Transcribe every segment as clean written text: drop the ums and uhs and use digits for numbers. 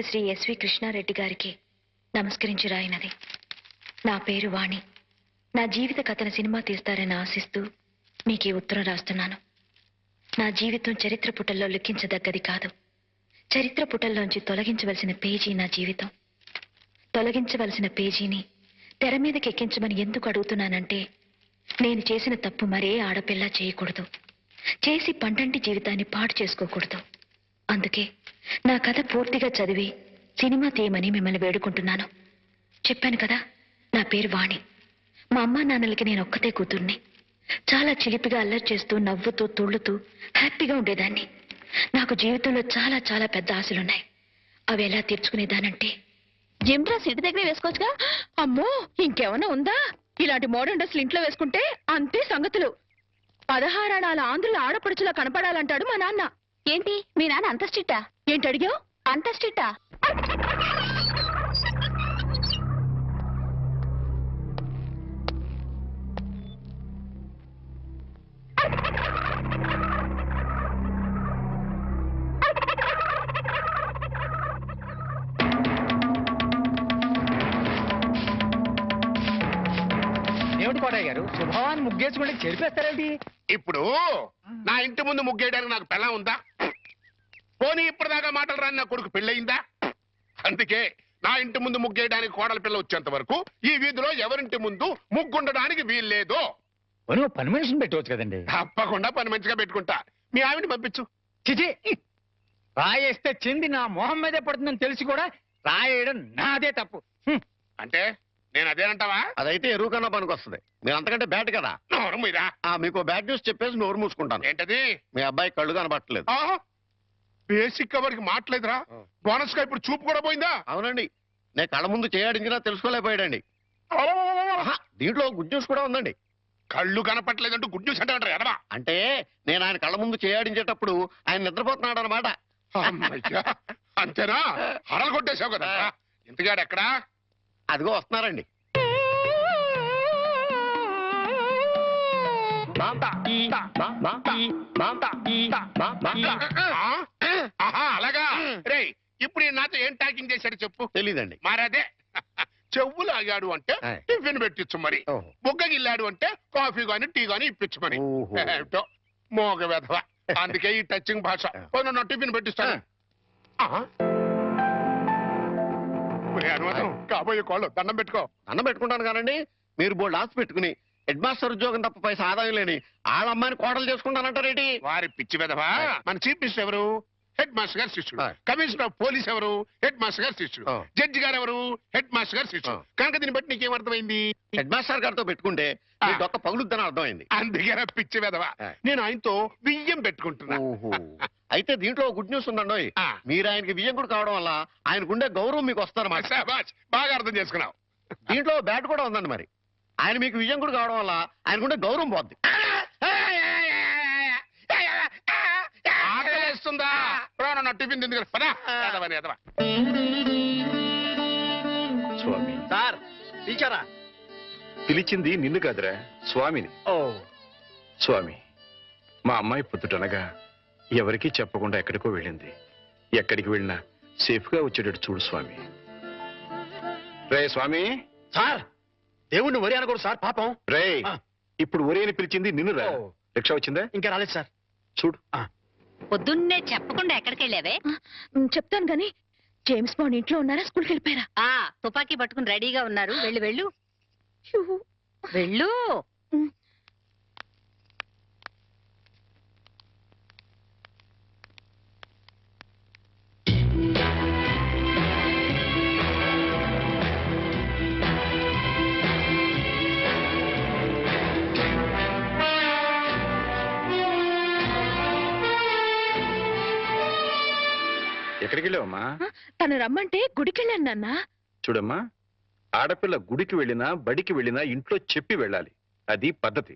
పూజ్యులు శ్రీ ఎస్వి కృష్ణారెడ్డి గారికి నమస్కరించి రాయినది. నా పేరు వాణి. నా జీవిత కథను సినిమా తీస్తారని ఆశిస్తూ మీకు ఈ ఉత్తరం రాస్తున్నాను. నా జీవితం చరిత్ర పుటల్లో లిఖించదగ్గది కాదు. చరిత్ర పుటల్లోంచి తొలగించవలసిన పేజీ నా జీవితం. తొలగించవలసిన పేజీని తెర మీదకి ఎక్కించమని ఎందుకు అడుగుతున్నానంటే, నేను చేసిన తప్పు మరే ఆడపిల్ల చేయకూడదు. చేసి పండంటి జీవితాన్ని పాడు చేసుకోకూడదు. అందుకే నా కథ పూర్తిగా చదివి సినిమా తీయమని మిమ్మల్ని వేడుకుంటున్నాను. చెప్పాను కదా, నా పేరు వాణి. మా అమ్మా నాన్నలకి నేను ఒక్కతే కూతుర్ని. చాలా చిలిపిగా అల్లరి చేస్తూ నవ్వుతూ తుళ్ళుతూ హ్యాపీగా ఉండేదాన్ని. నాకు జీవితంలో చాలా చాలా పెద్ద ఆశలున్నాయి. అవి ఎలా తీర్చుకునేదానంటే, జిమ్ డ్రెస్ ఇంటి దగ్గరే వేసుకోవచ్చుగా. అమ్మో, ఇంకేమన్నా ఉందా? ఇలాంటి మోడర్న్ డ్రెస్లు ఇంట్లో వేసుకుంటే అంతే సంగతులు. 16 ఆణాల ఆంధ్రుల ఆడపడుచులా కనపడాలంటాడు మా నాన్న. ఏంటి మీ నాన్న అంత స్ట్రిక్టా? ఏంటి అడిగావు? అంత స్ట్రిక్టా? ఏమిటి కోటయ్య గారు, శుభవాన్ని ముగ్గేసుకుంటే చెరిపేస్తారేంటి? ఇప్పుడు నా ఇంటి ముందు ముగ్గేయడానికి నాకు పెళ్ళం ఉందా? పోనీ ఇప్పటిదాకా మాటలు రాని నా కొడుకు పెళ్ళయిందా? అందుకే నా ఇంటి ముందు ముగ్గేయడానికి కోడల పిల్ల వచ్చేంత వరకు ఈ వీధిలో ఎవరింటి ముందు ముగ్గుండడానికి వీల్లేదు. పని మనిషిని పెట్టవచ్చు కదండి. తప్పకుండా పని మంచిగా పెట్టుకుంటా. మీ ఆవిడ పంపించు. చిచి, రాయేస్తే చెంది నా మొహం మీదే పడుతుందని తెలిసి కూడా రాయేయడం నాదే తప్పు. అంటే నేను అదేనంటావా? అదైతే ఎరువు కన్నా పనికి వస్తుంది. మీరు అంతకంటే బ్యాట్ కదా. నోరు మీరా. మీకు బ్యాడ్ న్యూస్ చెప్పేసి నోరు మూసుకుంటాను. ఏంటది? మీ అబ్బాయి కళ్ళు కనబట్టలేదు. బేసిక్ కవర్కి మాట్లేదురా. బోనస్ గా ఇప్పుడు చూపు కూడా పోయిందా? అవునండి, నేను కళ్ళ ముందు చేయాడించినా తెలుసుకోలేకపోయాడండి. దీంట్లో గుడ్ న్యూస్ కూడా ఉందండి. కళ్ళు కనపట్లేదంటూ గుడ్ న్యూస్ అంటే ఎడవా? అంటే నేను ఆయన కళ్ళ ముందు చేయాడించేటప్పుడు ఆయన నిద్రపోతున్నాడు అనమాట. అంతేనా? హరలు కొట్టేశావు కదా. ఇంతగాడు ఎక్కడా? అదిగో వస్తున్నారండి. అలాగా. రే, ఇప్పుడు నాతో ఏం టాకింగ్ చేశాడు చెప్పు. తెలీదండి. మరదే చెవులు ఆగాడు అంటే టిఫిన్ పెట్టించు, మరి బుగ్గగిల్లాడు అంటే కాఫీ గాని టీ గాని ఇప్పించు మరి. ఏమిటో మోగ వెధవ. అందుకే ఈ టచింగ్ భాష. నా టిఫిన్ పెట్టిస్తాను. అనుమానం కాబోయే కోళ్ళు దండం పెట్టుకో. దండం పెట్టుకుంటాను కానండి. మీరు బోల్డ్ ఆస్తి పెట్టుకుని హెడ్ మాస్టర్ ఉద్యోగం తప్ప పైసా ఆదాయం లేని ఆడమ్మాయిని కోడలు చేసుకుంటానంటారేంటి? వారి పిచ్చి వెధవా. మన చీఫ్ మినిస్టర్ ఎవరు? హెడ్ మాస్టర్ గారు శిష్యుడు. కమిషనర్ ఆఫ్ పోలీస్ ఎవరు? హెడ్ మాస్టర్ గారు శిష్యుడు. జడ్జి గారు ఎవరు? హెడ్ మాస్టర్ గారు శిష్యుడు. కనుక దీన్ని బట్టి నీకేం అర్థమైంది? హెడ్ మాస్టర్ గారితో పెట్టుకుంటే ఒక్క పగులుద్దని అర్థమైంది. అందుకే పిచ్చి వెధవా. నేను ఆయనతో బియ్యం పెట్టుకుంటున్నా. అయితే దీంట్లో గుడ్ న్యూస్ ఉందండి. మీరు ఆయనకి వియ్యంకుడు కావడం వల్ల ఆయనకుండే గౌరవం మీకు వస్తారన్నమాట. బాగా అర్థం చేసుకున్నావు. దీంట్లో బ్యాట్ కూడా ఉందండి. మరి ఆయన మీకు వియ్యంకుడు కావడం వల్ల ఆయనకుండే గౌరవం పోద్ది. ఆకలిస్తుందా? నా టిఫిన్ తింది కదా. స్వామి సార్ పిలిచారా? పిలిచింది నిన్ను కాదురా, స్వామిని. స్వామి, మా అమ్మాయి పుట్టుటనగా ఎవరికీ చెప్పకుండా ఎక్కడికో వెళ్ళింది. ఎక్కడికి వెళ్ళినా సేఫ్ గా వచ్చేటట్టు చూడు స్వామి. రే స్వామి. సార్, దేవుణ్ణి వరి అనకూడదు సార్, పాపం. రే, ఇప్పుడు ఒరే అని పిలిచింది నిన్ను రా. రిక్షా వచ్చిందా? ఇంకా రాలేదు సార్. చూడు. పొద్దున్నే చెప్పకుండా ఎక్కడికి వెళ్ళావే? చెప్తాను గాని, జేమ్స్ బాండ్ ఇంట్లో ఉన్నారా? స్కూల్కి వెళ్ళిపోయారా? తుపాకీ పట్టుకుని రెడీగా ఉన్నారు. వెళ్ళు వెళ్ళు వెళ్ళు. ఎక్కడికి వెళ్ళావమ్మా? తను రమ్మంటే గుడికి వెళ్ళాను నాన్న. చూడమ్మా, ఆడపిల్ల గుడికి వెళ్ళినా బడికి వెళ్ళినా ఇంట్లో చెప్పి వెళ్ళాలి. అది పద్ధతి.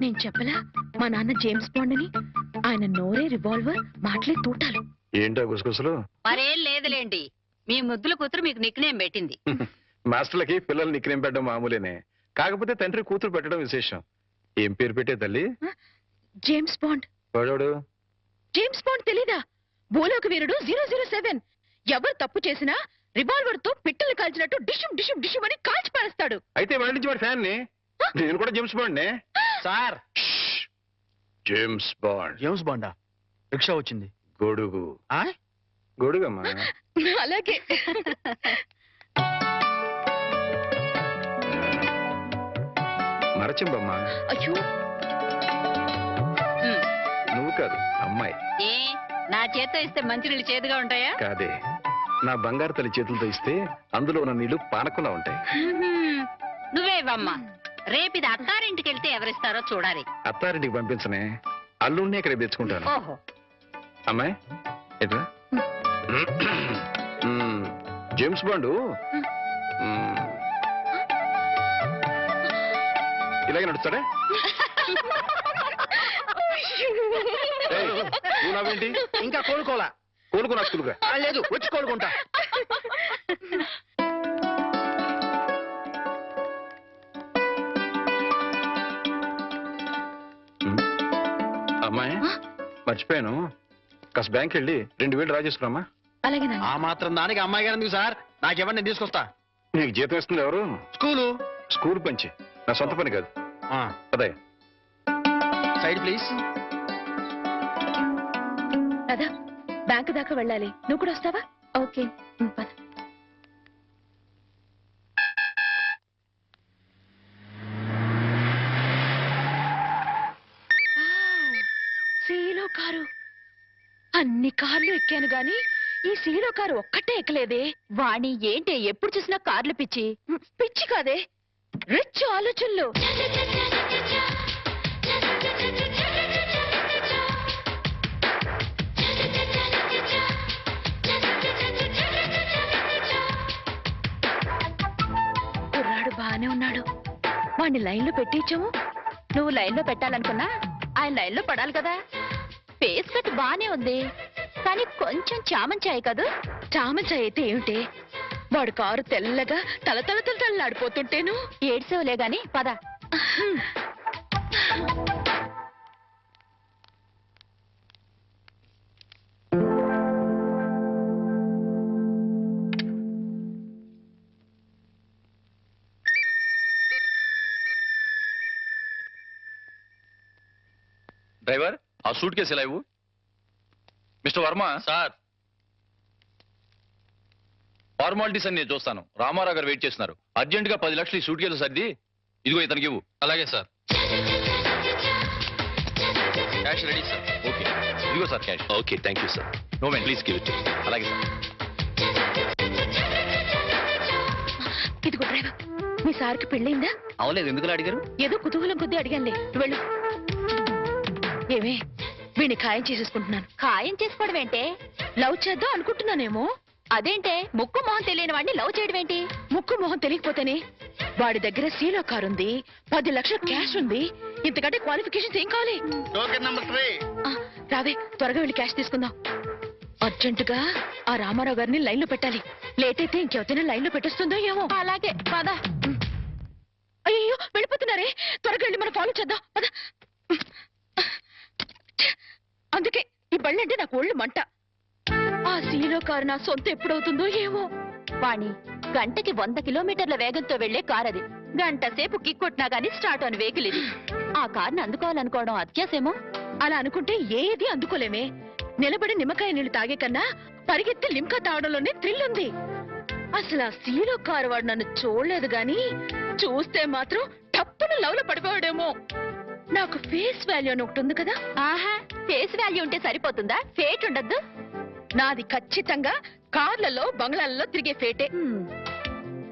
నేను చెప్పలా మా నాన్న జేమ్స్ బాండ్ అని? ఆయన నోరే రివాల్వర్, మాటలే తూటాలు. ఏంటో గుసగుసలు? మరేం లేదులేండి, మీ ముద్దుల కూతురు మీకు నిక్నేం పెట్టింది. మాస్టర్లకి పిల్లలు నిక్నేం పెట్టడం మామూలేనే. కాకపోతే తండ్రి కూతురు పెట్టడం విశేషం. ఏం పేరు పెట్టే తల్లి? James Bond. వాడోడు జేమ్స్ బాండ్ తెలీదా? భూలోక వీరుడు 007. ఎవరు తప్పు చేసినా రివాల్వర్ తో పిట్టలు కాల్చినట్టు డిషుమ్ డిషుమ్ డిషుమ్ అని కాల్చి పారేస్తాడు. అయితే వాడి నుంచి వాడి ఫ్యాన్ ని. నేను కూడా జేమ్స్ బాండ్ నే. Sir, James Bond. జేమ్స్ బాండా? రిక్షా వచ్చింది. గొడుగు. ఆ? గొడుగమ్మా. అలాగే. మరచింబమ్మా. అయ్యో, నువ్వు కాదు, అమ్మాయి. ఏ నా చేత్తో ఇస్తే మంచినీళ్ళు చేదుగా ఉంటాయా? కాదే, నా బంగారు తల్లి చేతులతో ఇస్తే అందులో ఉన్న నీళ్లు పానకుండా ఉంటాయి. నువ్వే ఇవ్వమ్మా. రేపు ఇది అత్తారింటికి వెళ్తే ఎవరిస్తారో చూడాలి. అత్తారింటికి పంపించనే, అల్లుడిని ఇక్కడ తెచ్చుకుంటాను. ఓహో, అమ్మాయి ఎట్లా? జేమ్స్ బాండు ఇలాగే నడుస్తాడా? ఏయ్, నువ్వు నవ్వేంటి? ఇంకా కోలుకోలా. కోలుకున్నా స్కూల్గా. లేదు, వచ్చి కోలుకుంటా. అమ్మాయి మర్చిపోయాను, కాస్త బ్యాంక్ వెళ్ళి 2000 డ్రా చేసుకురామా. అలాగే నాన్న. ఆ మాత్రం దానికి అమ్మాయి గారు ఎందుకు సార్? నాకెవరిని నేను తీసుకొస్తా. నీకు జీతం ఇస్తుంది ఎవరు? స్కూలు. స్కూల్ పంచి, నా సొంత పని కాదు. అదే సైడ్ ప్లీజ్. కదా బ్యాంకు దాకా వెళ్ళాలి, నువ్వు కూడా వస్తావా? ఓకే, పద. సీలో కారు. అన్ని కార్లు ఎక్కాను గాని ఈ సీలో కారు ఒక్కటే ఎక్కలేదే. వాణి ఏంటి ఎప్పుడు చూసినా కార్లు పిచ్చి? పిచ్చి కాదే, రిచ్ ఆలోచనలు. కుర్రాడు బానే ఉన్నాడు, వాడిని లైన్లో పెట్టించాము. నువ్వు లైన్లో పెట్టాలనుకున్నా ఆయన లైన్లో పడాలి కదా. ఫేస్ కట్ బానే ఉంది, కానీ కొంచెం చామంచాయి కదూ. చామచాయ్ అయితే ఏమిటే, వాడు కారు తెల్లగా తలతలతలలాడిపోతుంటేను. ఏడ్సేవులే గాని పద. డ్రైవర్, ఆ సూట్ కేసు ఎలా ఇవ్వు. మిస్టర్ వర్మ. సార్, ఫార్మాలిటీస్ అని నేను చూస్తాను. రామారావు గారు వెయిట్ చేస్తున్నారు. అర్జెంట్ గా 10 లక్షలు ఈ సూట్ కేసు సర్ది ఇదిగో ఇతనికి ఇవ్వు. అలాగే sir. Cash ready sir. Okay, ఇదిగో sir cash. Okay, thank you sir. No man, please give it. అలాగే సార్. ఇదిగో డ్రైవర్, మీ సార్కి పెళ్ళైందా? అవలేదు, ఎందుకు అడిగారు? ఏదో కుతూహలం కొద్దీ అడిగానులే, వెళ్ళు. ఏమే, వీడిని ఖాయం చేసేసుకుంటున్నాను. ఖాయం చేసుకోవడం ఏంటే? లవ్ చేద్దాం అనుకుంటున్నానేమో. అదేంటే ముక్కు మొహం తెలియని వాడిని లవ్ చేయడం ఏంటి? ముక్కు మొహం తెలియకపోతేనే, వాడి దగ్గర సీలో కారు ఉంది, 10 లక్షల క్యాష్ ఉంది. ఇంతకంటే క్వాలిఫికేషన్స్ ఏం కావాలి? Token number 3. రావే, త్వరగా వెళ్ళి క్యాష్ తీసుకుందాం. అర్జెంటుగా ఆ రామారావు గారిని లైన్లో పెట్టాలి. లేట్ అయితే ఇంకెవరైనా లైన్లో పెట్టేస్తుందో ఏమో. అలాగే పద. అయ్యో, వెళ్ళిపోతున్నారే, త్వరగా వెళ్ళి మనం ఫాలో చేద్దాం. పద. అందుకే ఈ బళ్ళంటే నాకు ఒళ్ళు మంట. ఆ సీలో కారు నా సొంత ఎప్పుడవుతుందో ఏమో. వాణి, గంటకి 100 కిలోమీటర్ల వేగంతో వెళ్లే కార్ అది. గంట సేపు కిక్కొట్టినా గానీ స్టార్ట్ అని వెహికల్ ఇది. ఆ కార్ని అందుకోవాలనుకోవడం అత్యాసేమో. అలా అనుకుంటే ఏది అందుకోలేమే. నిలబడి నిమ్మకాయ నీళ్లు తాగే కన్నా పరిగెత్తి లిమ్కా తాగడంలోనే థ్రిల్ ఉంది. అసలు ఆ సీలో కారు వాడు నన్ను చూడలేదు గాని చూస్తే మాత్రం టప్పున లవ్లో పడిపోయాడేమో. నాకు ఫేస్ వాల్యూ అని ఒకటి ఉంది కదా. ఆహా, ఫేస్ వాల్యూ ఉంటే సరిపోతుందా? ఫేట్ ఉండద్దు. నాది ఖచ్చితంగా కార్లలో బంగ్లాలలో తిరిగే ఫేటే.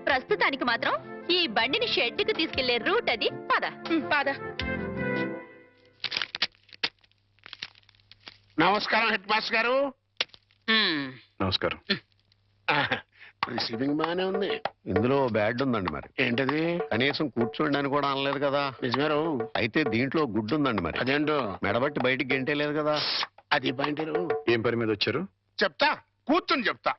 ప్రస్తుతానికి మాత్రం ఈ బండిని షెడ్డుకు తీసుకెళ్లే రూట్ అది. పద. పాద. నమస్కారం హెడ్ మాస్టర్ గారు. నమస్కారం. రిసీవింగ్ బానే ఉంది. ఇందులో బ్యాడ్ ఉందండి మరి. ఏంటది? కనీసం కూర్చోండి అని కూడా అనలేదు కదా. నిజమేరు. అయితే దీంట్లో గుడ్డు ఉందండి మరి. అదేంటో మెడబట్టి బయటికి గెంటేలేదు కదా. అది పాయింట్. ఏం పని మీద వచ్చారు? చెప్తా, కూర్చొని చెప్తా.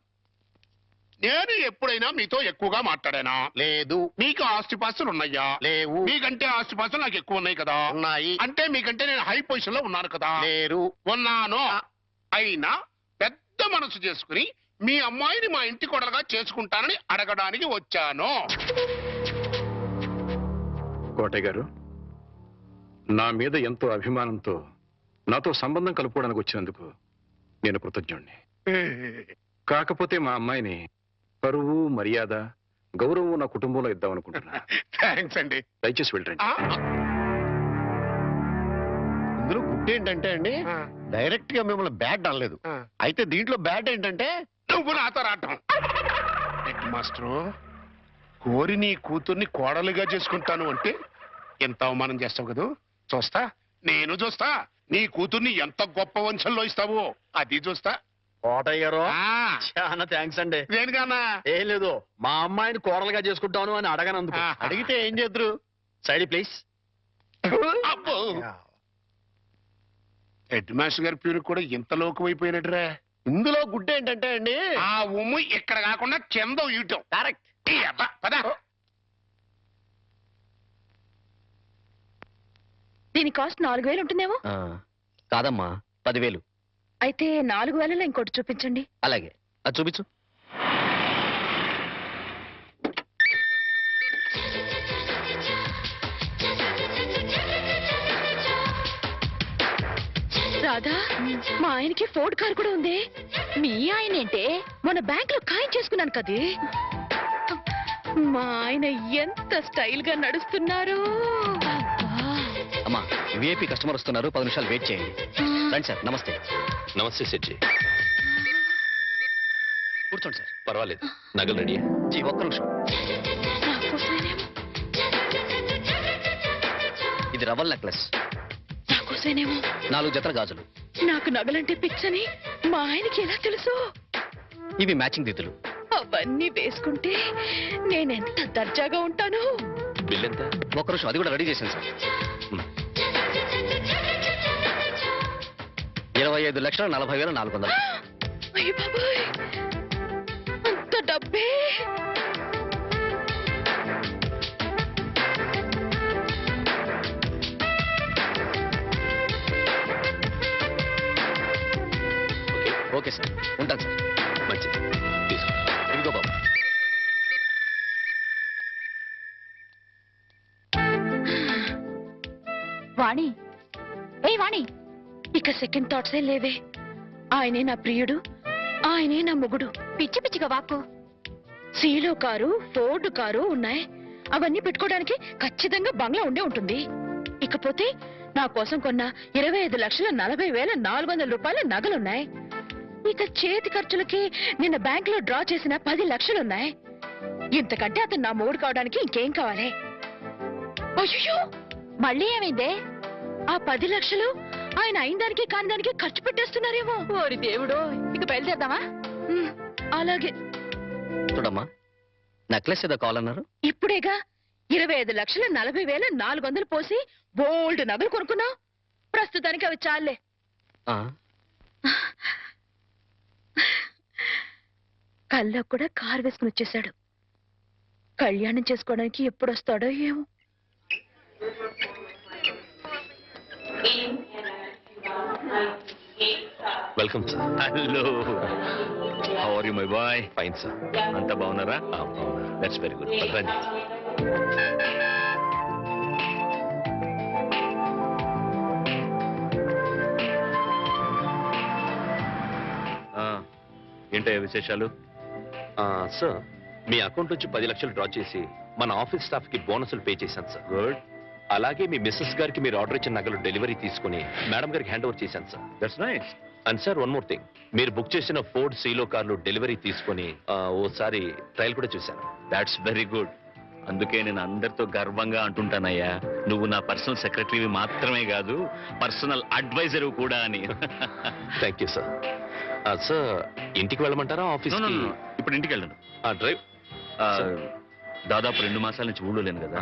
నేను ఎప్పుడైనా మీతో ఎక్కువగా మాట్లాడానా? లేదు. మీకు ఆస్తిపాస్తులు ఉన్నాయా? లేవు. మీకంటే ఆస్తిపాస్తులు నాకు ఎక్కువ ఉన్నాయి కదా? ఉన్నాయి. అంటే మీకంటే నేను హై పొజిషన్ లో ఉన్నాను కదా? లేరు. ఉన్నాను. అయినా పెద్ద మనసు చేసుకుని మీ అమ్మాయిని మా ఇంటి కొడలుగా చేసుకుంటానని అడగడానికి వచ్చాను. కోటయ్య గారు, నా మీద ఎంతో అభిమానంతో నాతో సంబంధం కలుపుకోవడానికి వచ్చినందుకు నేను కృతజ్ఞుణ్ణి. కాకపోతే మా అమ్మాయిని పరువు, మర్యాద, గౌరవం నా కుటుంబంలో ఇద్దామనుకుంటున్నా. థ్యాంక్స్ అండి. దయచేసి వెళ్ళండి. ఇందులో గుడ్ ఏంటంటే అండి, డైరెక్ట్ గా మిమ్మల్ని బ్యాడ్ అనలేదు. అయితే దీంట్లో బ్యాడ్ ఏంటంటే నువ్వు నాతో రావటం. హెడ్ మాస్టరు, కోరి నీ కూతుర్ని కోడలుగా చేసుకుంటాను అంటే ఎంత అవమానం చేస్తావు కదా? చూస్తా, నేను చూస్తా. నీ కూతుర్ని ఎంత గొప్ప వంశంలో ఇస్తావో అది చూస్తా. కోటయ్య గారు ఆ, చాలా థ్యాంక్స్ అండి. దేనికన్నా? ఏం లేదు, మా అమ్మాయిని కోడలుగా చేసుకుంటాను అని అడగనందుకు. ఆహా. అడిగితే ఏం చేద్దరు? Side please. అబ్బో, హెడ్ మాస్టర్ గారి పేరు కూడా ఇంత లోకమైపోయినట్రా. ఇందులో గుడ్ ఏంటంటే అండి, ఆ ఉమ్ము ఇక్కడ కాకుండా కింద ఇయటం. కరెక్ట్. పద. దీని కాస్ట్ 4000 ఉంటుందేమో. కాదమ్మా, 10,000. అయితే 4000లో ఇంకోటి చూపించండి. అలాగే, అది చూపించు. రాధా, మా ఆయనకి ఫోర్డ్ కార్ కూడా ఉంది. మీ ఆయన ఏంటే? మొన్న బ్యాంక్ లో ఖాయం చేసుకున్నాను కదే. మా ఆయన ఎంత స్టైల్ గా నడుస్తున్నారు. అమ్మా, విఐపి కస్టమర్ వస్తున్నారు, 10 నిమిషాలు వెయిట్ చేయండి. రండి సార్. నమస్తే. నమస్తే సెట్జీ. కూర్చోండి సార్. పర్వాలేదు, నగలు రెడీ. జీ, ఒక్క నిమిషం. నా కోసమేనేమో, ఇది రవల్ నెక్లెస్, నా కోసమేనేమో. 4 జతల గాజులు. నాకు నగలంటే పిచ్చని మా ఆయనకి ఎలా తెలుసు? ఇవి మ్యాచింగ్ దిద్దులు. అవన్నీ వేసుకుంటే నేనెంత దర్జాగా ఉంటాను. బిల్ ఎంత? ఒక్క నిమిషం, అది కూడా రెడీ చేశాను సార్. 25,40,400. అయ్య బాబాయ్, అంత డబ్బే! ఓకే సార్, ఉంటాను సార్. మంచిది, తీసుకో. ఇదిగో బాబు. వాణి, ఏ వాణి, ఇక సెకండ్ థాట్సే లేవే. ఆయనే నా ప్రియుడు, ఆయనే నా మొగుడు. పిచ్చి పిచ్చిగా వాక్కు. సీలో కారు, ఫోర్డ్ కారు ఉన్నాయి. అవన్నీ పెట్టుకోవడానికి ఖచ్చితంగా బంగ్లా ఉండే ఉంటుంది. ఇకపోతే నా కోసం కొన్న 25,40,400 రూపాయల నగలున్నాయి. ఇక చేతి ఖర్చులకి నిన్న బ్యాంక్ లో డ్రా చేసిన 10 లక్షలున్నాయి. ఇంతకంటే అతను నా మొగుడు కావడానికి ఇంకేం కావాలి? అయ్యో, మళ్ళీ ఏమైందే? ఆ 10 లక్షలు ఆయన అయిన దానికి కాని దానికి ఖర్చు పెట్టేస్తున్నారేమో. ఓరి దేవుడు, ఇక బయలుదేరదామా? అలాగే. చూడమ్మా, నెక్లెస్ ఏదో కావాలన్నారు. ఇప్పుడేగా 25,40,400 పోసి బోల్డ్ నగలు కొనుక్కున్నావు. ప్రస్తుతానికి అవి చాలే. కల్లో కూడా కారు వేసుకుని వచ్చేశాడు. కళ్యాణం చేసుకోవడానికి ఎప్పుడు వస్తాడో ఏమో. Welcome sir. Hello, how are you my boy? Fine sir. అంతా బాగున్నారా? That's very good. రండి. ఏంటయ్యా విశేషాలు? సార్, మీ అకౌంట్ నుంచి 10 లక్షలు డ్రా చేసి మన ఆఫీస్ స్టాఫ్ కి బోనసులు పే చేశాను సార్. గుడ్. అలాగే మీ మిస్సెస్ గారికి మీరు ఆర్డర్ ఇచ్చిన నగలు డెలివరీ తీసుకుని మేడం గారికి హ్యాండ్ ఓవర్ చేశాను sir. That's nice. And sir, one more thing, మీరు బుక్ చేసిన ఫోర్డ్ సీలో కార్లు డెలివరీ తీసుకుని ఓసారి ట్రయల్ కూడా చూశాను. That's very good. అందుకే నేను అందరితో గర్వంగా అంటుంటానయ్యా, నువ్వు నా పర్సనల్ సెక్రటరీ మాత్రమే కాదు, పర్సనల్ అడ్వైజర్ కూడా అని. Thank you sir. సార్, ఇంటికి వెళ్ళమంటారా ఆఫీస్? ఇప్పుడు ఇంటికి వెళ్ళను. డ్రైవ్ దాదాపు 2 మాసాల నుంచి ఊళ్ళో లేను కదా,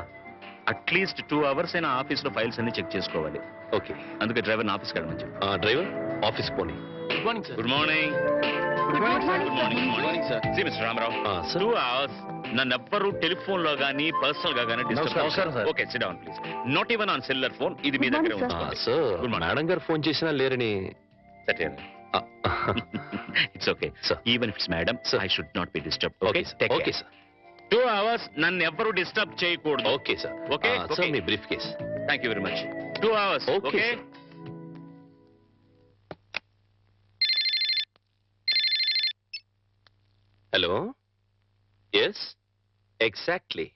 అట్లీస్ట్ 2 hours అయినా ఆఫీస్ లో ఫైల్స్ అన్ని చెక్ చేసుకోవాలి. ఓకే. అందుకే డ్రైవర్ ఆఫీస్కి వెళ్ళమని చెప్పు. డ్రైవర్ ఆఫీస్ పోనీ. Good morning sir. Good morning. Good morning good morning sir. See mister Ramarao, sir. 2 hours నన్ను ఎవ్వరూ టెలిఫోన్ లో గానీ పర్సనల్ గా గానీ నమస్కారం, sir. Okay, sit down please. Not even on cellular phone. ఇది మీ దగ్గర Good morning, ఉంది. Sir Good morning. మేడం గారు ఫోన్ చేసినా లేరని. It's okay Sir. Even it's madam, Sir. I should not be disturb. Okay sir. Okay sir. 2 hours నన్ను ఎవ్వరూ disturb చేయకూడదు. Okay sir. Okay, sir okay. మీ briefcase. Thank you very much. 2 hours. Okay, okay. sir. Hello. Yes exactly.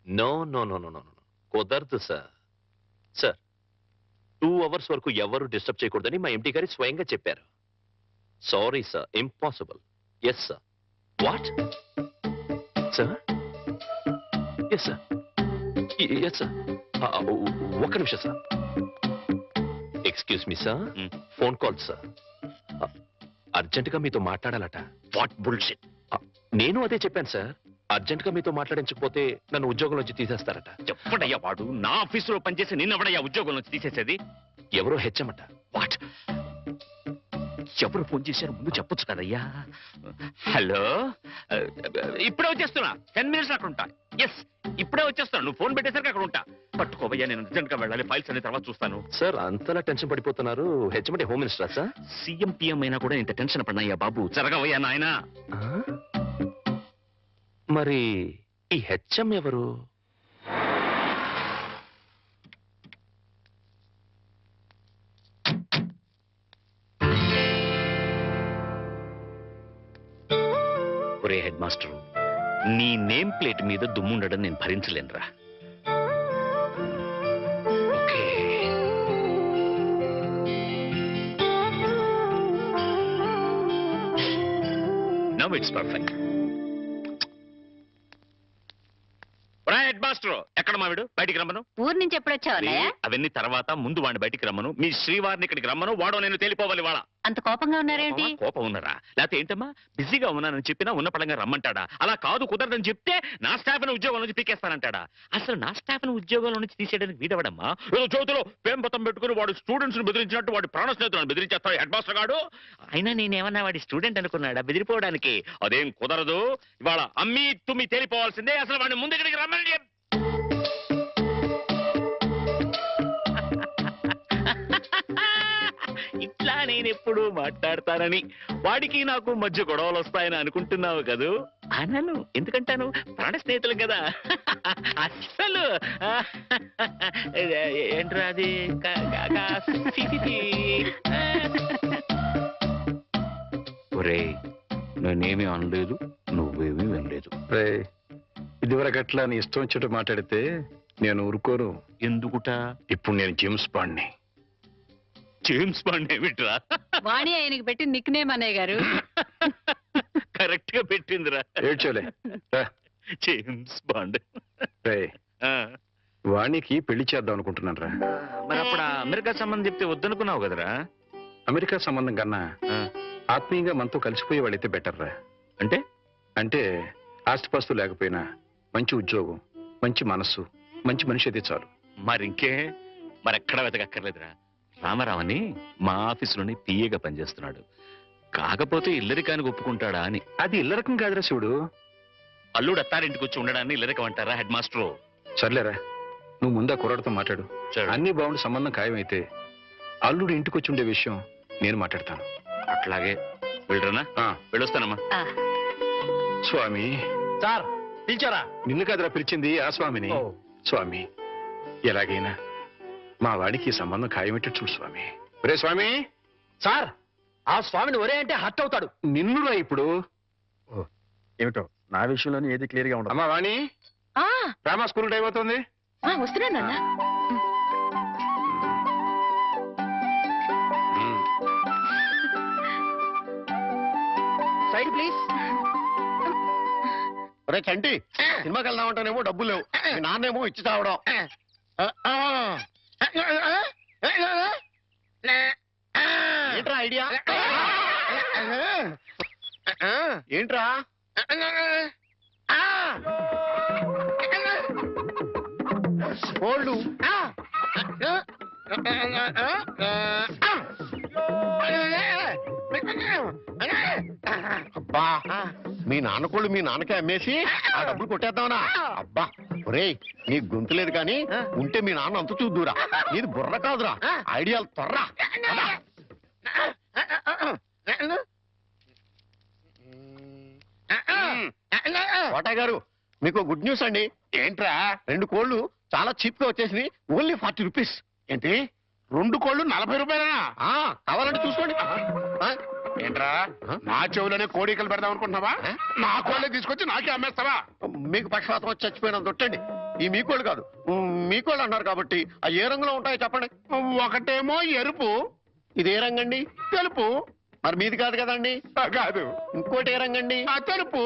No no no no no no కుదరదు sir. Sir 2 hours వరకు ఎవరు disturb చేయకూడదని మా empty గారి స్వయంగా చెప్పారు. Sorry sir, impossible. Yes sir. What sir? Yes sir. Yes sir. ఒక్క నిమిషం sir. Excuse me sir, Hmm. Phone call sir. అర్జెంటుగా మీతో మాట్లాడాలట. What bullshit. నేను అదే చెప్పాను సార్. అర్జెంటుగా మీతో మాట్లాడించకపోతే నన్ను ఉద్యోగం నుంచి తీసేస్తారట. ఎప్పుడయ్యా వాడు నా ఆఫీసులో పనిచేసి నిన్నెవడయ్యా ఉద్యోగం నుంచి తీసేసేది? ఎవరో హెచ్చమట. వాట్? ఎవరు ఫోన్ చేశారు ముందు చెప్పొచ్చు కదయ్యా. హలో, ఇప్పుడే వచ్చేస్తున్నా. 10 minutes అక్కడ ఉంటా. ఎస్, ఇప్పుడే వచ్చేస్తాను. నువ్వు ఫోన్ పెట్టేసరికి అక్కడ ఉంటా. పట్టుకోవయ్యా, నేను అర్జెంట్ గా వెళ్ళాలి. ఫైల్స్ అనే తర్వాత చూస్తాను. సార్ అంతలా టెన్షన్ పడిపోతున్నారు. హెచ్చమంటే హోమ్ మినిస్టరా సార్? సీఎం పిఎం అయినా కూడా ఇంత టెన్షన్ పడినాయ్యా బాబు. జరగవయ్యా నాయనా. ఆ? మరి ఈ హెచ్ఎం ఎవరు? ఒరే హెడ్ మాస్టర్, నీ నేమ్ ప్లేట్ మీద దుమ్ముండడం నేను భరించలేనురా. Okay. Now it's perfect. Head master, ఎక్కడ మావిడు? బయటికి రమ్మను. ఊరు నుంచి ఎప్పుడొచ్చావు అన్నయ్య? అవన్నీ తర్వాత, ముందు వాడిని బయటికి రమ్మను. మీ శ్రీవారిని ఇక్కడికి రమ్మను. వాడో నేను తేలిపోవాలి వాళ్ళ. అంత కోపంగా ఉన్నారేంటి? కోపం ఉన్నారా? లేకపోతే ఏంటమ్మా, బిజీగా ఉన్నానని చెప్పినా ఉన్న పడంగా రమ్మంటాడా? అలా కాదు, కుదరదని చెప్తే నా స్టాఫ్ ని ఉద్యోగం నుంచి పీకేస్తానంటాడా? అసలు నా స్టాఫ్ ని ఉద్యోగం నుంచి తీసేయడానికి వీడవడమ్మా. ఏదో చేతిలో పేంపతం పెట్టుకుని వాడు స్టూడెంట్స్ ని బెదిరించినట్టు వాడి ప్రాణ స్నేహితులను బెదిరించేస్తాడు హెడ్ మాస్టర్ గాడు. అయినా నేనేమన్నా వాడి స్టూడెంట్ అనుకున్నాడా బెదిరిపోవడానికి? అదేం కుదరదు. ఇవాళ అమ్మి తుమ్మి తేలిపోవాల్సిందే. అసలు వాడిని ముందు ఇక్కడికి రమ్మని చెప్పి. ఇట్లా నేను ఎప్పుడు మాట్లాడతానని, వాడికి నాకు మధ్య గొడవలు వస్తాయని అనుకుంటున్నావు కదూ? అనను. ఎందుకంటాను? ప్రాణ స్నేహితులు కదా. అస్సలు ఏంట్రా అది? ఒరే, నేనేమీ అనలేదు, నువ్వేమీ వినలేదు. ఇదివరకట్లా నీ ఇష్టం వచ్చేట్టు మాట్లాడితే నేను ఊరుకోను. ఎందుకుట? ఇప్పుడు నేను జేమ్స్ బాండ్ని. జేమ్స్ బాండ్ ఏమిట్రా? వాణి ఆయనకి పెట్టి నిక్ నేమ్ అన్నయ్య గారు. కరెక్ట్ గా పెట్టిందిరా. ఏడ్చోలే. రా. James bond. రేయ్, వాణికి పెళ్లి చేద్దాం అనుకుంటున్నాను రా. మరి అప్పుడు ఆ అమెరికా సంబంధం చెప్తే వద్దనుకున్నావు కదరా? అమెరికా సంబంధం కన్నా ఆ, ఆత్మీయంగా మనతో కలిసిపోయే వాళ్ళైతే బెటర్ రా. అంటే అంటే ఆస్తిపాస్తు లేకపోయినా మంచి ఉద్యోగం, మంచి మనస్సు, మంచి మనిషి అయితే చాలు. మరింకే, మరెక్కడ వెతకక్కర్లేదురా. రామారావు అని మా ఆఫీసులోని పిఏగా పనిచేస్తున్నాడు. కాకపోతే ఇల్లరికానికి ఒప్పుకుంటాడా అని. అది ఇల్లరకం కాదురా శివుడు. అల్లుడు అత్తారింటికి వచ్చి ఉండడాన్ని ఇల్లరికం అంటారా హెడ్ మాస్టరు? సర్లేరా, నువ్వు ముందా కుర్రాడితో మాట్లాడు. సరే. అన్ని బాగుండి సంబంధం ఖాయమైతే అల్లుడు ఇంటికి వచ్చి ఉండే విషయం నేను మాట్లాడతాను. అట్లాగే. వెళ్ళరనా? ఆ, వెళ్ళొస్తానమ్మా. స్వామి. సార్ పిలిచారా? నిన్ను కాదురా పిలిచింది, ఆ స్వామిని. స్వామి, ఎలాగైనా మా వాడికి ఈ సంబంధం ఖాయమేటట్టు చూడు స్వామి. ఒరే స్వామి. సార్ ఆ స్వామిని ఒరే అంటే హర్ట్ అవుతాడు. నిన్నురా ఇప్పుడు. ఏమిటో నా విషయంలోనే ఏది క్లియర్ గా ఉండదు. అమ్మా వాణి, రామా స్కూల్ టైం అవుతుంది. వస్తున్నానన్నా. Side please. ఒరే చంటి, సినిమాకి వెళ్దామంటానేమో డబ్బులు లేవు, మీ నాన్నేమో ఇచ్చి తావడం. ఏంట్రా ఐడియా? ఏంట్రా? అబ్బా మీ నాన్నకోళ్ళు మీ నాన్నకే అమ్మేసి ఆ డబ్బులు కొట్టేద్దామనా? అబ్బా ఒరేయ్ నీ గొంతు లేదు కానీ ఉంటే మీ నాన్న అంత చూద్దురా. నీది బుర్ర కాదురా, ఐడియాలు త్వరరా. కోటయ్య గారు మీకు గుడ్ న్యూస్ అండి. ఏంట్రా 2 కోళ్ళు చాలా చీప్ గా వచ్చేసి ఓన్లీ 40 రూపీస్. ఏంటి 2 కోళ్ళు 40 రూపాయలనా? కావాలంటే చూసుకోండి. ఏంట్రా నా చెవులోనే కోడికలు పెడదాం అనుకుంటున్నావా? నా కోళ్ళే తీసుకొచ్చి నాకే అమ్మేస్తావా? మీకు పక్షపాతం వచ్చి చచ్చిపోయినంత తొట్టండి. ఈ మీ కోళ్ళు కాదు, మీ కోళ్ళు అన్నారు కాబట్టి ఆ ఏ రంగులో ఉంటాయో చెప్పండి. ఒకటేమో ఎరుపు, ఇది ఏ రంగండి? తెలుపు. మరి మీది కాదు కదండి. కాదు. ఇంకోటి ఏ రంగండి? తెలుపు.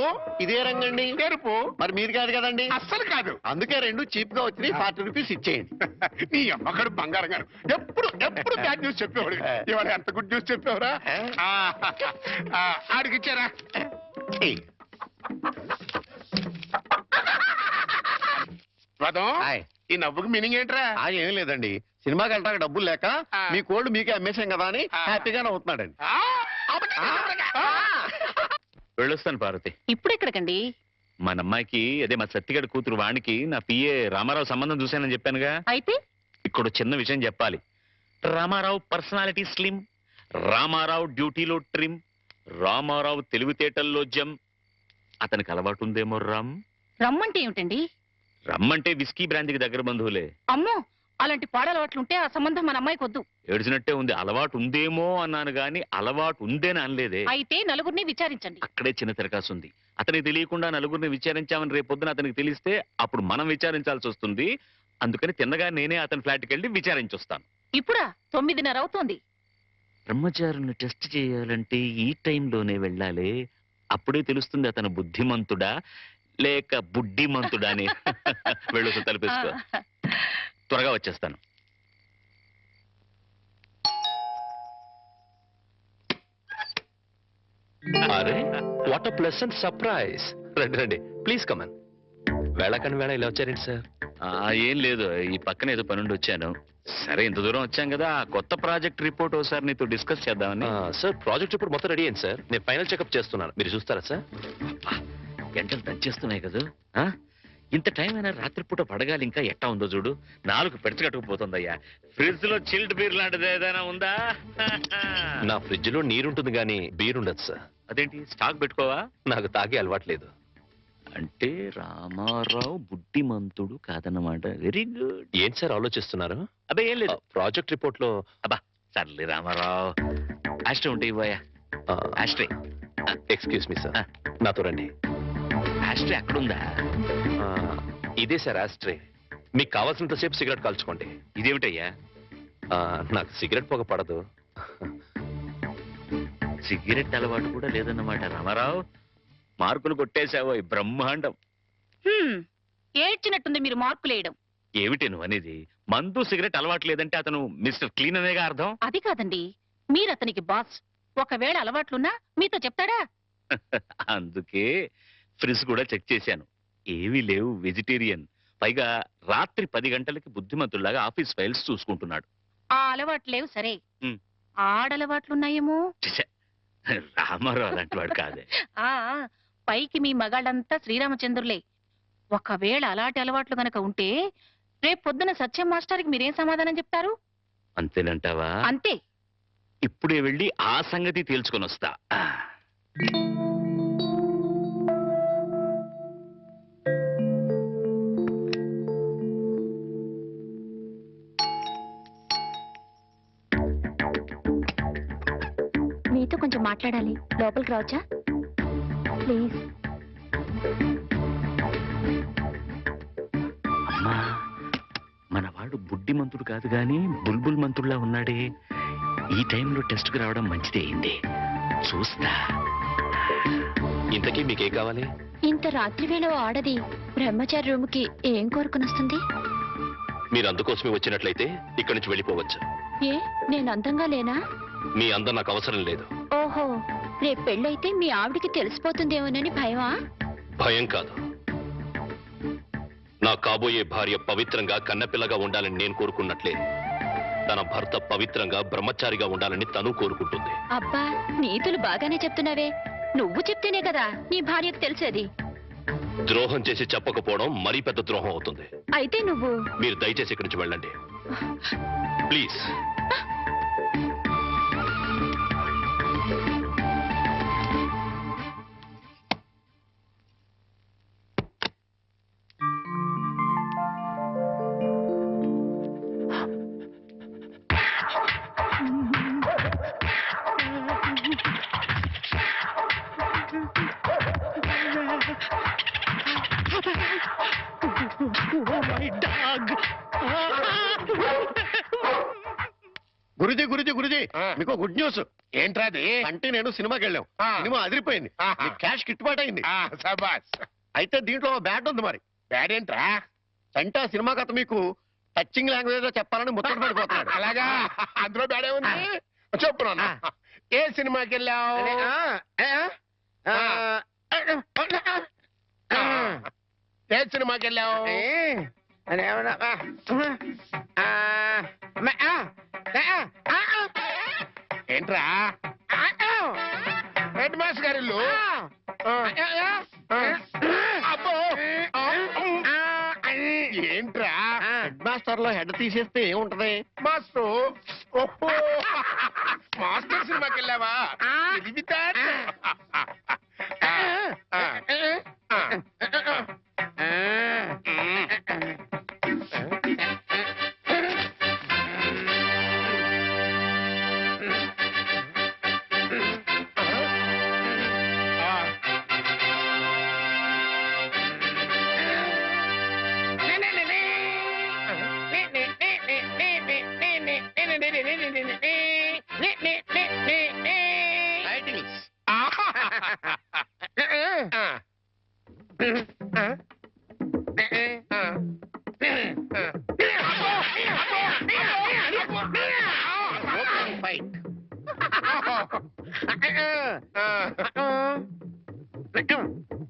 ఇదే రంగండి? తెలుపు. మరి మీది కాదు కదండి. అస్సలు కాదు. అందుకే 2 చీప్ గా వచ్చి 40 రూపీస్ ఇచ్చేయండి. నీ అమ్మగారు బంగారం గారు ఎప్పుడు బ్యాడ్ న్యూస్ చెప్పేవాడు. ఇవాళ ఎంత గుడ్ న్యూస్ చెప్పేవరా? ఆడికిచ్చారా? రథం, ఈ నవ్వుకి మీనింగ్ ఏంట్రా? ఏం లేదండి, సినిమాకి వెళ్ళడానికి డబ్బులు లేక మీ కోళ్ళు మీకే అమ్మేశాం కదా అని హ్యాపీగానే అవుతున్నాడండి. వెళ్ళొస్తాను పార్వతి. ఇప్పుడు ఎక్కడికండి? మన అమ్మాయికి అదే మా సత్తిగడ కూతురు వాణికి నా పిఏ రామారావు సంబంధం చూశానని చెప్పానుగా. అయితే ఇక్కడ చిన్న విషయం చెప్పాలి. రామారావు పర్సనాలిటీ స్లిమ్, రామారావు డ్యూటీలో ట్రిమ్, రామారావు తెలివితేటల్లో జమ్. అతనికి అలవాటు ఉందేమో రమ్మంటే ఏమిటండి? రమ్మంటే విస్కీ బ్రాంతికి దగ్గర బంధువులే. అమ్మో, అలాంటి పాడలవాట్లుంటే ఆ సంబంధం మన అమ్మాయికి వద్దు. ఏడ్చినట్టే ఉంది. అలవాటు ఉందేమో అన్నాను గాని అలవాటు ఉందేని అనలేదే. అయితే నలుగురిని విచారించండి. అక్కడే చిన్న తిరకాసు ఉంది. అతనికి తెలియకుండా నలుగురిని విచారించామని రేపొద్దున అతనికి తెలిస్తే అప్పుడు మనం విచారించాల్సి వస్తుంది. అందుకని తిన్నగా నేనే అతని ఫ్లాట్కి వెళ్ళి విచారించొస్తాను. ఇప్పుడా? 9:30 అవుతోంది. బ్రహ్మచారుని టెస్ట్ చేయాలంటే ఈ టైంలోనే వెళ్ళాలి. అప్పుడే తెలుస్తుంది అతను బుద్ధిమంతుడా లేక బుడ్డిమంతుడా అని. వెళ్ళొచ్చు, తలపేసుకో. త్వరగా వచ్చేస్తాను. అరే వాట్ అ ప్లెసెంట్ సర్ప్రైజ్. రండి రండి, ప్లీజ్ కమన్. వేళకని వేళ ఇలా వచ్చారేంటి సార్? ఏం లేదు, ఈ పక్కన ఏదో పనుండి వచ్చాను. సరే, ఇంత దూరం వచ్చాం కదా, ఆ కొత్త ప్రాజెక్ట్ రిపోర్ట్ ఒకసారి నీతో డిస్కస్ చేద్దామని. సార్ ప్రాజెక్ట్ ఇప్పుడు మొత్తం రెడీ అయింది సార్. నేను ఫైనల్ చెకప్ చేస్తున్నాను, మీరు చూస్తారా సార్? గంటలు దంచేస్తున్నాయి కదా. ఇంత టైం అయినా రాత్రిపూట పడగాలి. ఇంకా ఎట్టా ఉందో చూడు. 4 పెడచగట్టుకుపోతుందయ్యా. ఫ్రిడ్జ్ లో చిల్డ్ బీర్ లాంటిది ఏదైనా ఉందా? నా ఫ్రిడ్జ్ లో నీరుంటుంది కానీ బీర్ ఉండదు సార్. అదేంటి, స్టాక్ పెట్టుకోవా? నాకు తాగే అలవాట్లేదు. అంటే రామారావు బుద్ధిమంతుడు కాదన్నమాట. Very good. ఏం సార్ ఆలోచిస్తున్నారు? అబ్బే ఏం లేదు. ప్రాజెక్ట్ రిపోర్ట్ లో అబ్బా సర్లే రామారావు. ఆస్ట్రే ఉంటే ఇవ్వయా. ఆస్ట్రే. ఎక్స్క్యూజ్ మీ సార్, నాతో రండి. ఆస్ట్రే అక్కడుందా? ఇదే సార్ ఆస్ట్రే. మీకు కావాల్సినంతసేపు సిగరెట్ కాల్చుకోండి. ఇదేమిటయ్యా? నాకు సిగరెట్ పొగ పడదు. సిగరెట్ అలవాటు కూడా లేదన్నమాట. రామారావు, మార్కులు కొట్టేశావో బ్రహ్మాండం. ఏడ్చినట్టుంది మీరు మార్కులేయడం. ఏమిటి నువ్వు అనేది? మందు సిగరెట్ అలవాటు లేదంటే అతను మిస్టర్ క్లీన్ అనేగా అర్థం. అది కాదండి, మీరు అతనికి బాస్. ఒకవేళ అలవాట్లున్నా మీతో చెప్తాడా? అందుకే ఫ్రిజ్ కూడా చెక్ చేశాను. ఏమీ లేవు, వెజిటేరియన్. పైగా రాత్రి 10 గంటలకి బుద్ధిమంతుల్లాగా ఆఫీస్ ఫైల్స్ చూసుకుంటున్నాడు. ఆ అలవాట్లు లేవు సరే, ఆడలవాట్లున్నాయేమో. రామారావు అలాంటి వాడు కాదే. ఆ పైకి మీ మగాళ్ళంతా శ్రీరామచంద్రులే. ఒకవేళ అలాంటి అలవాట్లు గనక ఉంటే రేపు పొద్దున సత్యం మాస్టర్కి మీరేం సమాధానం చెప్తారు? అంతేనంటావా? అంతే. ఇప్పుడే వెళ్ళి ఆ సంగతి తేల్చుకొని వస్తా. మీతో కొంచెం మాట్లాడాలి. లోపలికి రావచ్చా ప్లీజ్? అమ్మా, మనవాడు బుడ్డిమంతుడు కాదు గాని బుల్బుల్ మంతుడులా ఉన్నాడే. ఈ టైంలో టెస్ట్కి రావడం మంచిదే అయింది. చూస్తా. ఇంతకీ మీకేం కావాలి? ఇంత రాత్రి వేళ ఆడది బ్రహ్మచారి రూమ్ కి ఏం కోరుకుని వస్తుంది? మీరు అందుకోసమే వచ్చినట్లయితే ఇక్కడి నుంచి వెళ్ళిపోవచ్చు. ఏ, నేను అందంగా లేనా? మీ అందం నాకు అవసరం లేదు. ఓహో, రేపు పెళ్ళైతే మీ ఆవిడికి తెలిసిపోతుందేమోనని భయమా? భయం కాదు, నా కాబోయే భార్య పవిత్రంగా కన్నపిల్లగా ఉండాలని నేను కోరుకున్నట్లే తన భర్త పవిత్రంగా బ్రహ్మచారిగా ఉండాలని తను కోరుకుంటుంది. అబ్బా నీతులు బాగానే చెప్తున్నావే. నువ్వు చెప్తేనే కదా నీ భార్యకు తెలిసేది. ద్రోహం చేసి చెప్పకపోవడం మరీ పెద్ద ద్రోహం అవుతుంది. అయితే నువ్వు మీరు దయచేసి ఇక్కడి నుంచి వెళ్ళండి ప్లీజ్. గురుజీ గురుజీ గురుజీ మీకు గుడ్ న్యూస్. ఏంట్రా అది? అంటే నేను సినిమాకి వెళ్ళాం. సినిమా అదిరిపోయింది. ఆహా. క్యాష్ గిట్టుబాటు అయింది. సబాస్. అయితే దీంట్లో బ్యాడ్ ఉంది మరి. బ్యాడ్ ఏంట్రా? అంటే ఆ సినిమా కథ మీకు టచింగ్ లాంగ్వేజ్ లో చెప్పాలని ముచ్చట పడిపోతున్నాడు. అలాగా? అందులో బ్యాడే ఉంది. చెప్పు నాన్న. ఏ సినిమాకి వెళ్ళావు? ఏ సినిమాకి వెళ్ళావు? ఏంట్రా? హెడ్ మాస్టర్ గారి ఇల్లు. అబ్బో. ఏంట్రా? హెడ్ మాస్టర్ లో హెడ్ తీసేస్తే ఏముంటది? మాస్టర్. ఓహో, మాస్టర్ సినిమాకి వెళ్ళావా? తెలివితేట.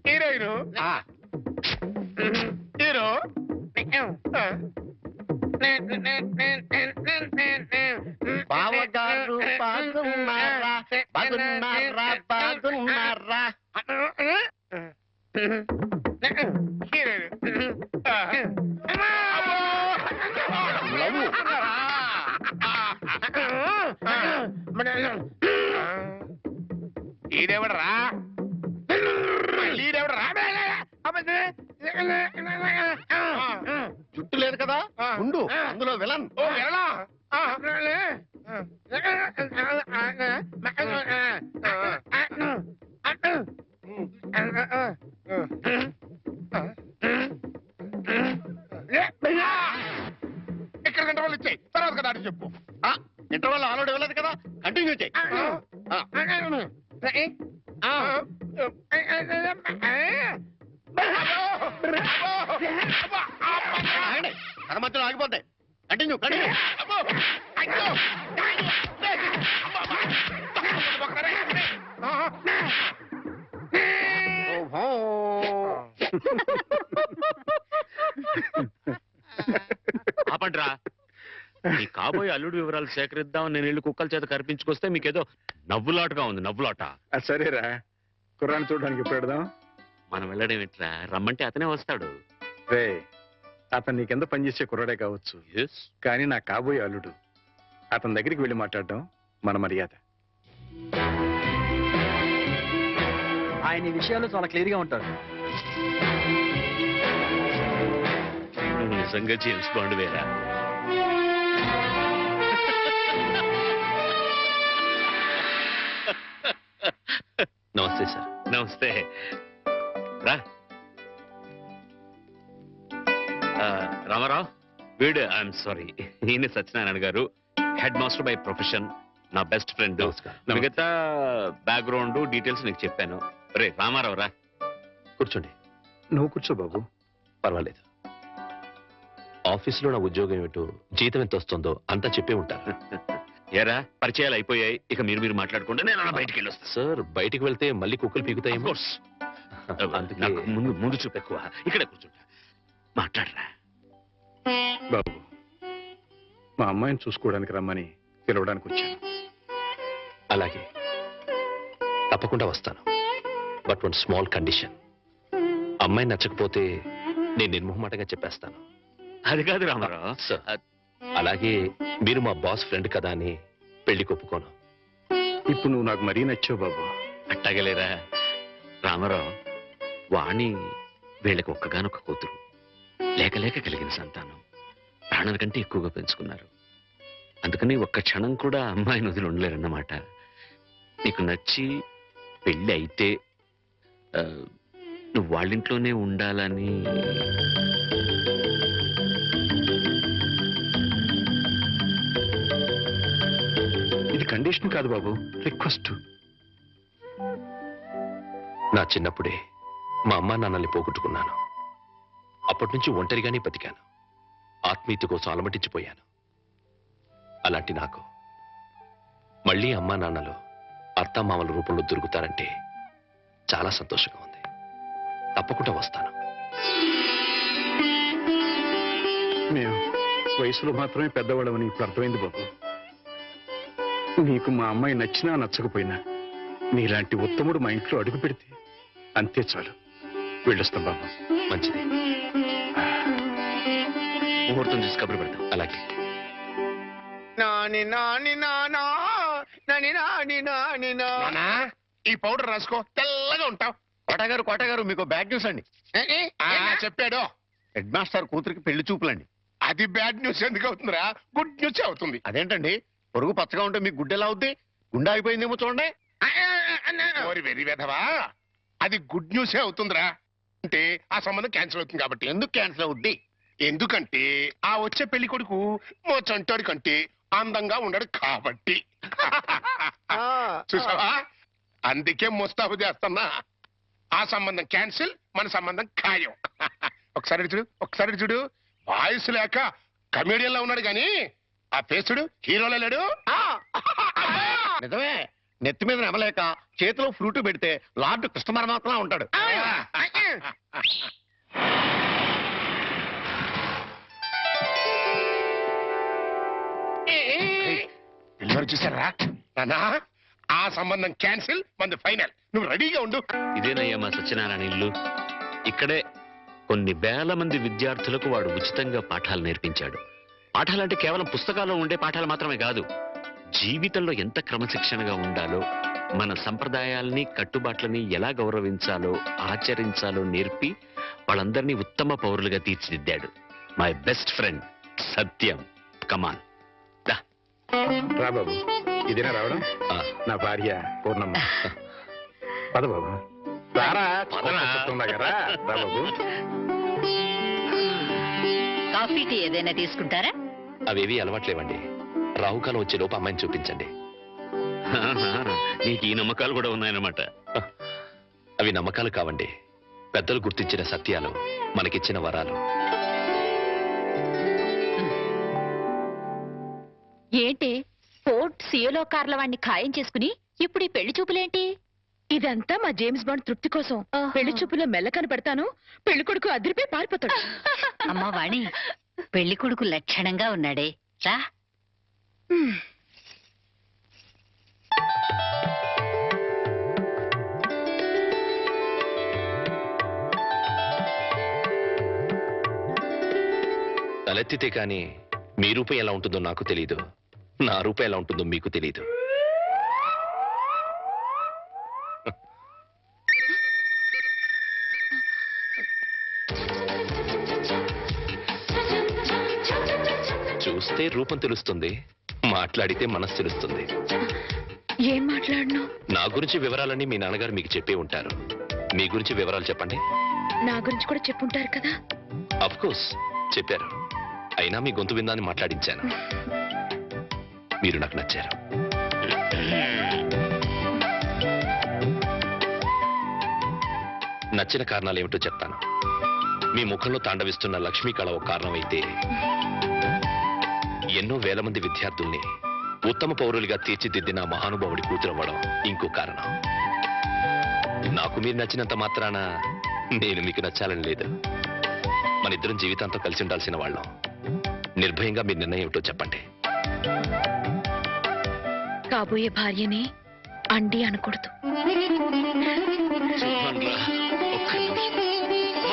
హీరోయిన్ హీరో బావగారు బాగున్నారా బాగున్నారా బాగున్నారా? ఈడెవడరా? ఈడెవడరా? జుట్టు లేదు కదా ఉండు, అందులో విలన్. ఓ వెళ్ళా. ఇక్కడ గంట వాళ్ళు ఇచ్చాయి, తర్వాత కదా అటు చెప్పు. ఇంటర్వల్ ఆల్రెడీ వెళ్ళదు కదా, కంటిన్యూ చేయి. తన మధ్యలో ఆగిపోతాయి. Continue continue. ఆపండ్రా. ఈ కాబోయే అల్లుడు వివరాలు సేకరిద్దాం నేను ఇల్లు కుక్కల చేత కనిపించుకొస్తే మీకేదో నవ్వులాటగా ఉంది. నవ్వులాట. సరేరా, కుర్రాన్ని చూడడానికి ఇప్పుడు పెడదాం. మనం వెళ్ళడం ఎట్లా? రమ్మంటే అతనే వస్తాడు. రే, అతను నీ కింద పనిచేసే కుర్రాడే కావచ్చు, కానీ నా కాబోయే అల్లుడు. అతని దగ్గరికి వెళ్ళి మాట్లాడడం మన మర్యాద. ఆయన ఈ విషయాల్లో చాలా క్లియర్ గా ఉంటారు. నువ్వు నిజంగా జేమ్స్ బాండ్ వేరా? నమస్తే సార్. నమస్తే. రా. రామారావు, వీడు ఐఎమ్ సారీ, ఈయన సత్యనారాయణ గారు, హెడ్ మాస్టర్ బై ప్రొఫెషన్, నా బెస్ట్ ఫ్రెండ్. మిగతా బ్యాక్గ్రౌండ్ డీటెయిల్స్ నీకు చెప్పాను. రే రామారావు రా. కూర్చోండి. నువ్వు కూర్చో బాబు. పర్వాలేదు. ఆఫీసులో నా ఉద్యోగం ఏమిటో, జీతం ఎంత వస్తుందో అంతా చెప్పే ఉంటారు. ఏరా, పరిచయాలు అయిపోయాయి, ఇక మీరు మాట్లాడుకుంటే నేను అలా బయటికి వెళ్ళొస్తా. సార్, బయటికి వెళ్తే మళ్ళీ కుక్కలు పీకుతాయి. ముందు చూపు ఎక్కువ. ఇక్కడే కూర్చుంటా. మాట్లాడరా. బాబు, మా అమ్మాయిని చూసుకోవడానికి రమ్మని పిలవడానికి వచ్చాను. అలాగే తప్పకుండా వస్తాను. But one small condition. అమ్మాయి నచ్చకపోతే నేను నిర్మోహమాటంగా చెప్పేస్తాను. అది కాదు రామారావు. సార్, అలాగే మీరు మా బాస్ ఫ్రెండ్ కదా అని పెళ్లి ఒప్పుకోను. ఇప్పుడు నువ్వు నాకు మరీ నచ్చావు బాబు. అట్టగలేరా రామారావు. వాణి వీళ్ళకి ఒక్కగానొక్క కూతురు, లేక లేక కలిగిన సంతానం. ప్రాణాల కంటే ఎక్కువగా పెంచుకున్నారు. అందుకని ఒక్క క్షణం కూడా అమ్మాయిని వదిలి ఉండలేరన్నమాట. నీకు నచ్చి పెళ్ళి అయితే నువ్వు వాళ్ళింట్లోనే ఉండాలని. ఇది కండిషన్ కాదు బాబు, రిక్వెస్ట్. నా చిన్నప్పుడే మా అమ్మా నాన్నల్ని పోగొట్టుకున్నాను. అప్పటి నుంచి ఒంటరిగానే బతికాను. ఆత్మీయత కోసం అలమటించిపోయాను. అలాంటి నాకు మళ్ళీ అమ్మా నాన్నలు అత్తామామల రూపంలో దొరుకుతారంటే చాలా సంతోషంగా ఉంది. తప్పకుండా వస్తాను. మేము వయసులో మాత్రమే పెద్దవాళ్ళమని ఇప్పుడు అర్థమైంది బాబు. నీకు మా అమ్మాయి నచ్చినా నచ్చకపోయినా నీలాంటి ఉత్తముడు మా ఇంట్లో అడుగు పెడితే అంతే చాలు. వెళ్ళొస్తాం బాబు. మంచిది. ముహూర్తం చూసి కబురు పెడతాం. అలాగే. నాన్నా, ఈ పౌడర్ రాసుకో, తెల్లగా ఉంటావు. కోటగారు మీకు బ్యాడ్ న్యూస్ అండి. చెప్పాడు. హెడ్ మాస్టర్ కూతురికి పెళ్లి చూపులండి. అది బ్యాడ్ న్యూస్ ఎందుకు అవుతుందిరా? గుడ్ న్యూస్ అవుతుంది. అదేంటండి, పొరుగు పచ్చగా ఉంటే మీకు గుడ్డ ఎలా అవుద్ది? గుండె అయిపోయిందేమో చూడండి. ఓరి వెర్రి వెధవా, అది గుడ్ న్యూసే అవుతుందిరా. అంటే ఆ సంబంధం క్యాన్సిల్ అవుతుంది కాబట్టి. ఎందుకు క్యాన్సిల్ అవుద్ది? ఎందుకంటే ఆ వచ్చే పెళ్లి కొడుకు చంటాడు కంటే అందంగా ఉండడు కాబట్టి. చూసావా, అందుకే ముస్తాబు చేస్తున్నా. ఆ సంబంధం క్యాన్సిల్, మన సంబంధం ఖాయం. ఒకసారి చూడు వాయిస్ లేక కమేడియన్ లా ఉన్నాడు గాని ఆ ఫేసుడు హీరోలో లేడు. నిజమే, నెత్తి మీద నెమలేక చేతిలో ఫ్రూట్ పెడితే లార్డ్ కృష్ణ పరమాత్మలా ఉంటాడు. పిల్లలు చూసారా నానా? ఆ సంబంధం క్యాన్సిల్, మనది ఫైనల్. నువ్వు రెడీగా ఉండు. ఇదేనయ్యా మా సత్యనారాయణ ఇల్లు. ఇక్కడే కొన్ని వేల మంది విద్యార్థులకు వాడు ఉచితంగా పాఠాలు నేర్పించాడు. పాఠాలంటే కేవలం పుస్తకాల్లో ఉండే పాఠాలు మాత్రమే కాదు, జీవితంలో ఎంత క్రమశిక్షణగా ఉండాలో, మన సంప్రదాయాల్ని కట్టుబాట్లని ఎలా గౌరవించాలో ఆచరించాలో నేర్పి వాళ్ళందరినీ ఉత్తమ పౌరులుగా తీర్చిదిద్దాడు. మై బెస్ట్ ఫ్రెండ్ సత్యం. కమాన్ రా బాబు. ఇదేనా రావడం? నా భార్య పూర్ణమ్మ. పద బాబు. రారా, రా బాబు. కాఫీ టీ ఏదైనా తీసుకుంటారా? అవేవి అలవాట్లేవండి. రాహుకాలం వచ్చే లోపు అమ్మాయిని చూపించండి. నీకు ఈ నమ్మకాలు కూడా ఉన్నాయన్నమాట. అవి నమ్మకాలు కావండి, పెద్దలు గుర్తించిన సత్యాలు, మనకిచ్చిన వరాలు. ఏంటి ఫోర్ట్ సియోలో కార్ల వాడిని ఖాయం చేసుకుని ఇప్పుడు ఈ పెళ్లి చూపులేంటి? ఇదంతా మా జేమ్స్ బాండ్ తృప్తి కోసం. పెళ్లి చూపులో మెల్ల కనపడతాను, పెళ్లి కొడుకు అదిరిపై పారిపోతాడు. అమ్మా వాణి, పెళ్లి కొడుకు లక్షణంగా ఉన్నాడే, రా. తలెత్తితే కాని మీ రూపం ఎలా ఉంటుందో నాకు తెలీదు, నా రూపం ఎలా ఉంటుందో మీకు తెలీదు. చూస్తే రూపం తెలుస్తుంది, మాట్లాడితే మనసు తెలుస్తుంది. ఏం మాట్లాడను? నా గురించి వివరాలన్నీ మీ నాన్నగారు మీకు చెప్పే ఉంటారు. మీ గురించి వివరాలు చెప్పండి. నా గురించి కూడా చెప్పుంటారు కదా. అఫ్ కోర్స్ చెప్పారు, అయినా మీ గొంతు విందాన్ని మాట్లాడించాను. మీరు నాకు నచ్చారు. నచ్చిన కారణాలు ఏమిటో చెప్తాను. మీ ముఖంలో తాండవిస్తున్న లక్ష్మీ కళ ఒక కారణం అయితే, ఎన్నో వేల మంది విద్యార్థుల్ని ఉత్తమ పౌరులుగా తీర్చిదిద్దిన మహానుభావుడి కూతురవ్వడం ఇంకో కారణం. నాకు మీరు నచ్చినంత మాత్రాన నేను మీకు నచ్చాలని లేదు. మన ఇద్దరం జీవితాంతం కలిసి ఉండాల్సిన వాళ్ళం. నిర్భయంగా మీ నిర్ణయం ఏమిటో చెప్పండి. కాబోయే భార్యని అండి అనకూడదు. ఒక్క నిమిషం. అమ్మా,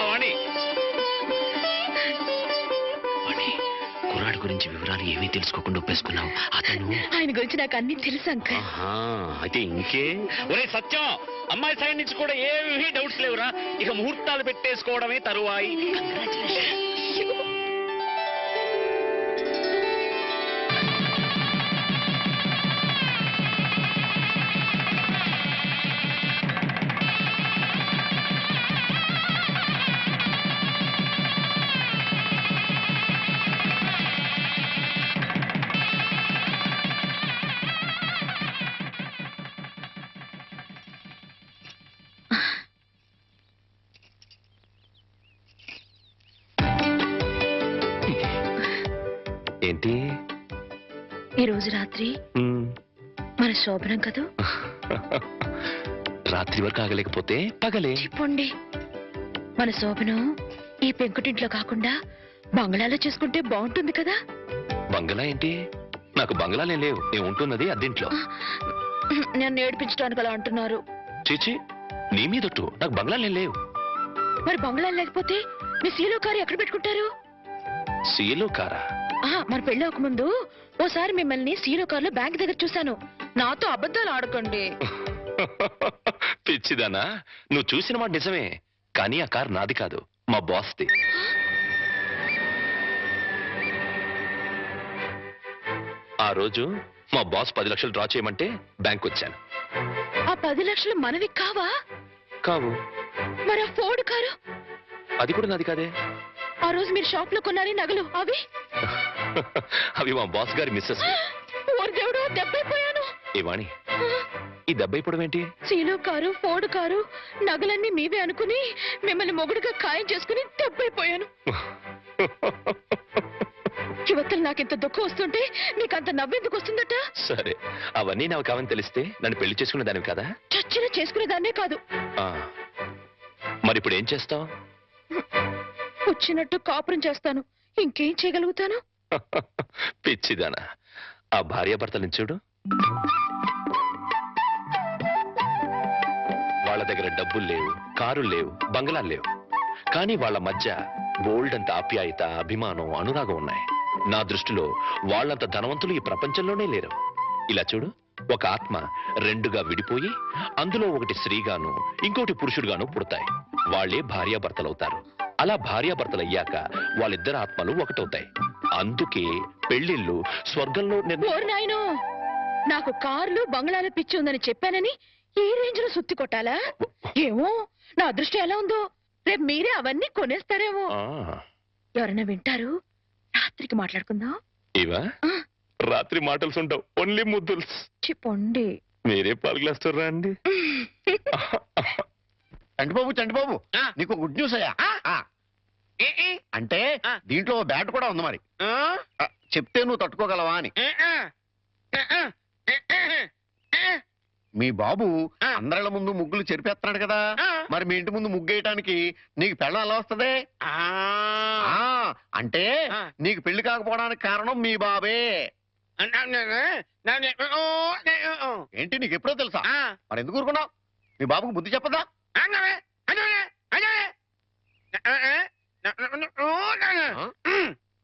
వాణి. వాణి, కుర్రాడి గురించి వివరాలు ఏమీ తెలుసుకోకుండా ఒప్పేసుకున్నావు. అతను ఆయన గురించి నాకు అన్ని తెలుసు అంకుల్. ఆహా, అయితే ఇంకే. ఒరే సత్యం, అమ్మాయి సైడ్ నుంచి కూడా ఏమీ డౌట్స్ లేవురా. ఇక ముహూర్తాలు పెట్టేసుకోవడమే తరువాయి. ఏంటి? ఈ రోజు రాత్రి మన శోభనం కదూ. రాత్రి వరకు ఆగలేకపోతే పగలే చెప్పండి, మన శోభనం ఈ పెంకుటింట్లో కాకుండా బంగ్లాలో చేసుకుంటే బాగుంటుంది కదా. బంగళా ఏంటి? నాకు బంగళాలే లేవు. నేను ఉంటున్నది అద్దెంట్లో. నన్ను ఏడిపించడానికి అలా అంటున్నారు. చీచి, నీ మీదొట్టు. నాకు బంగళాలే లేవు. మరి బంగ్లా లేకపోతే మీ సీలో కారు ఎక్కడ పెట్టుకుంటారు? సీలో కారా? మన పెళ్ళి ముందు ఓసారి మిమ్మల్ని సీలో కారులో బ్యాంక్ దగ్గర చూశాను. నాతో అబద్ధాలు ఆడకండి. పిచ్చిదానా, నువ్వు చూసిన మాట నిజమే, కానీ ఆ కారు నాది కాదు, మా బాస్ది. ఆ రోజు మా బాస్ 10 లక్షలు డ్రా చేయమంటే బ్యాంక్ వచ్చాను. ఆ 10 లక్షలు మనవి కావా? కావు. మరి ఆ ఫోర్డ్ కారు? అది కూడా నాది కాదే. ఆ రోజు మీరు షాప్ లో కొన్నారే నగలు అవి? అవి మా బాస్ గారి మిస్సెస్. ఓరి దేవుడు, దెబ్బైపోయాను. ఏవాణి, ఈ దెబ్బైపోవడం ఏంటి? సీలో కారు, ఫోర్డ్ కారు, నగలన్నీ మీవే అనుకుని మిమ్మల్ని మొగుడుగా ఖాయం చేసుకుని దెబ్బైపోయాను. యువతలు నాకింత దుఃఖం వస్తుంటే నీకంత నవ్వెందుకు వస్తుందట? సరే, అవన్నీ నాకు కావని తెలిస్తే నన్ను పెళ్లి చేసుకునే దానివి కదా. చచ్చిన చేసుకునేదాన్నే కాదు. మరి ఇప్పుడు ఏం చేస్తావు? వచ్చినట్టు కాపురం చేస్తాను. ఇంకేం చేయగలుగుతాను? పిచ్చిదానా, ఆ భార్యాభర్తలను చూడు. వాళ్ళ దగ్గర డబ్బులు లేవు, కారులు లేవు, బంగళాలు లేవు, కానీ వాళ్ళ మధ్య బోల్డ్ అంత ఆప్యాయత, అభిమానం, అనురాగం ఉన్నాయి. నా దృష్టిలో వాళ్ళంత ధనవంతులు ఈ ప్రపంచంలోనే లేరు. ఇలా చూడు, ఒక ఆత్మ రెండుగా విడిపోయి అందులో ఒకటి స్త్రీగాను ఇంకోటి పురుషుడుగాను పుడతాయి. వాళ్లే భార్యాభర్తలవుతారు. అలా భార్యాభర్తలయ్యాక వాళ్ళిద్దరు ఆత్మలు ఒకటవుతాయి. అందుకే పెళ్లిళ్ళు స్వర్గంలో నాయనో, నాకు కార్లు బంగ్లాల పిచ్చి ఉందని చెప్పానని ఈ రేంజ్ లో సుత్తి కొట్టాలా? ఏమో, నా అదృష్టం ఎలా ఉందో. రేపు మీరే అవన్నీ కొనేస్తారేమో. ఎవరైనా వింటారు. రాత్రికి మాట్లాడుకుందాం. ఇవా రాత్రి మాటలు ఉండవు, ఓన్లీ ముద్దులు. చెప్పండి. మీరే పాలు గ్లాస్ రండి. చంటిబాబు, నీకు గుడ్ న్యూస్ అయ్యా. అంటే దీంట్లో బ్యాట్ కూడా ఉంది. మరి చెప్తే నువ్వు తట్టుకోగలవా అని. మీ బాబు అందరిళ్ళ ముందు ముగ్గులు చెరిపేస్తున్నాడు కదా. మరి మీ ఇంటి ముందు ముగ్గేయటానికి నీకు పెళ్ళం ఎలా వస్తుంది? అంటే నీకు పెళ్లి కాకపోవడానికి కారణం మీ బాబే. ఏంటి, నీకు ఎప్పుడో తెలుసా? మరి ఎందుకు ఊరుకున్నావు? మీ బాబుకు బుద్ధి చెప్పదా?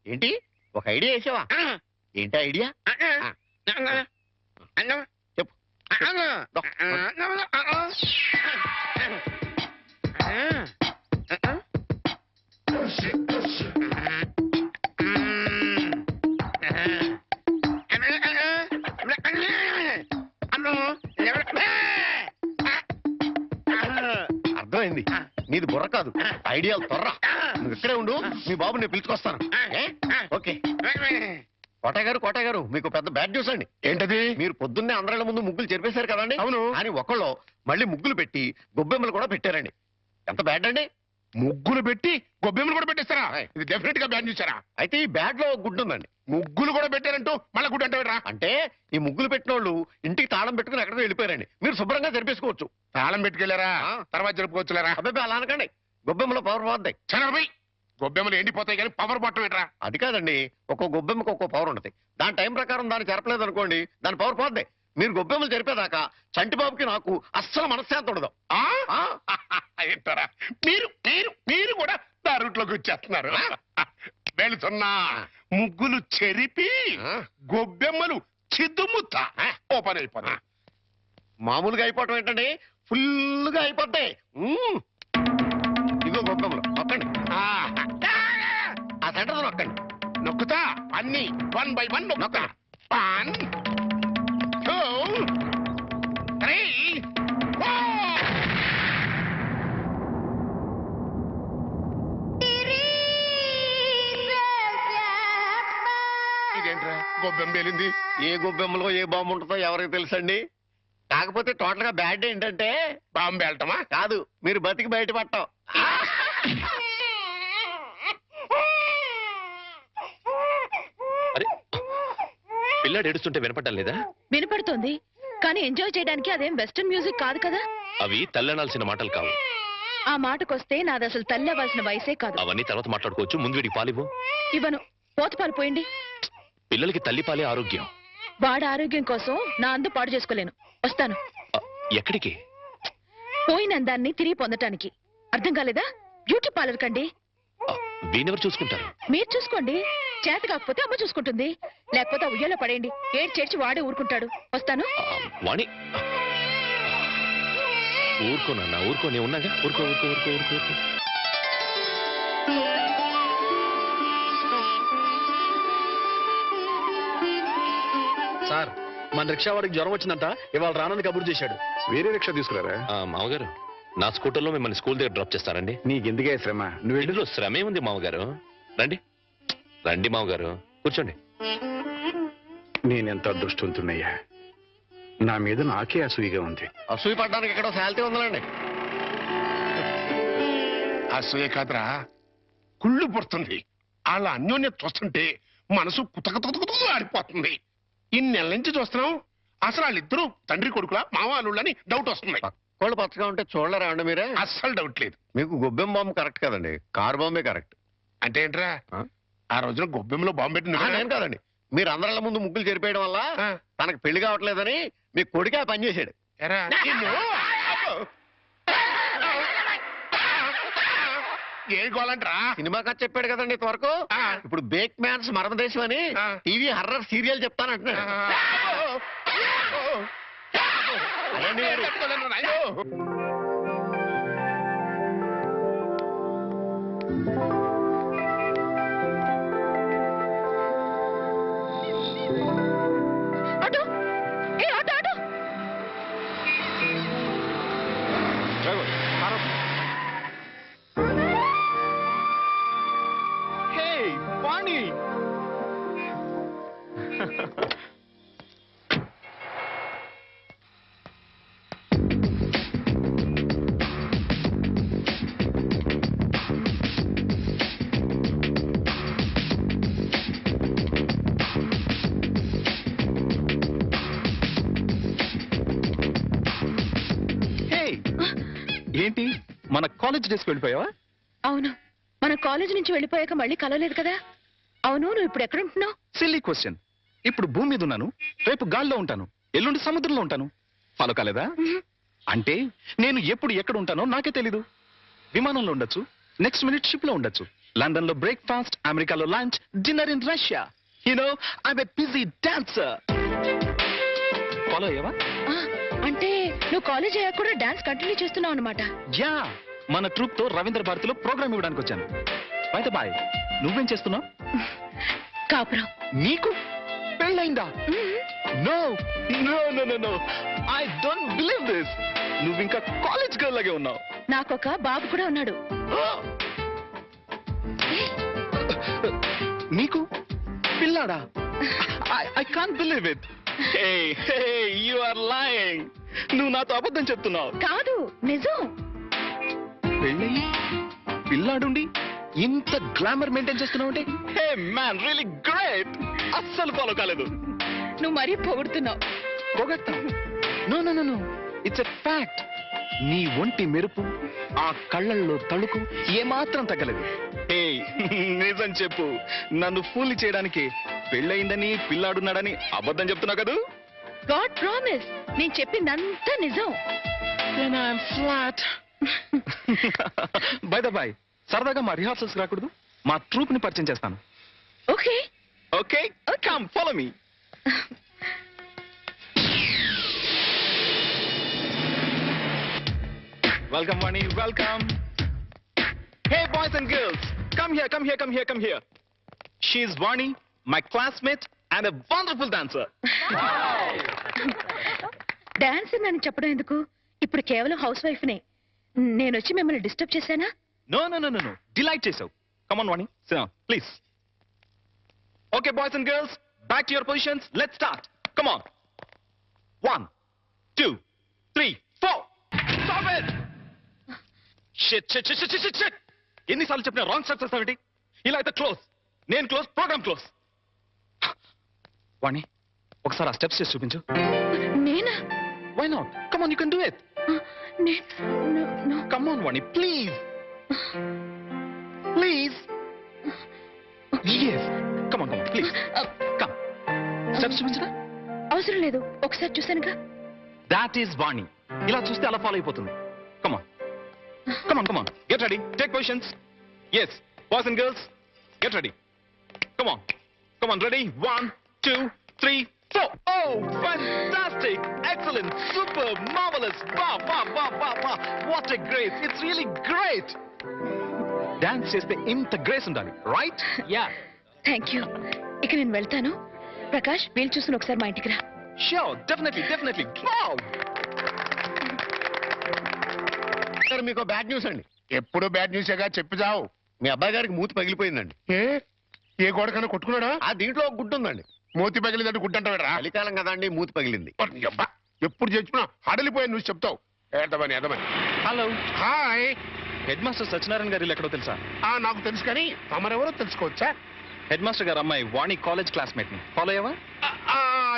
ఏంటి, ఒక ఐడియా వేసావా? ఏంటి ఐడియా? చెప్పు. అర్థమైంది, నీది బుర్ర కాదు, ఐడియాలు త్వర. నువ్వు ఇక్కడే ఉండు, మీ బాబు నేను పిలుచుకొస్తాను. ఓకే. కోట గారు, మీకు పెద్ద బ్యాడ్ న్యూస్ అండి. ఏంటది? మీరు పొద్దున్నే అందరిళ్ళ ముందు ముగ్గులు చెరిపేశారు కదండి. అవును. అని ఒకళ్ళు మళ్ళీ ముగ్గులు పెట్టి గొబ్బెమ్మలు కూడా పెట్టారండి. ఎంత బ్యాడ్ అండి? ముగ్గులు పెట్టి గొబ్బెమ్మలు కూడా పెట్టేస్తారా? ఇది డెఫినెట్ గా బ్యాన్ చేశారా? అయితే ఈ బ్యాడ్ లో గుడ్డు ఉందండి. ముగ్గులు కూడా పెట్టారంటూ మళ్ళీ గుడ్డు అంటే అంటే ఈ ముగ్గులు పెట్టిన వాళ్ళు ఇంటికి తాళం పెట్టుకుని ఎక్కడికో వెళ్ళిపోయారండి. మీరు శుభ్రంగా జరిపేసుకోవచ్చు. తాళం పెట్టుకెళ్లారా? తర్వాత జరుపుకోవచ్చులేరా? అబ్బాయి అలా అనకండి, గొబ్బెమ్మలో పవర్ పోద్దాయి. చనభై గొబ్బెమ్మలు ఎండిపోతాయి కానీ పవర్ బొట్టం ఏంట్రా? అది కాదండి, ఒక్కో గొబ్బెమ్మకి ఒక్కో పవర్ ఉంటుంది. దాని టైం ప్రకారం దాన్ని చెరపలేదు అనుకోండి, దాని పవర్ పోద్ది. మీరు గొబ్బెమ్మలు జరిపేదాకా చంటిబాబుకి నాకు అస్సలు మనశ్శాంతి ఉండదు. ఆ? ఏంటారా మీరు మీరు మీరు కూడా నా రూట్లోకి వచ్చేస్తున్నారు. వెళుతున్నా ముగ్గులు చెరిపి గొబ్బెమ్మలు చిద్దుముత్తా ఓపెన్ అయిపోతా. మామూలుగా అయిపోవటం ఏంటండి, ఫుల్గా అయిపోతాయి. ఇదిగో గొబ్బెమ్మలు నొక్కండి, ఆ సెంటర్ నొక్కండి. నొక్కుతా అన్ని 1 by 1 నొక్కుతా. 1 2 3 4. ఇదేంట్రా గొబ్బెమ్మ పేలింది? ఏ గొబ్బెమ్మలో ఏ బాంబు ఉంటుందో ఎవరికి తెలుసండి. కాకపోతే టోటల్ గా బ్యాడ్ ఏంటంటే బాంబు వెళ్ళటమా? కాదు, మీరు బతికి బయటపడటం. అరే పిల్లాడు ఏడుస్తుంటే వినపడ్డం లేదా? వినపడుతోంది, కానీ ఎంజాయ్ చేయడానికి అదేం వెస్టర్న్ మ్యూజిక్ కాదు కదా. అవి తల్లనాల్సిన మాటలు కావు. ఆ మాటకొస్తే నాది అసలు తల్లవలసిన వయసే కాదు. అవన్నీ తర్వాత మాట్లాడుకోవచ్చు. ముందు వీడికి పాలివ్వు. ఇవ్వను, పోతపాలు పోయండి. పిల్లలకి తల్లిపాలే ఆరోగ్యం. వాడి ఆరోగ్యం కోసం నా అందు పాడు చేసుకోలేను. వస్తాను. ఎక్కడికి? పోయిన అందాన్ని తిరిగి పొందటానికి. అర్థం కాలేదా? బ్యూటీ పార్లర్ కండి. వీనెవరు చూసుకుంటారు? మీరు చూసుకోండి. చేత కాకపోతే అమ్మ చూసుకుంటుంది, లేకపోతే ఉయ్యాలో పడేయండి. చేర్చి వాడే ఊరుకుంటాడు. వస్తాను. వాణి ఊరుకోనన్నా, ఊరుకో, నేను ఉన్నాగా. ఊరుకో ఊరుకో ఊరుకో ఊరుకో ఊరుకో. సార్, మన రిక్షా వాడికి జ్వరం వచ్చిందంట, ఇవాళ రానని కబురు చేశాడు. వేరే రిక్షా తీసుకురారా? మామగారు, నా స్కూటర్లో మిమ్మల్ని స్కూల్ దగ్గర డ్రాప్ చేస్తారండి. నీకెందుకే శ్రమ? నువ్వు ఇందులో శ్రమే ఉంది మామగారు. రండి రండి మామగారు, కూర్చోండి. నేనెంత అదృష్టవంతున్నయ్యా. నా మీద నాకే అసూయగా ఉంది. అసూయ పడ్డానికి ఎక్కడో శాలిటీ ఉందండి. అసూయ కాదురా, కుళ్ళు పుడుతుంది. వాళ్ళ అన్యోన్యత చూస్తుంటే మనసు కుతకుతకుతకు ఆడిపోతుంది. ఇన్నెల నుంచి చూస్తున్నాం, అసలు వాళ్ళిద్దరూ తండ్రి కొడుకులా మావాళ్ళని డౌట్ వస్తుంది. కోళ్ళు పచ్చగా ఉంటే చూడలేరా అండి మీరే? అస్సలు డౌట్ లేదు. మీకు గొబ్బెమ్మ బాంబు కరెక్ట్ కదండి, కారు బాంబే కరెక్ట్. అంటే ఏంట్రా, ఆ రోజున గొబ్బెమ్మలో బాంబు పెట్టి నేను కాదండి, మీరు అందరిళ్ళ ముందు ముగ్గులు చెరిపేయడం వల్ల తనకు పెళ్లి కావట్లేదని మీ కొడుకే పని చేశాడు. ఏం గోలంట్రా? సినిమా కథ చెప్పాడు కదండి ఇంతవరకు. ఇప్పుడు బేక్ మ్యాన్స్ మరమదేశం అని టీవీ హర్రర్ సీరియల్ చెప్తానంటున్నాడు. ఆటో, ఏ ఆటో ఆటో. వాణి, ఏంటి మన కాలేజ్ డేస్కి వెళ్ళిపోయావా? అవును, మన కాలేజ్ నుంచి వెళ్ళిపోయాక మళ్ళీ కలవలేదు కదా. అవును, నువ్వు ఇప్పుడు ఎక్కడ ఉంటున్నావు? Silly question. ఇప్పుడు భూమి మీద ఉన్నాను, రేపు గాల్లో ఉంటాను, ఎల్లుండి సముద్రంలో ఉంటాను. ఫాలో కాలేదా? అంటే నేను ఎప్పుడు ఎక్కడ ఉంటానో నాకే తెలీదు. విమానంలో ఉండొచ్చు, నెక్స్ట్ మినిట్ షిప్ లో ఉండొచ్చు, లండన్ లో బ్రేక్ఫాస్ట్, అమెరికాలో lunch, dinner in Russia. You know I'm a busy dancer. Follow అయ్యావా? అంటే నువ్వు కాలేజ్ అయ్యాక కూడా డాన్స్ కంటిన్యూ చేస్తున్నావు అనమాట. యా, మన ట్రూప్ తో రవీంద్ర భారతిలో ప్రోగ్రామ్ ఇవ్వడానికి వచ్చాను. బయట బాయ్, నువ్వేం చేస్తున్నావు? కాపురం. నీకు పెళ్ళైందా? No no no no no, I don't believe this. నువ్వు ఇంకా కాలేజ్ గర్ల్ లాగే ఉన్నావు. నాకొక బాబు కూడా ఉన్నాడు. నీకు పిల్లాడా? I can't believe it. Hey hey, you are lying. నువ్వు నాతో అబద్ధం చెప్తున్నావు. కాదు, నిజం. పెళ్ళయి పిల్లాడుండి ఇంత గ్లామర్ మెయింటైన్ చేస్తున్నావు అంటే, హే మ్యాన్, రియల్లీ గ్రేట్. అస్సలు ఫాలో కాలేదు. నువ్వు మరీ పొగుడుతున్నావు. పొగట్టా? No no no no, it's a fact. నీ ఒంటి మెరుపు, ఆ కళ్ళల్లో తళుకు ఏమాత్రం తగ్గలేదు. హే నిజం చెప్పు, నన్ను ఫూల్ చేయడానికి పెళ్ళయిందని పిల్లాడున్నాడని అబద్ధం చెప్తున్నావు కదూ? గాడ్ ప్రామిస్, నేను చెప్పిందంతా నిజం. ఫ్లాట్. బై ద బై, సరదాగా మా రిహార్సల్స్ రాకూడదు? మా ట్రూప్ ని పరిచయం చేస్తాను. Okay okay, come follow me. Welcome Vani, welcome. Hey boys and girls, come here, come here, come here, come here. She is Vani, my classmate and a wonderful dancer. Dance నన్ను చెప్పడం ఎందుకు? ఇప్పుడు కేవలం house wife నే. నేను వచ్చి మిమ్మల్ని disturb చేశానా? No, no, no, no, no. Delight చేసావు. Come on, Vani, sit down, please. Okay, boys and girls, back to your positions. Let's start. Come on. 1, 2, 3, 4. Stop it! Shit, shit, shit, shit, shit, shit. ఎన్నిసార్లు చెప్పినా wrong steps చేస్తావేంటి? ఇలా అయితే close, నేను close, programme close. వాణి, ఒకసారి ఆ steps చేసి చూపించు. నేనా? Why not? Come on, you can do it. Come on, Vani, please. Please. Yes. Come on, please. Come. Steps చూపించరా? అవసరం లేదు, ఒకసారి చూసానుగా. That is Vani. ఇలా చూస్తే అలా ఫాలో అయిపోతుంది. Come on. Come on, come on. Get ready. Take positions. Yes. Boys and girls, get ready. Come on. Come on, ready? 1, 2, 3, 4. Oh, fantastic. Excellent. Super. Marvelous. Wow, wow, wow, wow, wow. What a grace. It's really great. Dance చేస్తే ఇంత grace ఉండాలి, right? Yeah. Thank you. ఇక నేను వెళ్తాను. ప్రకాష్, వీలు చూసుకుని ఒకసారి మా ఇంటికి రా. Sure, definitely, definitely. Wow. Sir, మీకు బ్యాడ్ న్యూస్ అండి. ఎప్పుడు బ్యాడ్ న్యూసేగా చెప్పి చావు. మీ అబ్బాయి గారికి మూతి పగిలిపోయిందండి. ఏ గోడకన్నా కొట్టుకున్నాడా? ఆ దీంట్లో ఒక గుడ్డు ఉందండి. మూతి పగిలిందంటే గుడ్డంటావేరా? చలికాలం కదా అండి, మూతి పగిలింది. ఎప్పుడు చెప్పినా హడలిపోయాను నువ్వు చెప్తావు. ఏదమని ఏదమని. Hello. Hi. Head master Satyanarayana గారు ఇల్లు ఎక్కడో తెలుసా? నాకు తెలుసు కానీ తమరెవరో తెలుసుకోవచ్చా? హెడ్ మాస్టర్ గారు అమ్మాయి వాణి కాలేజ్ క్లాస్మేట్ ని ఫాలో అయ్యావా?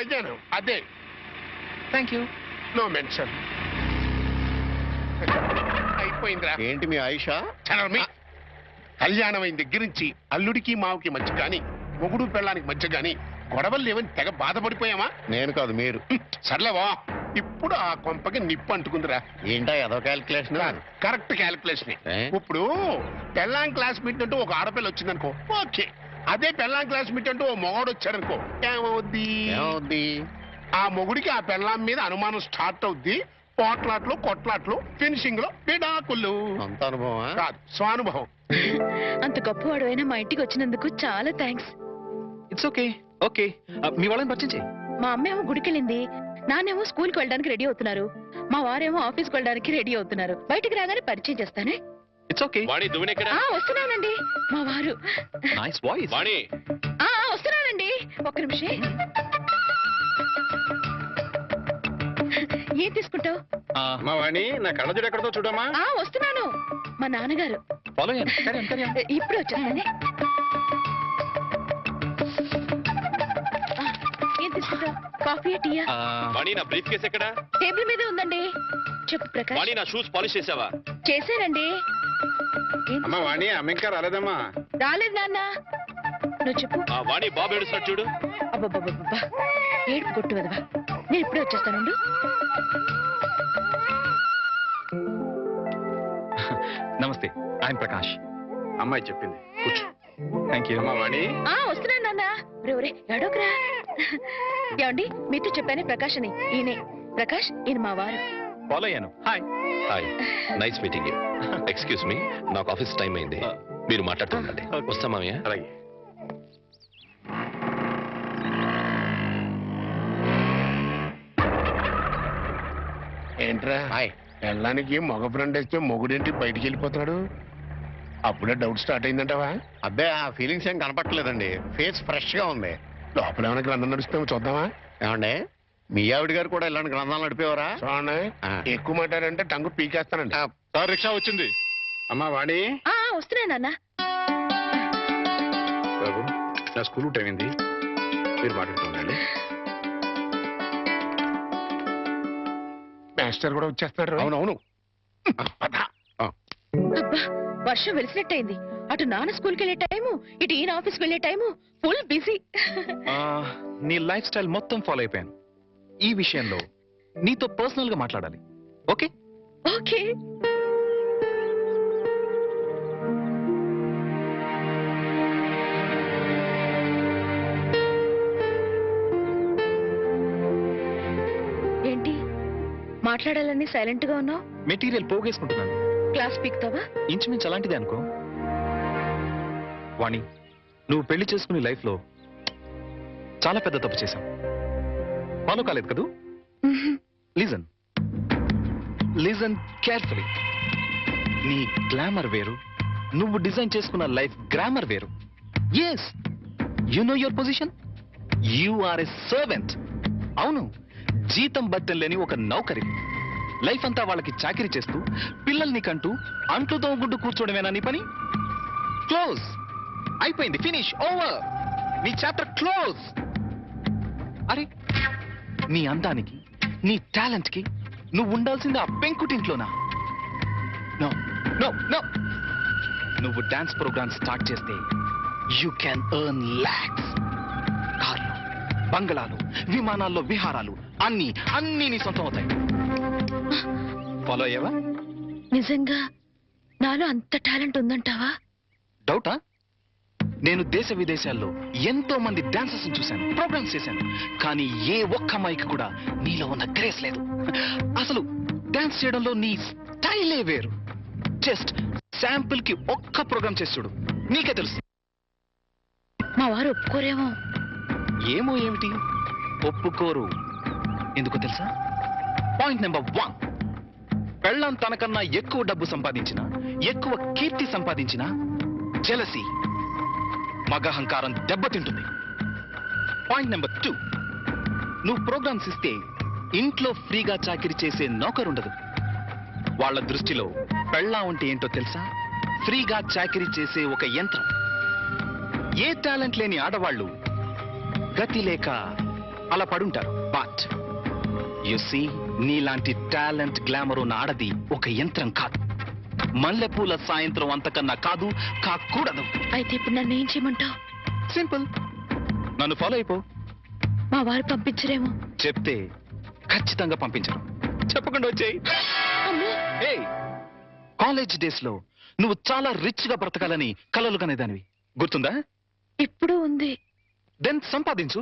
అదేను, అదే. Thank you. No mention. అయిపోయిందిరా. ఏంటి మీ ఆయిషా? చలమి. కళ్యాణం అయిన దగ్గర నుంచి అల్లుడికి మావుకి మధ్య కానీ మొగుడు పెళ్ళానికి మధ్య కానీ గొడవలు లేవని తెగ బాధపడిపోయామా? నేను కాదు, మీరు. సర్లేవా, ఇప్పుడు ఆ కొంపకి నిప్పు అంటుకుందిరా. ఏంటా ఏదో క్యాల్కులేషన్? Correct calculation. ఇప్పుడు పెళ్ళాం క్లాస్ మీట్ అంటూ ఒక ఆడపిల్ల వచ్చిందనుకో, ఓకే. అదే పెళ్ళాం క్లాస్ మీట్ అంటూ ఓ మొగాడు వచ్చాడనుకో, ఏమవుద్ది? ఆ మొగుడికి ఆ పెళ్ళాం మీద అనుమానం స్టార్ట్ అవుద్ది. పోట్లాట్లు, కొట్లాట్లు, ఫినిషింగ్ లో విడాకులు. అంత అనుభవమా? కాదు, స్వానుభవం. అంత గొప్పవాడు అయినా మా ఇంటికి వచ్చినందుకు చాలా థ్యాంక్స్. It's okay. ఓకే, మీ వాళ్ళని పరిచయం చేయి. మా అమ్మేమో గుడికి వెళ్ళింది, నానేమో స్కూల్కి వెళ్ళడానికి రెడీ అవుతున్నారు, మా వారేమో ఆఫీస్కి వెళ్ళడానికి రెడీ అవుతున్నారు. బయటికి రాగానే పరిచయం చేస్తానే. It's okay. వాణి, దువ్వెన ఎక్కడ? వస్తున్నానండి. మా వారు. Nice voice. వాణి. వస్తున్నానండి, ఒక్క నిమిషం. ఏం తీసుకుంటావు? మా వాణి, నా కళ్ళజోడు ఎక్కడతో చూడమ్మా. వస్తున్నాను. మా నాన్నగారు. ఫాలో అయ్యాను. ఇప్పుడు వచ్చేస్తానే. ఏం తీసుకుంటావు? కాఫీ, టీయా? వాణి, నా బ్రీఫ్ కేస్ ఎక్కడ? టేబుల్ మీదే ఉందండి. చెప్పు ప్రకాష్. వాణి, నా షూస్ పాలిష్ చేసావా? చేశానండి. అమ్మా వాణి, అమ్మ ఇంకా రాలేదమ్మా. రాలేదు నాన్న. నువ్వు చెప్పు. వాణి, బాబు ఏడుస్తాడు చూడు. అబ్బబ్బబ్బబ్బా, ఏడుపు కొట్టు వదవా. నేను ఇప్పుడే వచ్చేస్తానుండు. నమస్తే, ఐఎమ్ ప్రకాష్. అమ్మాయి చెప్పింది, కూర్చో. Thank you. వాణి, వస్తున్నాను నాన్న. రే ఎడోకరా. ఏమండి, మీతో చెప్పానే ప్రకాష్ అని. ఈయనే ప్రకాష్, ఈయన మా వారు. ఫాలో అయ్యాను. Hi. Hi, nice meeting you. Excuse me, నాకు ఆఫీస్ టైం అయింది, మీరు మాట్లాడుతుండండి. వస్తా మామయ్య. అలాగే. ఏంట్రా? హాయ్. పెళ్ళానికి మగ ఫ్రెండ్ వేస్తే మొగుడేంటి బయటికి వెళ్ళిపోతున్నాడు? అప్పుడే డౌట్ స్టార్ట్ అయిందంటావా? అబ్బే, ఆ ఫీలింగ్స్ ఏం కనపట్లేదండి. ఫేస్ ఫ్రెష్ గా ఉంది. లోపల ఏమైనా గ్రంథం నడుస్తామో చూద్దామా? ఏమండి, మీ ఆవిడ గారు కూడా ఇలాంటి గ్రంథాలు నడిపేవారా? చూడండి, ఎక్కువ మాట్లాడంటే టంగు పీకేస్తానండి. సార్, రిక్షా వచ్చింది. అమ్మా వాణి. వస్తున్నా నాన్న. బాబు, నా స్కూల్ టైం అయింది, మీరు మాట్లాడుతుండండి. మాస్టర్ కూడా వచ్చేస్తారు. అవునవును. అబ్బా, వర్షం వెలిసినట్టయింది. అటు నాన్న స్కూల్కి వెళ్ళే టైము ఇటు ఈయన ఆఫీస్కి వెళ్ళే టైము ఫుల్ బిజీ. నీ లైఫ్ స్టైల్ మొత్తం ఫాలో అయిపోయాను. ఈ విషయంలో నీతో పర్సనల్ గా మాట్లాడాలి. ఓకే? ఓకే. ఏంటి మాట్లాడాలని సైలెంట్ గా ఉన్నావు? మెటీరియల్ పోగేసుకుంటున్నాను. క్లాస్ పీక్తావా? ఇంచుమించు అలాంటిదే అనుకో. వాణి, నువ్వు పెళ్లి చేసుకునే లైఫ్ లో చాలా పెద్ద తప్పు చేశావు. ఫాలో కాలేదు కదూ? Listen listen carefully. నీ గ్లామర్ వేరు, నువ్వు డిజైన్ చేసుకున్న లైఫ్ గ్రామర్ వేరు. Yes, you know your position. You are a servant. అవును, జీతం బట్టం లేని ఒక నౌకరి. లైఫ్ అంతా వాళ్ళకి చాకరీ చేస్తూ పిల్లల్ని కంటూ అంట్లు తోగుడ్డు కూర్చోవడమేనా నీ పని? క్లోజ్. అయిపోయింది. ఫినిష్. ఓవర్. నీ చాప్టర్ క్లోజ్. అరే, నీ అందానికి, నీ టాలెంట్ కి నువ్వు ఉండాల్సింది ఆ పెంకుటింట్లోనా? No no no. నువ్వు డాన్స్ ప్రోగ్రామ్ స్టార్ట్ చేస్తే యూ క్యాన్ ఎర్న్ లాక్స్. కార్లు, బంగళాలు, విమానాల్లో విహారాలు అన్ని అన్ని నీ సొంతం అవుతాయి. ఫాలో అయ్యావా? నిజంగా నాలో అంత టాలెంట్ ఉందంటావా? డౌటా? నేను దేశ విదేశాల్లో ఎంతో మంది డాన్సర్స్ చూశాను, ప్రోగ్రామ్స్ చేశాను. కానీ ఏ ఒక్క అమ్మాయికి కూడా నీలో ఉన్న గ్రేస్ లేదు. అసలు డాన్స్ చేయడంలో నీ స్టైలే వేరు. జస్ట్ శాంపుల్ కి ఒక్క ప్రోగ్రామ్ చేసి చూడు, నీకే తెలుసు. మా వారు ఒప్పుకోరేమో. ఏమో ఏమిటి, ఒప్పుకోరు. ఎందుకో తెలుసా? పాయింట్ నెంబర్ 1, పెళ్ళం తనకన్నా ఎక్కువ డబ్బు సంపాదించినా, ఎక్కువ కీర్తి సంపాదించినా జెలసీ, మగహంకారం దెబ్బతింటుంది. పాయింట్ నెంబర్ 2, నువ్వు ప్రోగ్రామ్స్ ఇస్తే ఇంట్లో ఫ్రీగా చాకిరీ చేసే నౌకరుండదు. వాళ్ళ దృష్టిలో పెళ్ళాం అంటే ఏంటో తెలుసా? ఫ్రీగా చాకిరీ చేసే ఒక యంత్రం. ఏ టాలెంట్ లేని ఆడవాళ్ళు గతి లేక అలా పడుంటారు. బట్ యు సీ, నీలాంటి టాలెంట్, గ్లామర్ ఉన్న ఆడది ఒక యంత్రం కాదు. మల్లెపూల సాయంత్రం అంతకన్నా కాదు, కాకూడదు. అయితే ఇప్పుడు నన్ను ఏం చేయమంటావు? సింపుల్, నన్ను ఫాలో అయిపో. మా వారు పంపించరేమో. చెప్తే ఖచ్చితంగా పంపించరు. చెప్పకుండా వచ్చేయి. ఏయ్, కాలేజ్ డేస్ లో నువ్వు చాలా రిచ్ గా బ్రతకాలని కలలు కనేదానివి, గుర్తుందా? ఇప్పుడు ఉంది. దెన్ సంపాదించు.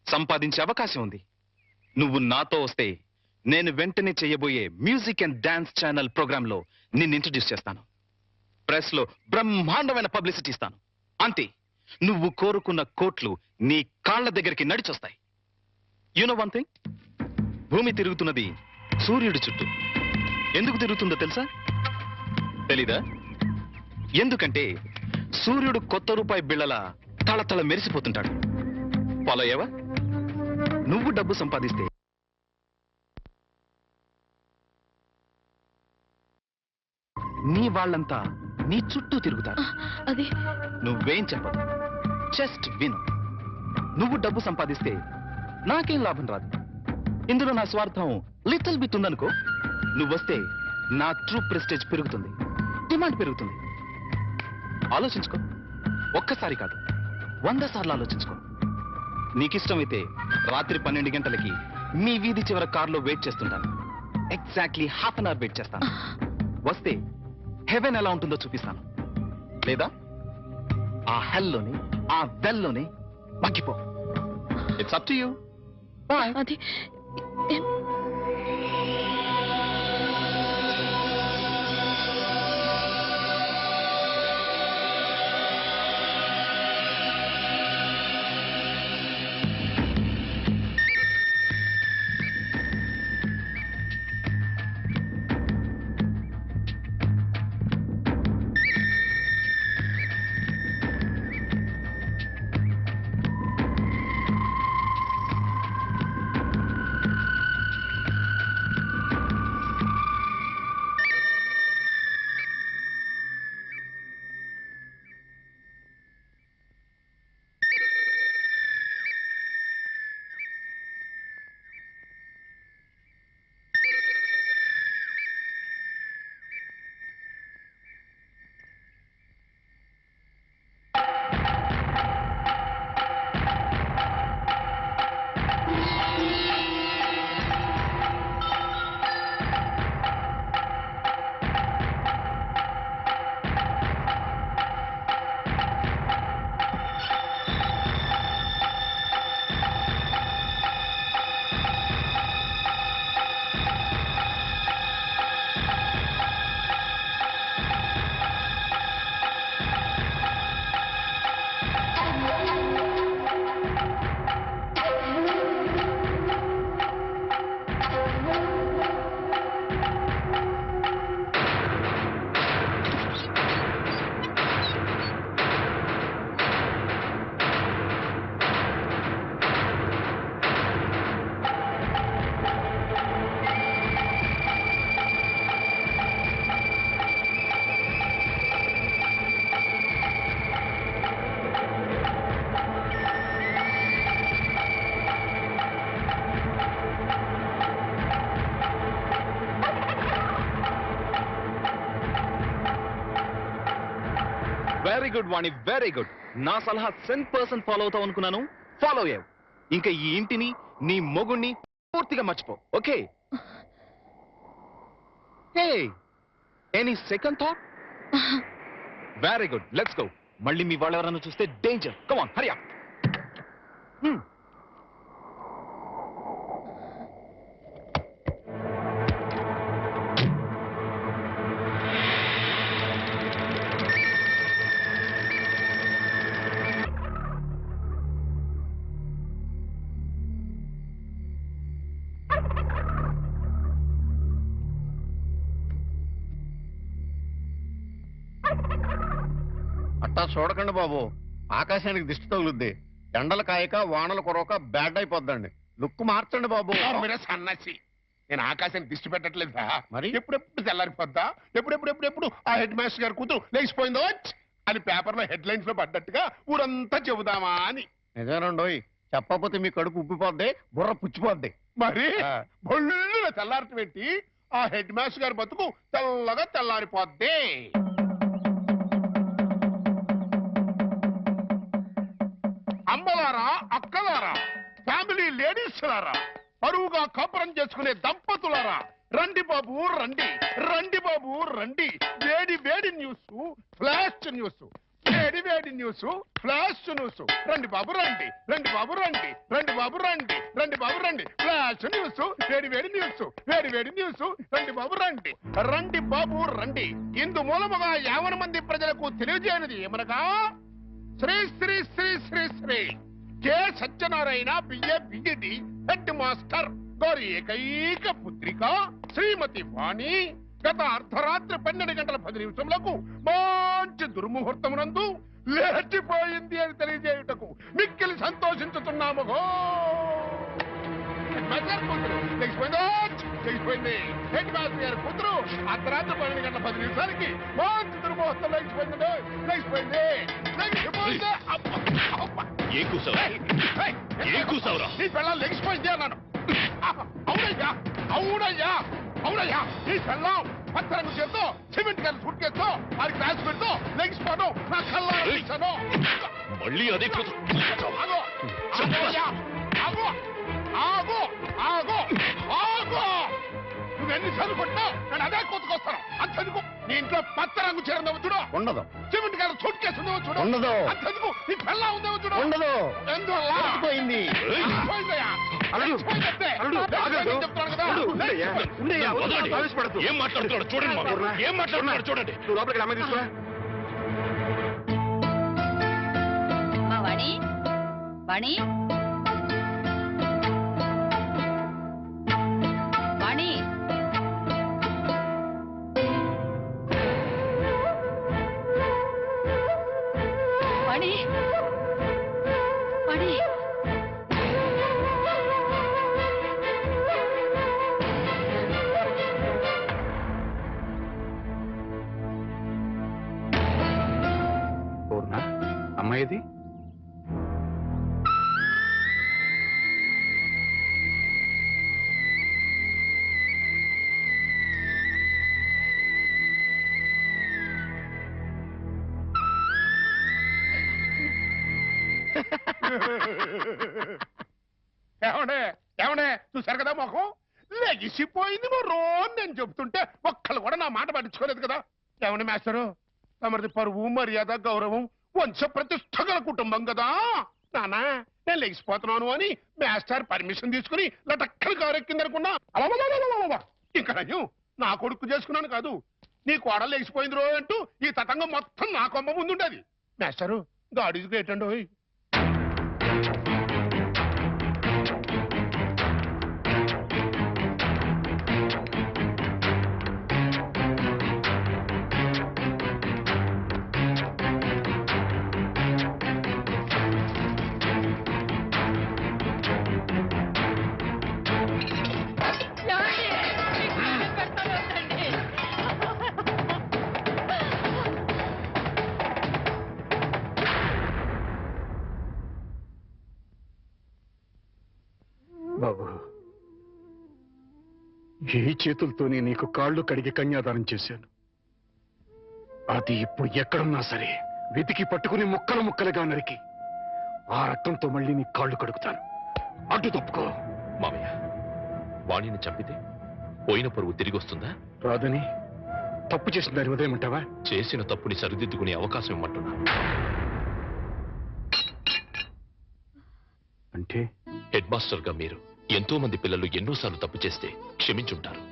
సంపాదించే అవకాశం ఉంది. నువ్వు నాతో వస్తే నేను వెంటనే చేయబోయే music and dance channel programme లో నిన్ను ఇంట్రడ్యూస్ చేస్తాను. ప్రెస్ లో బ్రహ్మాండమైన పబ్లిసిటీ ఇస్తాను. అంతే, నువ్వు కోరుకున్న కోట్లు నీ కాళ్ల దగ్గరికి నడిచొస్తాయి. యు నో వన్ థింగ్, భూమి తిరుగుతున్నది సూర్యుడి చుట్టూ. ఎందుకు తిరుగుతుందో తెలుసా? తెలీదా? ఎందుకంటే సూర్యుడు కొత్త రూపాయి బిళ్ళల తళతళ మెరిసిపోతుంటాడు. ఫాలో అయ్యావా? నువ్వు డబ్బు సంపాదిస్తే నీ వాళ్ళంతా నీ చుట్టూ తిరుగుతారు. అది నువ్వేం చెప్పదు, జస్ట్ విను. నువ్వు డబ్బు సంపాదిస్తే నాకేం లాభం రాదు. ఇందులో నా స్వార్థం లిటిల్ బిట్ ఉందనుకో. నువ్వొస్తే నా ట్రూ ప్రెస్టేజ్ పెరుగుతుంది, డిమాండ్ పెరుగుతుంది. ఆలోచించుకో. ఒక్కసారి కాదు, 100 సార్లు ఆలోచించుకో. నీకిష్టమైతే రాత్రి 12 గంటలకి మీ వీధి చివర కారులో వెయిట్ చేస్తుంటాను. Exactly half an hour wait చేస్తాను. వస్తే హెవెన్ ఎలా ఉంటుందో చూపిస్తాను. లేదా ఆ హెల్లోనే, ఆ వెల్లోనే మగ్గిపో. It's up to you. Bye. అది very good Vani, very good. నా సలహా 100% ఫాలో అవుతావు అనుకున్నాను, ఫాలో అయ్యావు. ఇంకా ఈ ఇంటిని, నీ మొగుణ్ణి పూర్తిగా మర్చిపో. Okay? Hey, any second thought? Very good, let's go. మళ్ళీ మీ వాళ్ళు ఎవరైనా చూస్తే danger. Come on, Hari up. అట్టా చూడకండి బాబు, ఆకాశానికి దిష్టి తగులుద్ది. ఎండలు కాయక వానలు కొరవక బ్యాడ్ అయిపోద్దండి. లుక్ మార్చండి బాబు. మీరే సన్నాసి, నేను ఆకాశానికి దిష్టి పెట్టట్లేదా? మరి? ఎప్పుడెప్పుడు తెల్లారిపోద్దా? ఎప్పుడెప్పుడు ఆ హెడ్ మాస్టర్ గారు కూతురు లేచిపోయిందో అని పేపర్లో హెడ్ లైన్స్ లో పడ్డట్టుగా ఊరంతా చెబుదామా అని. నిజమేనండోయ్, చెప్పకపోతే మీ కడుపు ఉబ్బిపోద్ది, బుర్ర పుచ్చిపోద్ది. మరి బొల్లు తెల్లారట పెట్టి ఆ హెడ్ మాస్టర్ గారి బతుకు తెల్లగా తెల్లారిపోద్ది. అమ్మలారా, అక్కలారా, ఫ్యామిలీ లేడీస్ లారా, పరువుగా కాపురం చేసుకునే దంపతులారా, రండి బాబు రండి, రండి బాబు రండి. వేడి వేడి న్యూస్, ఫ్లాష్ న్యూస్, వేడి వేడి న్యూస్, ఫ్లాష్ న్యూస్. రండి బాబు రండి, రండి బాబు రండి, రండి బాబు రండి, రండి బాబు రండి. ఫ్లాష్ న్యూస్, వేడి వేడి న్యూస్, వేడి వేడి న్యూస్. రండి బాబు రండి, రండి బాబు రండి. ఇందు మూలముగా 50 మంది ప్రజలకు తెలియజేయనిది ఏమనగా, Shri Shri Shri Shri Shri K Satyanarayana BA BEd head master గారి ఏకైక పుత్రిక శ్రీమతి వాణి గత అర్ధరాత్రి 12 గంటల 10 నిమిషములకు మంచి దుర్ముహూర్తమునందు లేచిపోయింది అని తెలియజేయుటకు మిక్కిలి సంతోషించుతున్నాము. లేచిపోయింది హెడ్ మాస్టర్ గారి కూతురు అర్ధరాత్రి 12 గంటల 10 నిమిషాలకి మంచి దుర్ముహూర్తం లేచిపోయింది. లేచిపోయింది. నీ పిల్లలు లెగిసిపోయింది అన్నాను. అవునయ్యా, అవునయ్యా, అవునయ్యా. నీ పిల్లం పచ్చరంగు చేత్తో సిమెంట్ గారి సూట్ కేసుతో అది క్లాస్ పెడుతూ లెగిసిపోవడం నా కళ్ళ మళ్ళీ అదే ఆగో, ఆగోయ్యా, ఆగో, ఆగో, ఆగో, ఆగో. నువ్వెన్నిసార్లు కొట్టినా నేను అదే కొట్టుకొస్తాను. అంతెందుకు నీ ఇంట్లో పచ్చ రంగు చీర ఉందేమో చూడు, ఉండదు. సిమెంట్ గారి సూట్ కేసు ఉందేమో చూడు, ఉండదు. అంతెందుకు నీ పిల్ల ఉందేమో చూడు, ఉండదు. ఎందువల్ల పోయింది. పోయిందయ్యా. పోయిందంటే. చెప్తున్నాను కదా. ఏం మాట్లాడుతున్నాడు చూడండి, ఏం మాట్లాడుతున్నాడు చూడండి. నువ్వు లోపలికి అమ్మాయి తీసుకురా. మా వాణి, వాణి, వాణి. వాణి, వాణి. పూర్ణ, అమ్మాయిది ఏమండే, ఏమండే, చూశారు కదా మొహం లెగిసిపోయింది మరో నేను చెబుతుంటే ఒక్కళ్ళు కూడా నా మాట పట్టించుకోలేదు కదా. ఏమండి మాస్టరు, తమరిది పరువు మర్యాద గౌరవం వంశ ప్రతిష్ట గల కుటుంబం కదా. నానా నేను లెగిసిపోతున్నాను అని మాస్టర్ పర్మిషన్ తీసుకుని లటక్కలు కారెక్కిందనుకున్నా. ఇంకా నయ్యం నా కొడుకు చేసుకున్నాను కాదు, నీ కోడలు లెగిసిపోయింది రో అంటూ ఈ తతంగం మొత్తం నా కొమ్మ ముందుండేది. మాస్టరు గాడికి ఏంటండో. బాబు, ఈ చేతులతోనే నీకు కాళ్ళు కడిగి కన్యాదానం చేశాను. అది ఇప్పుడు ఎక్కడున్నా సరే వెతికి పట్టుకుని ముక్కలు ముక్కలుగా నరికి ఆ రక్తంతో మళ్ళీ నీ కాళ్ళు కడుగుతాను. అడ్డు తప్పుకో. మామయ్య, వాణిని చంపితే పోయిన పరువు తిరిగి వస్తుందా? రాదని తప్పు చేసిన దాని ఉదయమంటావా? చేసిన తప్పుని సరిదిద్దుకునే అవకాశం ఇమ్మంటున్నా. అంటే హెడ్ మాస్టర్ గా మీరు ఎంతో మంది పిల్లలు ఎన్నోసార్లు తప్పు చేస్తే క్షమించుంటారు,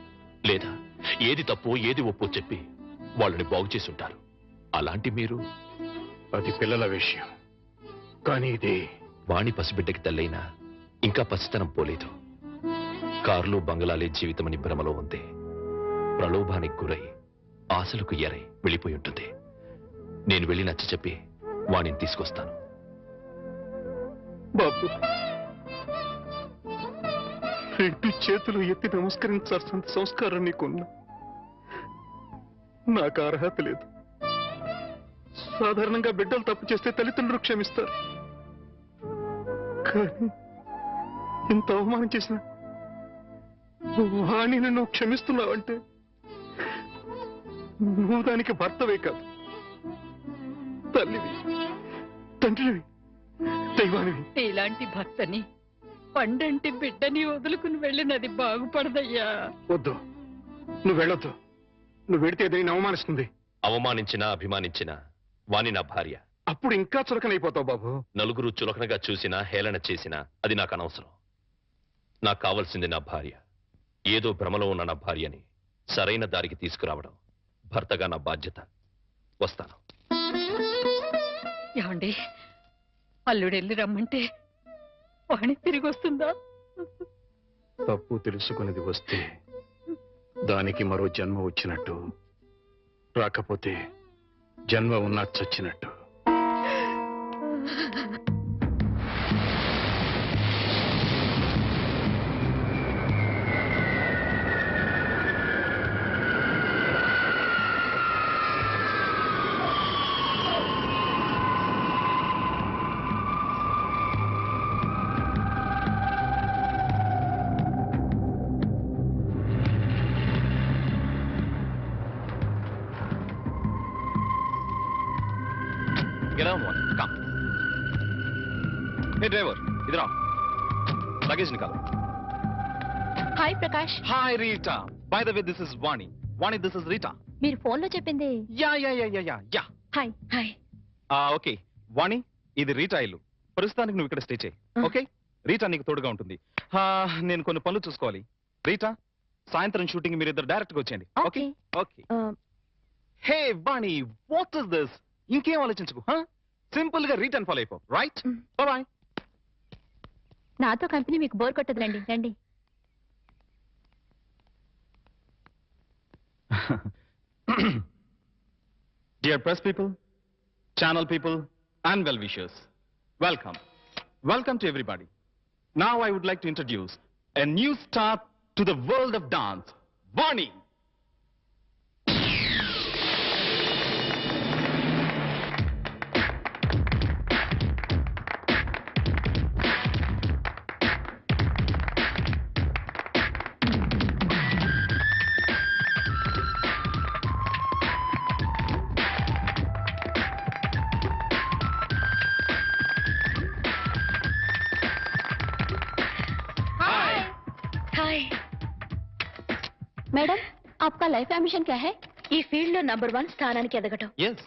లేదా ఏది తప్పో ఏది ఒప్పో చెప్పి వాళ్ళని బాగు చేసి ఉంటారు. అలాంటి మీరు అది పిల్లల విషయం, కానీ ఇది వాణి పసిబిడ్డకి తల్లైనా ఇంకా పసితనం పోలేదు. కార్లు బంగళాలే జీవితమని భ్రమలో ఉంది. ప్రలోభానికి గురై ఆశలకు ఎరై వెళ్ళిపోయి ఉంటుంది. నేను వెళ్ళి నచ్చ చెప్పి వాణిని తీసుకొస్తాను. బాబు, రెండు చేతులు ఎత్తి నమస్కరించాల్సిన సంస్కారం నీకున్నా నాకు అర్హత లేదు. సాధారణంగా బిడ్డలు తప్పు చేస్తే తల్లిదండ్రులు క్షమిస్తారు, కానీ ఇంత అవమానం చేసిన వాణిని నువ్వు క్షమిస్తున్నావంటే నువ్వు దానికి భర్తవే కాదు, తల్లివి, తండ్రివి, దైవానివి. ఇలాంటి భర్తని పండంటి బిడ్డని వదులుకుని వెళ్ళినది బాగుపడదయ్యా. వద్దు, నువ్వు వెళ్ళొద్దు. నువ్వు వెడితే ఏదైనా అవమానిస్తుంది. అవమానించినా అభిమానించినా వాణి నా భార్య. అప్పుడు ఇంకా చులకనైపోతావు బాబు. నలుగురు చులకనగా చూసినా హేళన చేసినా అది నాకు అనవసరం. నాకు కావాల్సింది నా భార్య. ఏదో భ్రమలో ఉన్న నా భార్యని సరైన దారికి తీసుకురావడం భర్తగా నా బాధ్యత. వస్తాను. ఏమండి, అల్లుడెళ్ళి రమ్మంటే వాణి తిరిగి వస్తుందా? తప్పు తెలుసుకున్నది వస్తే దానికి మరో జన్మ వచ్చినట్టు, రాకపోతే జన్మ ఉన్నా చచ్చినట్టు. Get on one. Come. Hey driver, इधर आओ. Luggage निकालो. Hi Prakash. Hi Rita. By the way, this is Vani. Vani, this is Rita. మీరు ఫోన్ లో చెప్పింది. Yeah. హాయ్. హాయ్. ఓకే. వాణి, ఇది రీటా ఇల్లు. ప్రస్తుతానికి నువ్వు ఇక్కడ స్టే చేయి. ఓకే? రీటా నీకు తోడుగా ఉంటుంది. నేను కొన్ని పనులు చూసుకోవాలి. రీటా, సాయంత్రం షూటింగ్ మీరిద్దరు డైరెక్ట్ గా వచ్చేయండి. Okay? Okay. Hey Vani, what is this? ఇంకేం ఆలోచించుకో. సింపుల్ గా రీటర్న్ ఫాలో అయిపో. రైట్? బాయ్. నాతో కంపెనీ మీకు బోర్ కొట్టదు. రండి రండి. Dear press people, channel people, and well-wishers, welcome. Welcome to everybody. Now I would like to introduce a new star to the world of dance, Vani. Hi. Madam, आपका life ambition क्या है? ఈ field లో number 1 స్థానానికి ఎదగటం. Yes,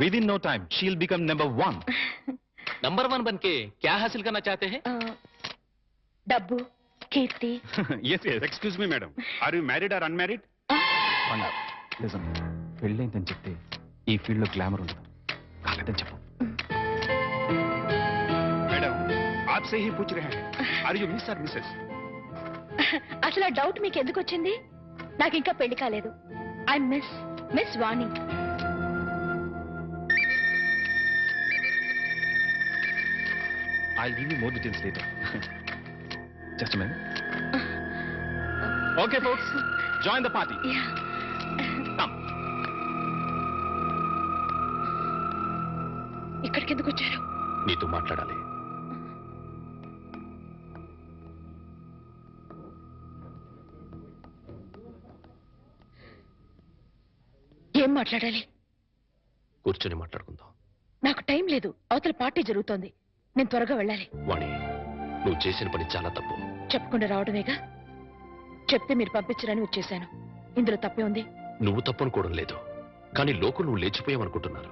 within no time, she'll become number 1. Number 1 बनके क्या हासिल करना चाहते हैं? డబ్బు, కీర్తి. Yes. Excuse me madam, are you married or unmarried? Vani, listen. పెళ్ళైందని చెప్తే ఈ ఫీల్డ్ లో గ్లామర్ ఉండదు. కాలేదని చెప్పు. మేడం, आपसे ही पूछ रहे हैं, are you miss or Mrs? అసలు ఆ డౌట్ మీకు ఎందుకు వచ్చింది? నాకు ఇంకా పెళ్లి కాలేదు. I miss Vani. I'll give you more details later. Just a minute. Okay, folks, join the party. Yeah. Come. ఇక్కడికి ఎందుకు వచ్చారు? నీతో మాట్లాడాలి. ఏం మాట్లాడాలి? కూర్చొని మాట్లాడుకుందాం. నాకు టైం లేదు, అవతల పార్టీ జరుగుతోంది. నేను త్వరగా వెళ్ళాలి. వాణి, నువ్వు చేసిన పని చాలా తప్పు. చెప్పకుండా రావడమేగా. చెప్తే మీరు పంపించరని వచ్చేశాను. ఇందులో తప్పే ఉంది. నువ్వు తప్పనుకోవడం లేదు, కానీ లోకం నువ్వు లేచిపోయావనుకుంటున్నారు.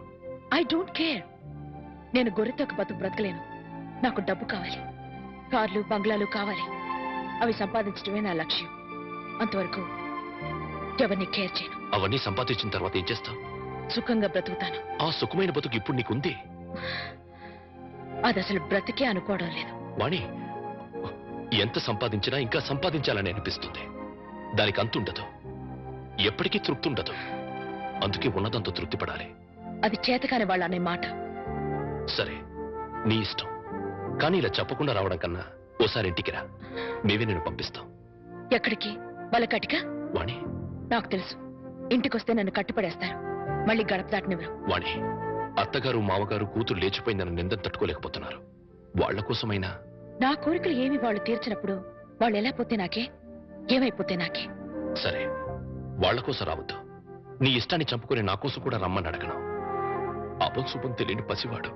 I don't care. నేను గొర్రెతో ఒక బతుకు బ్రతకలేను. నాకు డబ్బు కావాలి, కార్లు బంగ్లాలు కావాలి. అవి సంపాదించడమే నా లక్ష్యం. అంతవరకు ఎవరిని కేర్ చేయను. అవన్నీ సంపాదించిన తర్వాత ఏం చేస్తావు? సుఖంగా బ్రతుకుతాను. ఆ సుఖమైన బతుకు ఇప్పుడు నీకుంది. అది అసలు బ్రతికే అనుకోవడం లేదు. వాణి, ఎంత సంపాదించినా ఇంకా సంపాదించాలని అనిపిస్తుంది. దానికి అంతుండదు, ఎప్పటికీ తృప్తి ఉండదు. అందుకే ఉన్నదంతా తృప్తి పడాలి. అది చేతకాని వాళ్ళ అనే మాట. సరే, నీ ఇష్టం. కానీ ఇలా చెప్పకుండా రావడం కన్నా ఓసారి ఇంటికి రా, మేమే నేను పంపిస్తాం. ఎక్కడికి? వాళ్ళ కటిక? వాణి, నాకు తెలుసు. ఇంటికొస్తే నన్ను కట్టుపడేస్తారు. మళ్ళీ గడప దాటనివ్వరు. వాణి, అత్తగారు మామగారు కూతురు లేచిపోయిందని నిందను తట్టుకోలేకపోతున్నారు. వాళ్ల కోసమైనా. నా కోరికలు ఏమి వాళ్ళు తీర్చినప్పుడు వాళ్ళు ఎలా పోతే నాకే, ఏమైపోతే నాకే. సరే, వాళ్ల కోసం రావద్దు. నీ ఇష్టాన్ని చంపుకుని నా కోసం కూడా రమ్మని అడగను. అపం శుభం తెలియని పసివాడు.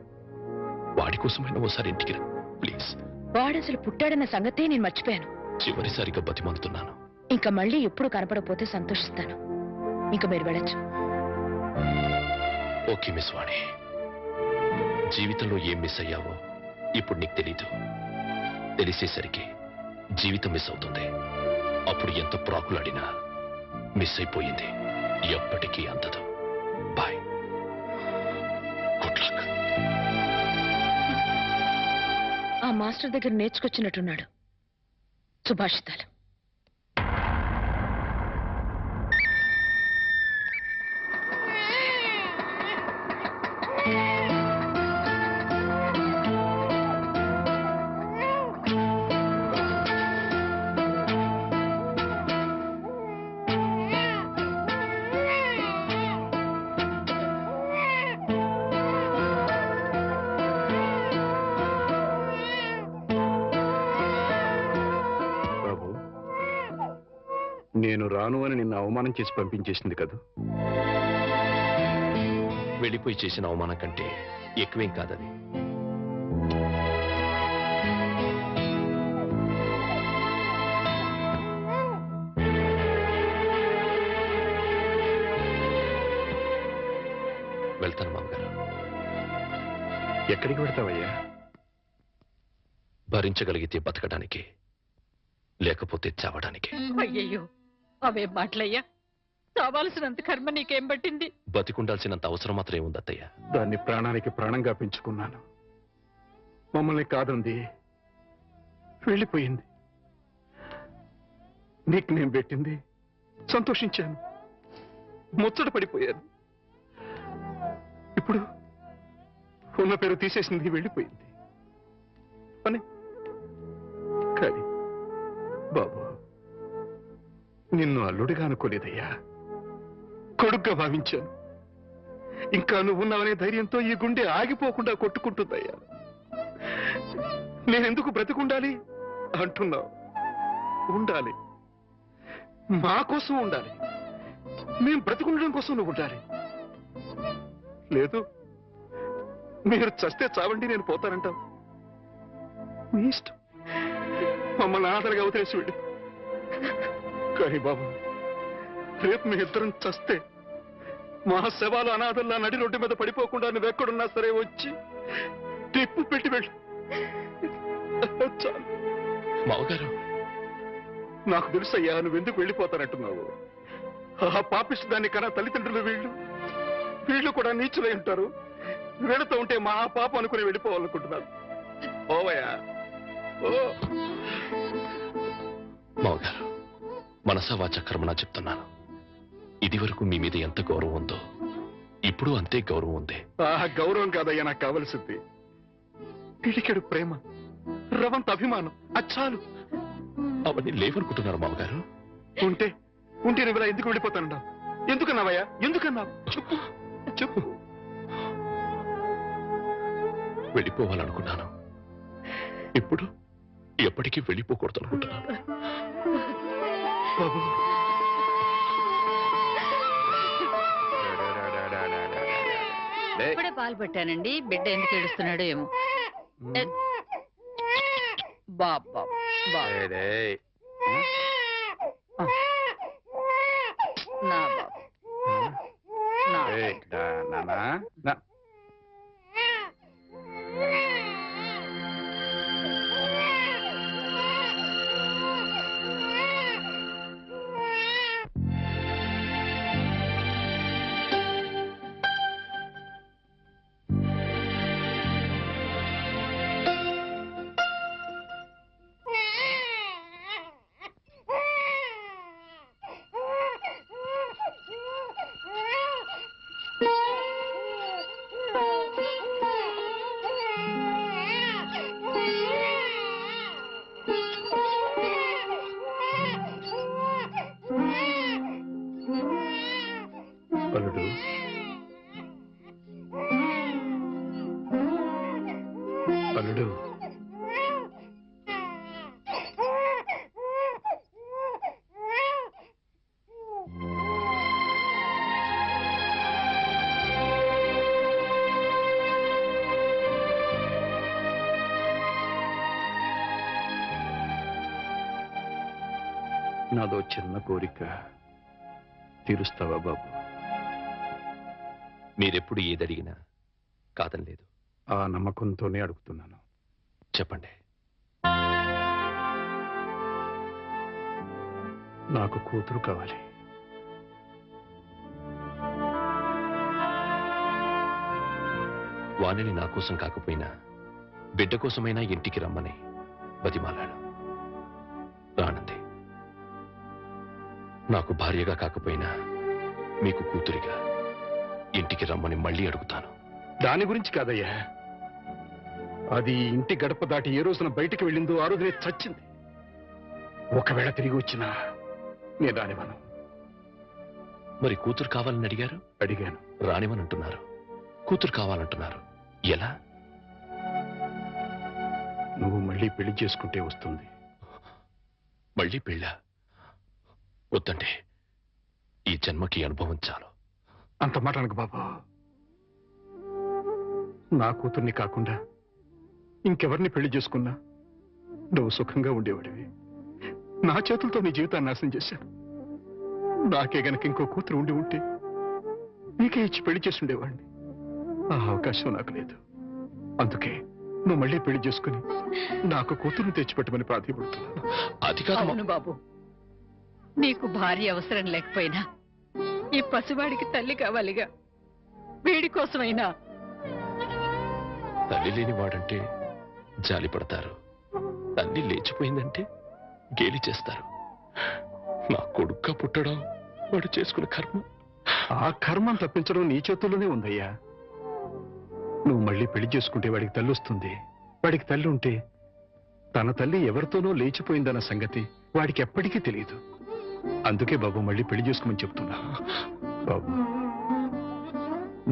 వాడి కోసమైనా ఓసారి ఇంటికి రా ప్లీజ్. వాడసలు పుట్టాడన్న సంగతే నేను మర్చిపోయాను. చివరిసారిగా బతిమాలుతున్నాను. ఇంకా మళ్ళీ ఎప్పుడు కనపడకపోతే సంతోషిస్తాను. ఇంకా మీరు వెళ్ళచ్చు. ఓకే మిస్ వాణి, జీవితంలో ఏం మిస్ అయ్యావో ఇప్పుడు నీకు తెలీదు. తెలిసేసరికి జీవితం మిస్ అవుతుంది. అప్పుడు ఎంత ప్రాకులాడినా మిస్ అయిపోయింది ఎప్పటికీ అందదు. Boy, good luck. ఆ మాస్టర్ దగ్గర నేర్చుకొచ్చినట్టున్నాడు సుభాషితాలు. నేను రాను అని నిన్ను అవమానం చేసి పంపించేసింది కదా. వెళ్ళిపోయి చేసిన అవమానం కంటే ఎక్కువేం కాదది. వెళ్తాను మామగారు. ఎక్కడికి వెళ్తావయ్యా? భరించగలిగితే బతకడానికి, లేకపోతే చావడానికి. అయ్యయ్యో, అవే మాటలయ్యా. చావాల్సినంత కర్మ నీకేం పట్టింది? బతికుండాల్సినంత అవసరం మాత్రం ఏముంది అత్తయ్య? దాన్ని ప్రాణానికి ప్రాణంగా పెంచుకున్నాను. మమ్మల్ని కాదంది, వెళ్ళిపోయింది. నీకు నేను పెట్టింది సంతోషించాను, ముచ్చట పడిపోయాను. ఇప్పుడు ఉన్న పేరు తీసేసింది, వెళ్ళిపోయింది అని. కానీ బాబు, నిన్ను అల్లుడిగా అనుకోలేదయ్యా, కొడుగ్గా భావించాను. ఇంకా నువ్వు ఉన్నావనే ధైర్యంతో ఈ గుండె ఆగిపోకుండా కొట్టుకుంటుందయ్యా. నేనెందుకు బ్రతికుండాలి అంటున్నావు? ఉండాలి, మా కోసం ఉండాలి. మేము బ్రతికుండడం కోసం నువ్వు ఉండాలి. లేదు, మీరు చస్తే చావండి, నేను పోతానంటావు. నీ ఇష్టం, మమ్మల్ని అనాథలుగా వదిలేసి వెళ్ళి. కానీ బాబు, రేపు మీ ఇద్దరం చస్తే మా శవాలు అనాథల్లా నడి రోడ్డు మీద పడిపోకుండా నువ్వెక్కడున్నా సరే వచ్చి టిప్పు పెట్టి వెళ్ళి. చాలు. మావగారు, నాకు తెలుసయ్యా నువ్వెందుకు వెళ్ళిపోతానంటున్నావు. ఆ పాపిష్టి దాన్ని కన్నా తల్లిదండ్రులు వీళ్ళు కూడా నీచులై ఉంటారు. వెళుతూ ఉంటే మా పాప అనుకుని వెళ్ళిపోవాలనుకుంటున్నారు. ఓవయ్యా, ఓ. మావగారు, మనసా వాచ కర్మనా చెప్తున్నాను. ఇది వరకు మీ మీద ఎంత గౌరవం ఉందో ఇప్పుడు అంతే గౌరవం ఉంది. ఆ గౌరవం కాదయ్యా నాకు కావలసింది. పిడికెడు ప్రేమ, రవంత అభిమానం, అచ్చాలు. అవన్నీ లేవనుకుంటున్నారు మామగారు. ఉంటే నువ్వు ఇలా ఎందుకు వెళ్ళిపోతానన్నావు? ఎందుకన్నావయ్యా? ఎందుకన్నావు? చెప్పు చెప్పు. వెళ్ళిపోవాలనుకున్నాను, ఇప్పుడు ఎప్పటికీ వెళ్ళిపోకూడదు అనుకుంటున్నాను. బాబు, ఇప్పుడే పాలు పెట్టానండి, బిడ్డ ఎందుకు ఏడుస్తున్నాడో ఏమో. బాబా నా బాబు నా అల్లుడు, అల్లుడు, నాదో చిన్న కోరిక తీరుస్తావా బాబు? మీరెప్పుడు ఏదడిగినా కాదనలేదు. ఆ నమ్మకంతోనే అడుగుతున్నాను. చెప్పండి. నాకు కూతురు కావాలి. వాణిని నా కోసం కాకపోయినా బిడ్డ కోసమైనా ఇంటికి రమ్మని బతిమాలాడు. రానంది. నాకు భార్యగా కాకపోయినా మీకు కూతురిగా ఇంటికి రమ్మని మళ్ళీ అడుగుతాను. దాని గురించి కాదయ్యా, అది ఇంటి గడప దాటి ఏ రోజున బయటికి వెళ్ళిందో ఆ రోజునే చచ్చింది. ఒకవేళ తిరిగి వచ్చినా నేను రానివ్వను. మరి కూతురు కావాలని అడిగారు? అడిగాను. రానివని అంటున్నారు. కూతురు కావాలంటున్నారు. ఎలా? నువ్వు మళ్ళీ పెళ్లి చేసుకుంటే వస్తుంది. మళ్ళీ పెళ్ళా? వద్దండి, ఈ జన్మకి అనుభవం చాలు. అంత మాట అనకు బాబు. నా కూతుర్ని కాకుండా ఇంకెవరిని పెళ్లి చేసుకున్నా నువ్వు సుఖంగా ఉండేవాడివి. నా చేతులతో నీ జీవితాన్ని నాశనం చేశాను. నాకే గనక ఇంకో కూతురు ఉండి ఉంటే నీకే ఇచ్చి పెళ్లి చేసి ఉండేవాడిని. ఆ అవకాశం నాకు లేదు. అందుకే నువ్వు మళ్ళీ పెళ్లి చేసుకుని నాకు కూతురుని తెచ్చిపెట్టమని ప్రాధాన్యపడుతున్నాను. అది కాదు అవును బాబు, నీకు భార్య అవసరం లేకపోయినా ఈ పసివాడికి తల్లి కావాలిగా. వీడి కోసమైనా. తల్లి లేని వాడంటే జాలి పడతారు, తల్లి లేచిపోయిందంటే గేలి చేస్తారు. నా కొడుక్క పుట్టడం వాడు చేసుకున్న కర్మ. ఆ కర్మను తప్పించడం నీ చేతుల్లోనే ఉందయ్యా. నువ్వు మళ్ళీ పెళ్లి చేసుకుంటే వాడికి తల్లి వస్తుంది. వాడికి తల్లి ఉంటే తన తల్లి ఎవరితోనో లేచిపోయిందన్న సంగతి వాడికి ఎప్పటికీ తెలియదు. అందుకే బాబు మళ్ళీ పెళ్లి చేసుకోమని చెప్తున్నా. బాబు,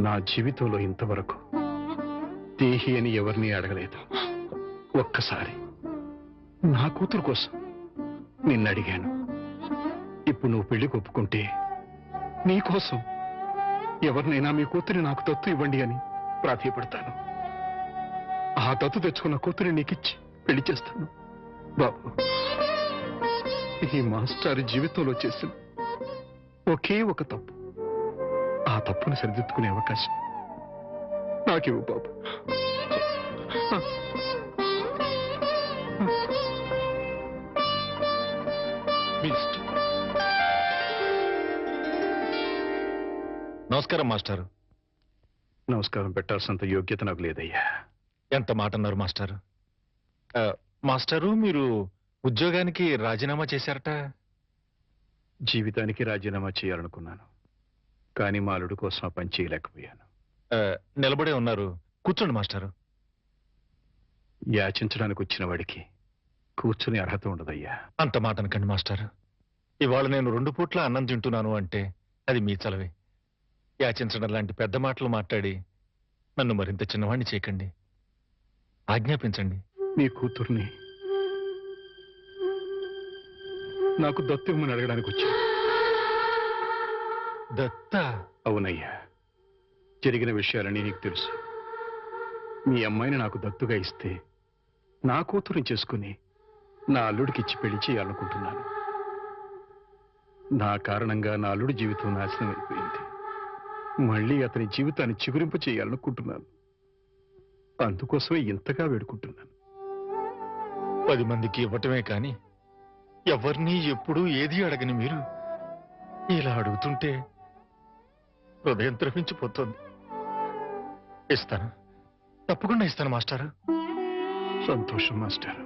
నా జీవితంలో ఇంతవరకు దేహి అని ఎవరిని అడగలేదు. ఒక్కసారి నా కూతురు కోసం నిన్ను అడిగాను. ఇప్పుడు నువ్వు పెళ్లికి ఒప్పుకుంటే నీకోసం ఎవరినైనా మీ కూతురిని నాకు దత్తు ఇవ్వండి అని ప్రాధాయపడతాను. ఆ దత్తు తెచ్చుకున్న కూతురిని నీకిచ్చి పెళ్లి చేస్తాను. బాబు, ఈ మాస్టర్ జీవితంలో చేసిన ఒకే ఒక తప్పు, ఆ తప్పును సరిదిద్దుకునే అవకాశం నాకివ్వు బాబు. నమస్కారం మాస్టారు. నమస్కారం పెట్టాల్సినంత యోగ్యత నాకు లేదయ్యా. ఎంత మాట అన్నారు మాస్టారు. మాస్టారు, మీరు ఉద్యోగానికి రాజీనామా చేశారట. జీవితానికి రాజీనామా చేయాలనుకున్నాను, కానీ మా అల్లుడు కోసం ఆ పని చేయలేకపోయాను. నిలబడే ఉన్నారు, కూర్చోండి మాస్టారు. యాచించడానికి వచ్చిన వాడికి కూర్చుని అర్హత ఉండదయ్యా. అంత మాట అనకండి మాస్టారు. ఇవాళ నేను 2 పూట్ల అన్నం తింటున్నాను అంటే అది మీ చలవే. యాచించడం లాంటి పెద్ద మాటలు మాట్లాడి నన్ను మరింత చిన్నవాణ్ణి చేయకండి. ఆజ్ఞాపించండి. మీ కూతుర్ని నాకు దత్తు ఇవ్వమని అడగడానికి వచ్చా. దత్త? అవునయ్యా. జరిగిన విషయాలని నీకు తెలుసు. మీ అమ్మాయిని నాకు దత్తుగా ఇస్తే నా కూతురుని చేసుకుని నా అల్లుడికి ఇచ్చి పెళ్లి చేయాలనుకుంటున్నాను. నా కారణంగా నా అల్లుడి జీవితం నాశనం అయిపోయింది. మళ్ళీ అతని జీవితాన్ని చిగురింపు చేయాలనుకుంటున్నాను. అందుకోసమే ఇంతగా వేడుకుంటున్నాను. 10 మందికి ఇవ్వటమే కాని ఎవరిని ఎప్పుడూ ఏది అడగని మీరు ఇలా అడుగుతుంటే హృదయం ద్రవించిపోతుంది. ఇస్తాను, తప్పకుండా ఇస్తాను మాస్టారు. సంతోషం మాస్టర్.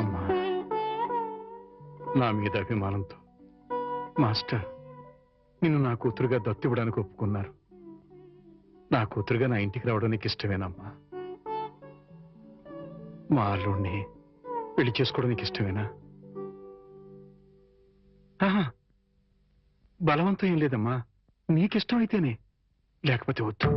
అమ్మా, నా మీద అభిమానంతో మాస్టర్ నిన్ను నా కూతురుగా దత్తివ్వడానికి ఒప్పుకున్నారు. నా కూతురుగా నా ఇంటికి రావడానికి ఇష్టమేనమ్మా? మా అల్లుడిని పెళ్లి చేసుకోవడానికి ఇష్టమేనా? ఆహా, బలవంతం ఏం లేదమ్మా. నీకిష్టం అయితేనే, లేకపోతే వద్దు.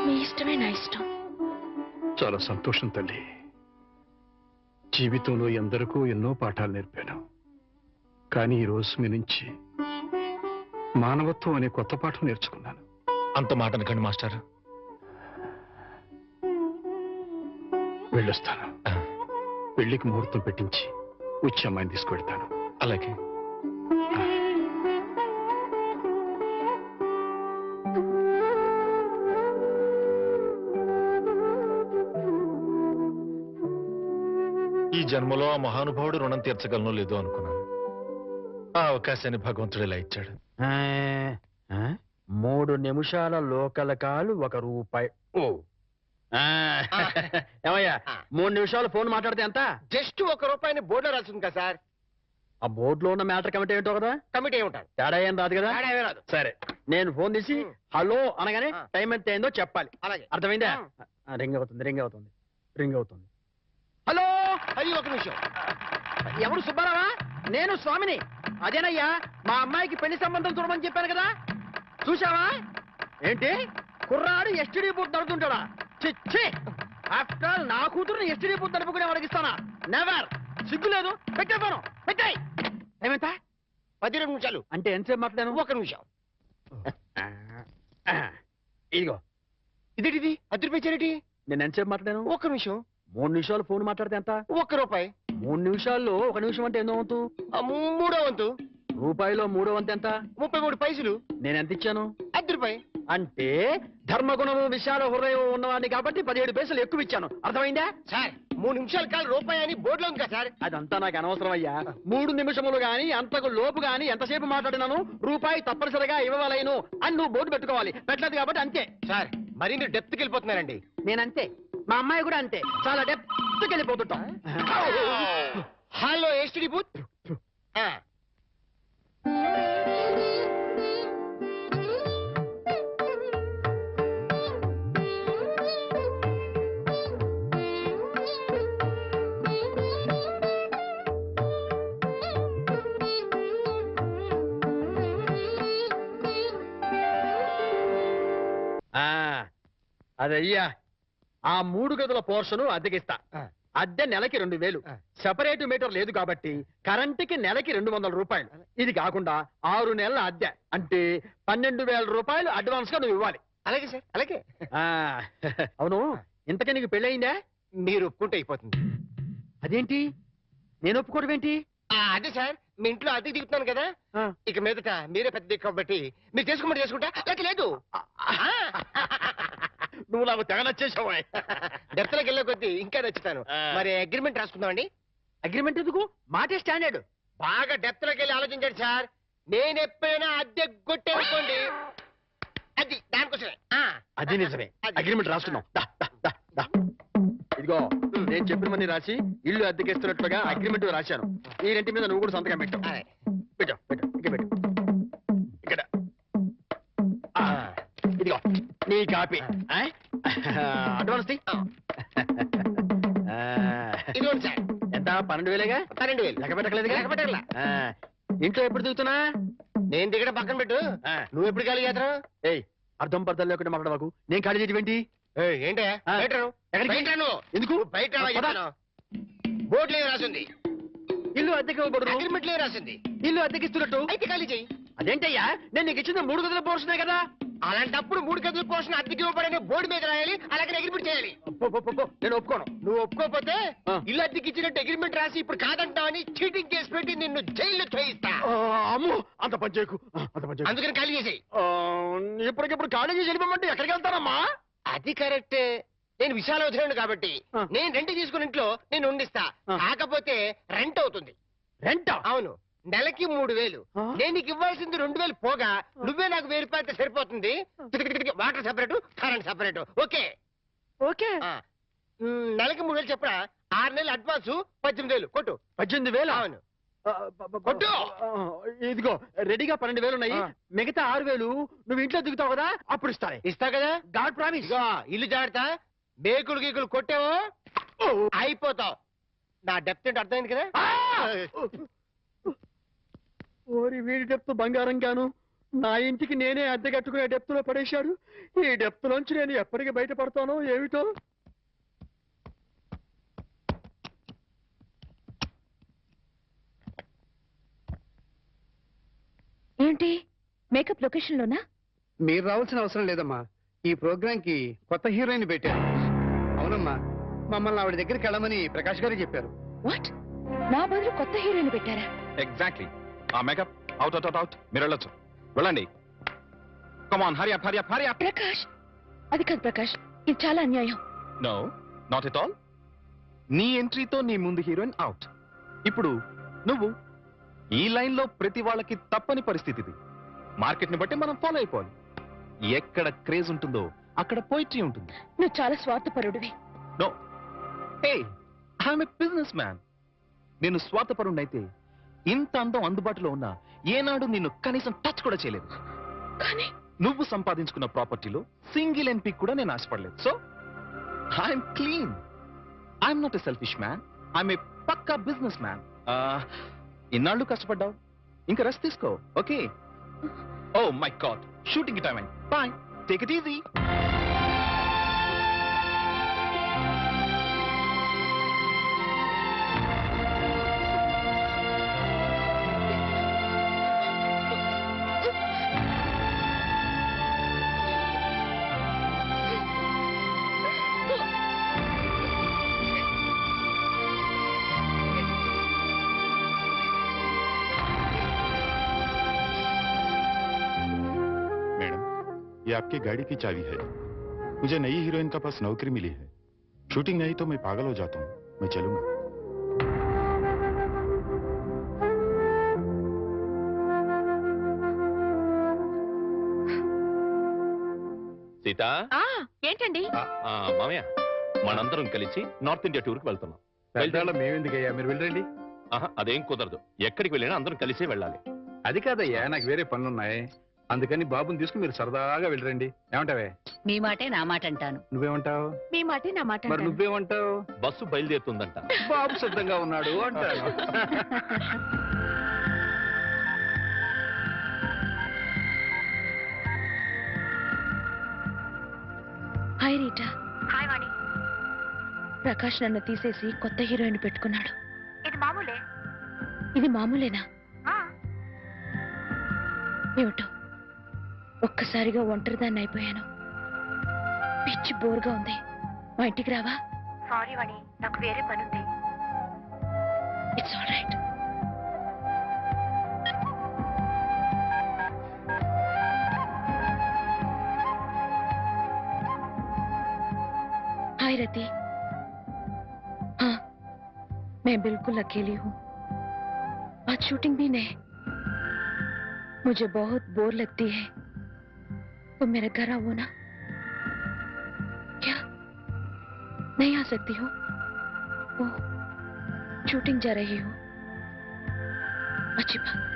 మీ ఇష్టమే నా ఇష్టం. చాలా సంతోషం తల్లి. జీవితంలో ఎందరికో ఎన్నో పాఠాలు నేర్పాను. కానీ ఈ రోజు మీ నుంచి మానవత్వం అనే కొత్త పాఠం నేర్చుకున్నాను. అంత మాట అనకండి మాస్టారు. వెళ్ళొస్తాను. పెళ్లికి ముహూర్తం పెట్టించి వచ్చి అమ్మాయిని తీసుకువెళ్తాను. అలాగే. ఈ జన్మలో ఆ మహానుభావుడు రుణం తీర్చగలనో లేదో అనుకున్నాను. ఆ అవకాశాన్ని భగవంతుడు ఇలా ఇచ్చాడు. 3 నిమిషాల లోకల్ కాలు ₹1. ఓ ఏమయ్యా, 3 నిమిషాలు ఫోన్ మాట్లాడితే ఎంత? జస్ట్ ₹1 బోర్డులో రాసింది కదా సార్. ఆ బోర్డులో ఉన్న మ్యాటర్ కమిటీ ఏంటో కదా. కమిటీ ఏముంటారు? తేడా ఏం రాదు కదా. తేడా ఏమీ రాదు. సరే, నేను ఫోన్ తీసి హలో అనగానే టైం ఎంత అయిందో చెప్పాలి. అలాగే. అర్థమైందా? రింగ్ అవుతుంది, రింగ్ అవుతుంది, రింగ్ అవుతుంది. హలో, అది 1 నిమిషం. ఎవరు? సుబ్బారావా? నేను స్వామిని. అదేనయ్యా, మా అమ్మాయికి పెళ్లి సంబంధం చూడమని చెప్పాను కదా. చూసావా? ఏంటి కుర్రాడు ఎస్టీడీ బూత్ నడుతుంటాడా? చిచ్చి, ఆఫ్టర్ ఆల్ నా కూతురుని ఎస్టీడీ బూత్ నడుపుకునే వాడికిస్తానా? నెవర్. సిగ్గు లేదు. పెట్టే ఫోను, పెట్టాయి. ఏమంతా? 12 నిమిషాలు. అంటే ఎంతసేపు మాట్లాడాను? 1 నిమిషం. ఇదిగో, ఇదేంటిది? ₹10 నేను ఎంతసేపు మాట్లాడాను? 1 నిమిషం. 3 నిమిషాలు ఫోన్ మాట్లాడితే ఎంత? ₹1. 3 నిమిషాల్లో 1 నిమిషం అంటే ఎన్నో వంతు? 3వ వంతు. రూపాయిలో 3వ వంతు ఎంత? 33 పైసలు. నేను ఎంత ఇచ్చాను? ₹10. అంటే ధర్మగుణము విశాల హృదయం ఉన్నవాడిని కాబట్టి 17 పైసలు ఎక్కువ ఇచ్చాను. అర్థమైందా? సార్, 3 నిమిషాల కాలు ₹1 అని బోర్డులో ఉంది కదా సార్. అదంతా నాకు అనవసరం అయ్యా. 3 నిమిషములు గాని అంతకు లోపు గాని ఎంతసేపు మాట్లాడినాను రూపాయి తప్పనిసరిగా ఇవ్వవలేను అని నువ్వు బోర్డు పెట్టుకోవాలి. పెట్టలేదు కాబట్టి అంతే. సార్, మరి మీరు డెప్త్కి వెళ్ళిపోతున్నారండి. నేనంతే, మా అమ్మాయి కూడా అంతే. చాలా డెప్త్కి వెళ్ళిపోతుంటాం. Hello STD booth. అదయ్యా, ఆ 3 గదుల పోర్షను అద్దెకిస్తా. అద్దె నెలకి 2000. సెపరేట్ మీటర్ లేదు కాబట్టి కరెంటుకి నెలకి ₹200. ఇది కాకుండా 6 నెలల అద్దె అంటే ₹12,000 అడ్వాన్స్ గా నువ్వు ఇవ్వాలి. అలాగే సార్, అలాగే. అవును, ఇంతకీ నీకు పెళ్ళయిందా? మీరు ఒప్పుకుంటే అయిపోతుంది. అదేంటి నేను ఒప్పుకోవడం ఏంటి? అదే సార్, మీ ఇంట్లో అద్దెకి దిగుతున్నాను కదా, ఇక మీదట మీరే పెద్ద దిక్కు కాబట్టి మీరు చేసుకోమని చేసుకుంటా. లేక లేదు. నువ్వు నాకు తెగ నచ్చేసావా? డెప్త్లోకి వెళ్ళే కొద్దీ ఇంకా నచ్చుతాను. మరి అగ్రిమెంట్ రాసుకుందామండి. అగ్రిమెంట్ ఎందుకు? మాటే స్టాండర్డ్. బాగా డెప్త్లోకి వెళ్ళి ఆలోచించండి సార్. నేను ఎప్పుడైనా అద్దె కొట్టేనుకోండి, అది దానికోసమే. అది నిజమే. అగ్రిమెంట్ రాసుకున్నాం. ఇదిగో, నేను చెప్పినవన్నీ రాసి ఇల్లు అద్దెకిస్తున్నట్లుగా అగ్రిమెంట్ రాశాను. ఈ రెంటి మీద నువ్వు కూడా సంతకం పెట్టు. పెట్టు, పెట్టు, ఇక్కడ పెట్టు. ఇక్కడ ఇదిగో నీ కాపీ. అడ్వాన్స్ ఇదిగోండి సార్. ఎంత? 12,000గా? 12,000. లెక్క పెట్టకలేదు. లెక్క పెట్టగల. ఇంట్లో ఎప్పుడు దిగుతున్నా? నేను దిగడం పక్కన పెట్టు. నువ్వు ఎప్పుడు ఖాళీ చేస్తావు? ఏయ్, అర్థం పర్థం లేకుండా మాట్లాడవాకు. నేను ఖాళీ చేయటం ఏంటి? ఏంటే బయట రా. ఎక్కడికి? బయట రా నువ్వు. ఎందుకు? బయట రా పద. చెప్తాను. బోర్డులో ఏం రాసింది? ఇల్లు అద్దెకి ఇవ్వబడదు. అగ్రిమెంట్లో ఏం రాసింది? ఇల్లు అద్దెకిస్తున్నట్టు. అయితే ఖాళీ చెయ్యి. అదేంటయ్యా, నేను నీకు ఇచ్చిన 3 గదుల పోర్షనే కదా. అలాంటప్పుడు 3 గదుల పోర్షన్ అద్దెకి ఇవ్వబడని బోర్డు మీద రాయాలి, అలాగే అగ్రిమెంట్ చేయాలి. నేను ఒప్పుకోను. నువ్వు ఒప్పుకోకపోతే ఆ. ఇల్లు అద్దెకి ఇచ్చినట్టు అగ్రిమెంట్ రాసి ఇప్పుడు కాదంటావని చీటింగ్ కేసు పెట్టి నిన్ను జైల్లో చేయిస్తా. అమ్ము, అంత పని చేయకు. అంత పని చేయకు. అందుకని ఖాళీ చేసేయి. ఇప్పటికిప్పుడు ఖాళీ చేసి వెళ్ళిపోమంటే ఎక్కడికి వెళ్తానమ్మా? అది కరెక్టే. నేను విశాలవధుడు కాబట్టి ఆ. నేను రెంట్ తీసుకుని ఇంట్లో నేను ఉండిస్తా. ఆ. కాకపోతే రెంట్ అవుతుంది. రెంట్? అవును, నెలకి 3000. ఆ. నేను నీకు ఇవ్వాల్సింది 2000 పోగా నువ్వే నాకు 1000 రూపాయలు సరిపోతుంది. Water separate, current separate. Okay okay. నెలకి 3000 చెప్పరా? 6 నెలలు అడ్వాన్స్ 18,000 కొట్టు. 18,000? అవును. కొట్టు. ఇదిగో రెడీగా 12,000 ఉన్నాయి. ఆ. మిగతా 6,000 నువ్వు ఇంట్లో దిగుతావు కదా, అప్పుడు ఇస్తానే. ఇస్తా కదా. God promise. ఇదిగో ఇల్లు జాగ్రత్త. బేకులు గీకులు కొట్టావో అయిపోతావు. నా డెప్త్ ఏంటి అర్థమైంది కదా. ఓరి వీడి డెప్త్ బంగారం గాను నా ఇంటికి నేనే అద్దె కట్టుకునే డెప్త్ లో పడేశాడు. ఈ డెప్త్ లోంచి నేను ఎప్పటికి బయటపడతానో ఏమిటో. ఏంటి మేకప్ లొకేషన్ లోనా? మీరు రావాల్సిన అవసరం లేదమ్మా. ఈ ప్రోగ్రామ్ కి కొత్త హీరోయిన్ పెట్టారు. అవునమ్మా, మమ్మల్ని ఆవిడ దగ్గరికి వెళ్ళమని ప్రకాష్ గారు చెప్పారు. వాట్? నా బదులు కొత్త హీరోయిన్ పెట్టారా? ఎగ్జాక్ట్లీ. ఆ makeup out out out out. మీరు వెళ్ళొచ్చు. వెళ్ళండి. Come on, Hari up Hari up Hari up. Prakash, అది కాదు ప్రకాష్, ఇది చాలా అన్యాయం. No, not at all. నీ ఎంట్రీతో నీ ముందు హీరోయిన్ అవుట్. ఇప్పుడు నువ్వు ఈ లైన్ లో ప్రతి వాళ్ళకి తప్పని పరిస్థితి ఇది. మార్కెట్ ని బట్టి మనం ఫాలో అయిపోవాలి. ఎక్కడ క్రేజ్ ఉంటుందో అక్కడ పోయిట్రీ ఉంటుంది. నువ్వు చాలా స్వార్థపరుడివి. No, hey, I'm a business man. నేను స్వార్థపరుణ్ణైతే ఇంత అందం అందుబాటులో ఉన్నా ఏనాడు నిన్ను కనీసం టచ్ కూడా చేయలేదు. కానీ నువ్వు సంపాదించుకున్న ప్రాపర్టీలో సింగిల్ ఎంపీ కూడా నేను ఆశపడలేదు. So I'm clean. I'm not a selfish man. I'm a పక్కా బిజినెస్ మ్యాన్. ఇన్నాళ్ళు కష్టపడ్డావు, ఇంకా రెస్ట్ తీసుకో. Okay? Oh my god, shooting time అయింది. Bye, take it easy. ये आपकी गाड़ी की चाबी है। मुझे नई हीरोइन का पास नौकरी मिली है। शूटिंग नहीं तो मैं पागल हो जाता हूँ। मैं चलूंगा। సీత, ఏంటండి? మామయ్య, మనందరం కలిసి నార్త్ ఇండియా టూర్ కి వెళ్తున్నాం. మేమెందుకయ్యా, మీరు వెళ్ళండి. అదేం కుదరదు. ఎక్కడికి వెళ్ళినా అందరం కలిసే వెళ్ళాలి. అది కాదయ్యా, నాకు వేరే పనులున్నాయి. అందుకని బాబుని తీసుకుని మీరు సరదాగా వెళ్ళరండి. ఏమంటావే? మీ మాటే నా మాట అంటాను. నువ్వేమంటావు? మీ మాటే నా మాట. మరి నువ్వేమంటావు? బస్సు బయలుదేరుతుందంట. బాబు సిద్ధంగా ఉన్నాడు అంటాను. Hi Rita. హాయ్ వాణి. ప్రకాష్ నన్ను తీసేసి కొత్త హీరోయిన్ పెట్టుకున్నాడు. ఇది మామూలే. ఇది మామూలేనా? ఏమిటో ఒక్కసారిగా ఒంటరిదాన్ని అయిపోయాను. పిచ్చి బోర్గా ఉంది. మా ఇంటికి రావా? సారీ వాణి, నాకు వేరే పని ఉంది. It's all right. Hi Rati. हाँ, मैं बिल्कुल अकेली हूँ। आज शूटिंग भी नहीं। मुझे बहुत बोर लगती है। तुम मेरे घर आओ ना। क्या नहीं आ सकती हो? ओह, शूटिंग जा रही हो? अच्छी बात।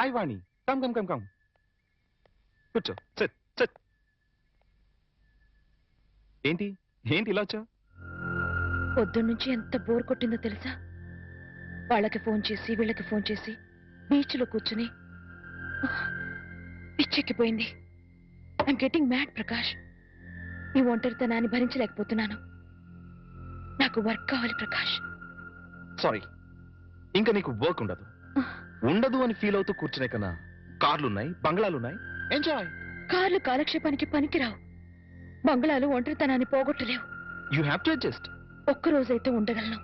హాయ్ వాణి, కమ్ కమ్ కమ్ కమ్, కూర్చో, సిట్ సిట్. ఏంటి ఏంటి ఇలా వచ్చా? పొద్దున్నుంచి ఎంత బోర్ కొట్టిందో తెలుసా? వాళ్ళకి ఫోన్ చేసి వీళ్ళకి ఫోన్ చేసి బీచ్లో కూర్చుని పిచ్చెక్కిపోయింది. I'm getting mad Prakash. ఈ ఒంటరితనాన్ని భరించలేకపోతున్నాను. నాకు వర్క్ కావాలి ప్రకాష్. సారీ, ఇంకా నీకు వర్క్ ఉండదు. ఉండదు అని ఫీల్ అవుతూ కూర్చునే కన్నా కార్లున్నాయి, బంగ్లాలున్నాయి, ఎంజాయ్. కార్లు కాలక్షేపానికి పనికిరావు. బంగ్లాలు ఒంటరితనాన్ని పోగొట్టలేవు. You have to adjust. ఒక్కరోజైతే ఉండగలను.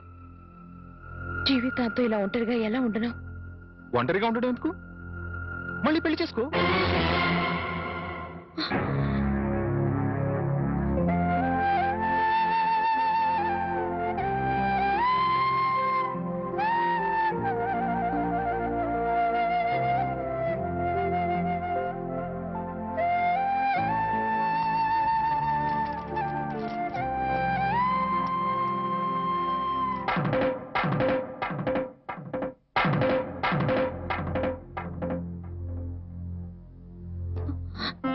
జీవితాంతో ఇలా ఒంటరిగా ఎలా ఉండను? ఒంటరిగా ఉండడం ఎందుకు? మళ్ళీ పెళ్లి చేసుకో.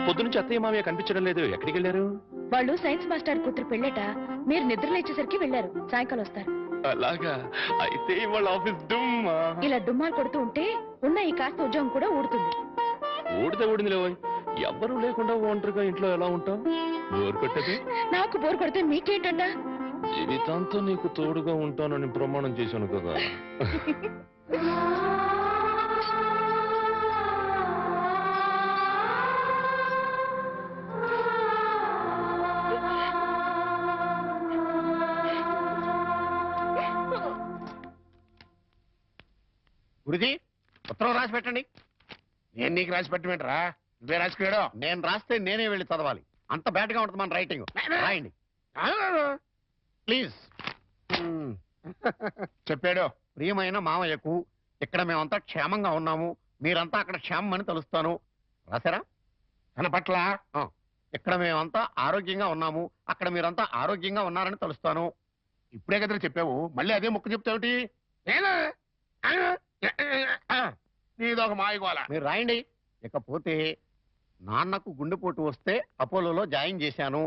పొద్దునుంచి అత్తయ్య మామయ్య కనిపించడం లేదు, ఎక్కడికి వెళ్ళారు? వాళ్ళు సైన్స్ మాస్టర్ కూతురు పెళ్ళట. మీరు నిద్ర లేచేసరికి వెళ్ళారు. సాయంకాలం వస్తారు. అలాగా? అయితే వాళ్ళ ఆఫీస్ దుమ్మా. ఇలా డుమ్మాలు కొడుతూ ఉంటే ఉన్న ఈ కాస్త ఉద్యోగం కూడా ఊడుతుంది. ఊడితే ఊడింది లేవోయ్. ఎవ్వరూ లేకుండా ఒంటరిగా ఇంట్లో ఎలా ఉంటావు? బోర్ కొట్టదు? నాకు బోర్ కొడితే మీకేంటండా? జీవితాంతం నీకు తోడుగా ఉంటానని ప్రమాణం చేశాను కదా. గురుజీ, ఉత్తరం రాసి పెట్టండి. నేను నీకు రాసి పెట్టమేంట్రా? నువ్వే రాసుకున్నాడు. నేను రాస్తే నేనే వెళ్ళి చదవాలి. అంత బ్యాడ్ గా ఉంటుంది మన రైటింగ్. రాయండి ప్లీజ్. చెప్పాడు. ప్రియమైన మామయ్యకు, ఇక్కడ మేమంతా క్షేమంగా ఉన్నాము, మీరంతా అక్కడ క్షేమం అని తలుస్తాను. రాశారా? తన పట్ల ఇక్కడ మేమంతా ఆరోగ్యంగా ఉన్నాము, అక్కడ మీరంతా ఆరోగ్యంగా ఉన్నారని తలుస్తాను. ఇప్పుడే కదా చెప్పావు, మళ్ళీ అదే ముక్క చెప్తావుటి? నీదొక మాయగోల. మీరు రాయండి. ఇకపోతే నాన్నకు గుండెపోటు వస్తే అపోలోలో జాయిన్ చేశాను.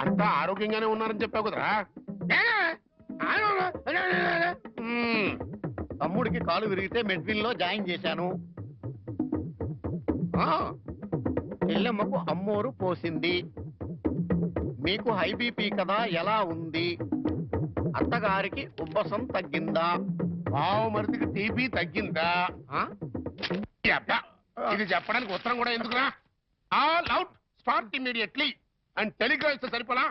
అంతా ఆరోగ్యంగానే ఉన్నారని చెప్పావు కదరా. తమ్ముడికి కాలు విరిగితే మెడ్విల్ లో జాయిన్ చేశాను. చెల్లెమ్మకు అమ్మోరు పోసింది. మీకు హై బీపీ కదా, ఎలా ఉంది? అత్తగారికి ఉబ్బసం తగ్గిందా? బావు మరిదికి టీబీ తగ్గిందా? ఇది చెప్పడానికి ఉత్తరం కూడా ఎందుకురా? All out, start immediately and Telegram ఇస్తే సరిపోలా?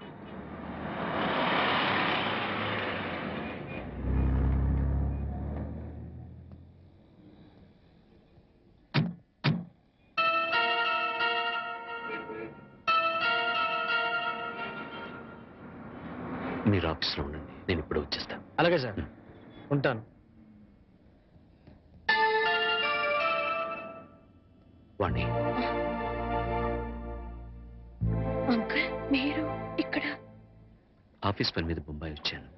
మీరు ఆఫీస్లో ఉండండి, నేను ఇప్పుడు వచ్చేస్తాను. అలాగే సార్, ఉంటాను. వాణి, అంకుల్ మీరు ఇక్కడ? ఆఫీస్ పని మీద బొంబాయి వచ్చాను.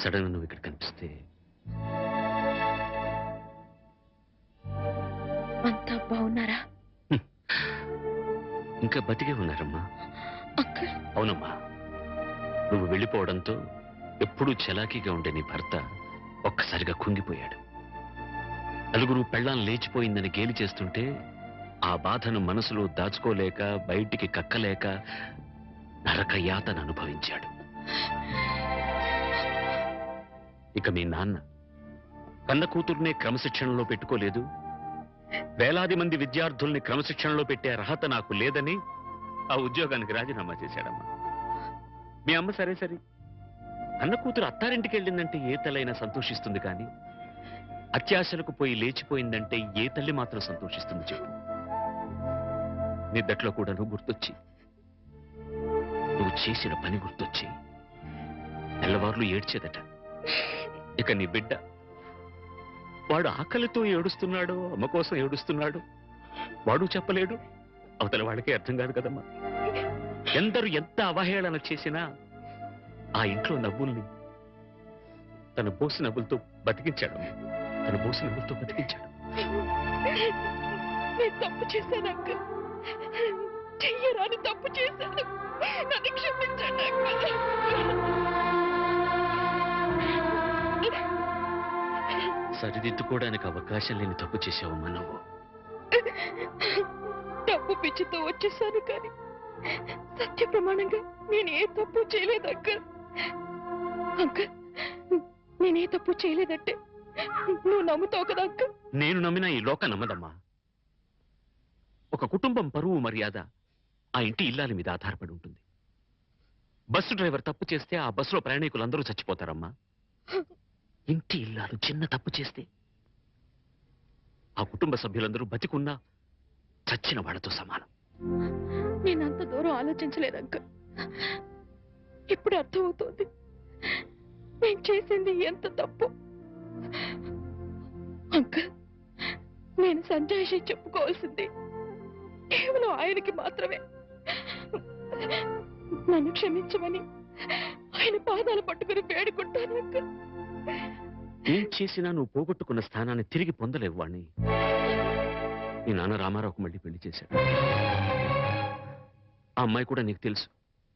సడన్ గా నువ్వు ఇక్కడ కనిపిస్తే. అంతా బాగున్నారా? ఇంకా బతికే ఉన్నారమ్మా. అంకుల్. అవునమ్మా, నువ్వు వెళ్ళిపోవడంతో ఎప్పుడూ చలాకీగా ఉండే నీ భర్త ఒక్కసారిగా కుంగిపోయాడు. నలుగురు పెళ్ళాం లేచిపోయిందని గేలి చేస్తుంటే ఆ బాధను మనసులో దాచుకోలేక, బయటికి కక్కలేక నరక యాతన అనుభవించాడు. ఇక మీ నాన్న కన్న కూతుర్నే క్రమశిక్షణలో పెట్టుకోలేదు, వేలాది మంది విద్యార్థుల్ని క్రమశిక్షణలో పెట్టే అర్హత నాకు లేదని ఆ ఉద్యోగానికి రాజీనామా చేశాడమ్మా. మీ అమ్మ సరే సరే, అన్న కూతురు అత్తారింటికి వెళ్ళిందంటే ఏ తల్లైనా సంతోషిస్తుంది, కానీ అత్యాశలకు పోయి లేచిపోయిందంటే ఏ తల్లి మాత్రం సంతోషిస్తుంది చెప్పు? నిద్దట్లో కూడా నువ్వు గుర్తొచ్చి, నువ్వు చేసిన పని గుర్తొచ్చి నెల్లవార్లు ఏడ్చేదట. ఇక నీ బిడ్డ, వాడు ఆకలితో ఏడుస్తున్నాడు, అమ్మ కోసం ఏడుస్తున్నాడు, వాడు చెప్పలేడు, అవతల వాళ్ళకి అర్థం కాదు కదమ్మా. ఎందరు ఎంత అవహేళన చేసినా ఆ ఇంట్లో నవ్వుల్ని తన పోసి నవ్వులతో బతికించాడు. తన బోసిన ఊరితో బతికించాడు. నేను తప్పు చేశాను అంకుల్. చెయ్యరాని తప్పు చేశాను. నన్ను క్షమించండి అంకుల్. సరిదిద్దుకోవడానికి అవకాశం లేని తప్పు చేసావమ్మా నువ్వు. తప్పు పిచ్చితో వచ్చేసాను కానీ సత్య ప్రమాణంగా నేను ఏ తప్పు చేయలేదు అంకుల్. అంకుల్ నేనే తప్పు చేయలేదంటే నువ్వు నమ్ముతావు కదా అంకుల్? నేను నమ్మినా ఈ లోక నమ్మదమ్మా. ఒక కుటుంబం పరువు మర్యాద ఆ ఇంటి ఇల్లాలి మీద ఆధారపడి ఉంటుంది. బస్సు డ్రైవర్ తప్పు చేస్తే ఆ బస్సులో ప్రయాణికులందరూ చచ్చిపోతారమ్మా. ఇంటి ఇల్లాలు చిన్న తప్పు చేస్తే ఆ కుటుంబ సభ్యులందరూ బతికున్నా చచ్చిన వాళ్ళతో సమానం. నేనంత దూరం ఆలోచించలేదు అంకుల్. ఇప్పుడు అర్థమవుతోంది నేను చేసింది ఎంత తప్పు. అంకుల్ నేను సంజయ్ చెప్పుకోవాల్సింది కేవలం ఆయనకి మాత్రమే. నన్ను క్షమించమని ఆయన పాదాలు పట్టుకుని వేడుకుంటాను అంకుల్. ఏం చేసినా నువ్వు పోగొట్టుకున్న స్థానాన్ని తిరిగి పొందలేవు వాణ్ణి. నీ నాన్న రామారావుకు మళ్ళీ పెళ్లి చేశాడు. ఆ అమ్మాయి కూడా నీకు తెలుసు.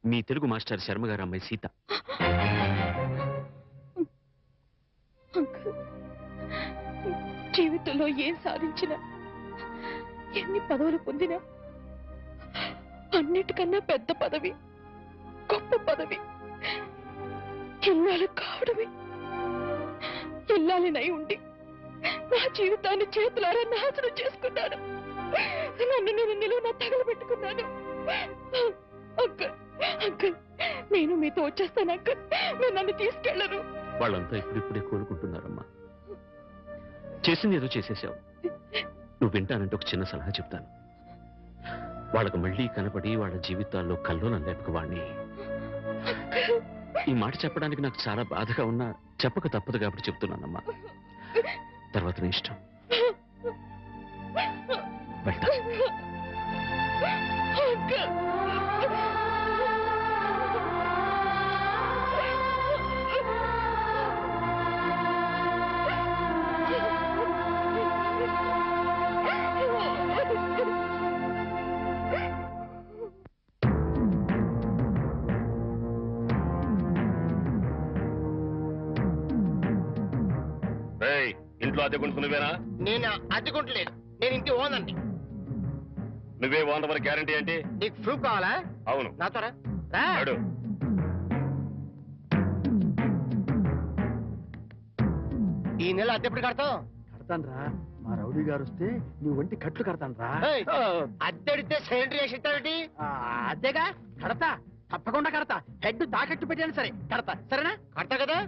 మీ తెలుగు మాస్టర్ శర్మ గారి అమ్మాయి సీత. అంకుల్ జీవితంలో ఏం సాధించినా ఎన్ని పదవులు పొందినా అన్నిటికన్నా పెద్ద పదవి, గొప్ప పదవి ఇల్లాలు కావడమే. ఇల్లాలినై ఉండి నా జీవితాన్ని చేతులారా నాశనం చేసుకున్నాను. నన్ను నేను నిలువున తగలబెట్టుకున్నాను. అంకుల్ అంకుల్ నేను మీతో వచ్చేస్తాను అంకుల్. మీరు నన్ను తీసుకెళ్లరు. వాళ్ళంతా ఇప్పుడిప్పుడే కోలుకుంటున్నారమ్మా. చేసింది ఏదో చేసేసావు. నువ్వు వింటానంటే ఒక చిన్న సలహా చెప్తాను. వాళ్ళకు మళ్ళీ కనపడి వాళ్ళ జీవితాల్లో కల్లోలం లేపక వాణ్ణి. ఈ మాట చెప్పడానికి నాకు చాలా బాధగా ఉన్నా చెప్పక తప్పదు కాబట్టి చెప్తున్నానమ్మా. తర్వాత నీ ఇష్టం. వెళ్తా. ఇంట్లో అద్దెకుంటు నువ్వేనా? నేను అద్దెకుంటలేదు. నేను ఇంటి ఓనండి. నువ్వే ఓనర్ గ్యారంటీ ఏంటి? నీకు ప్రూఫ్ కావాలా? అవును. నాతో రా. ఈ నెల అద్దె ఎప్పుడు కడతావు? కడతాను రా. మా రౌడీ గారు వస్తే నీ ఒంటి కట్లు కడతాను రా. అద్దెడితే సిలిండర్ వేసి ఇస్తావేంటి? అద్దెగా కడతా, తప్పకుండా కడతా. హెడ్ తాకట్టు పెట్టాను సరే కడతా. సరేనా? కడతా కదా.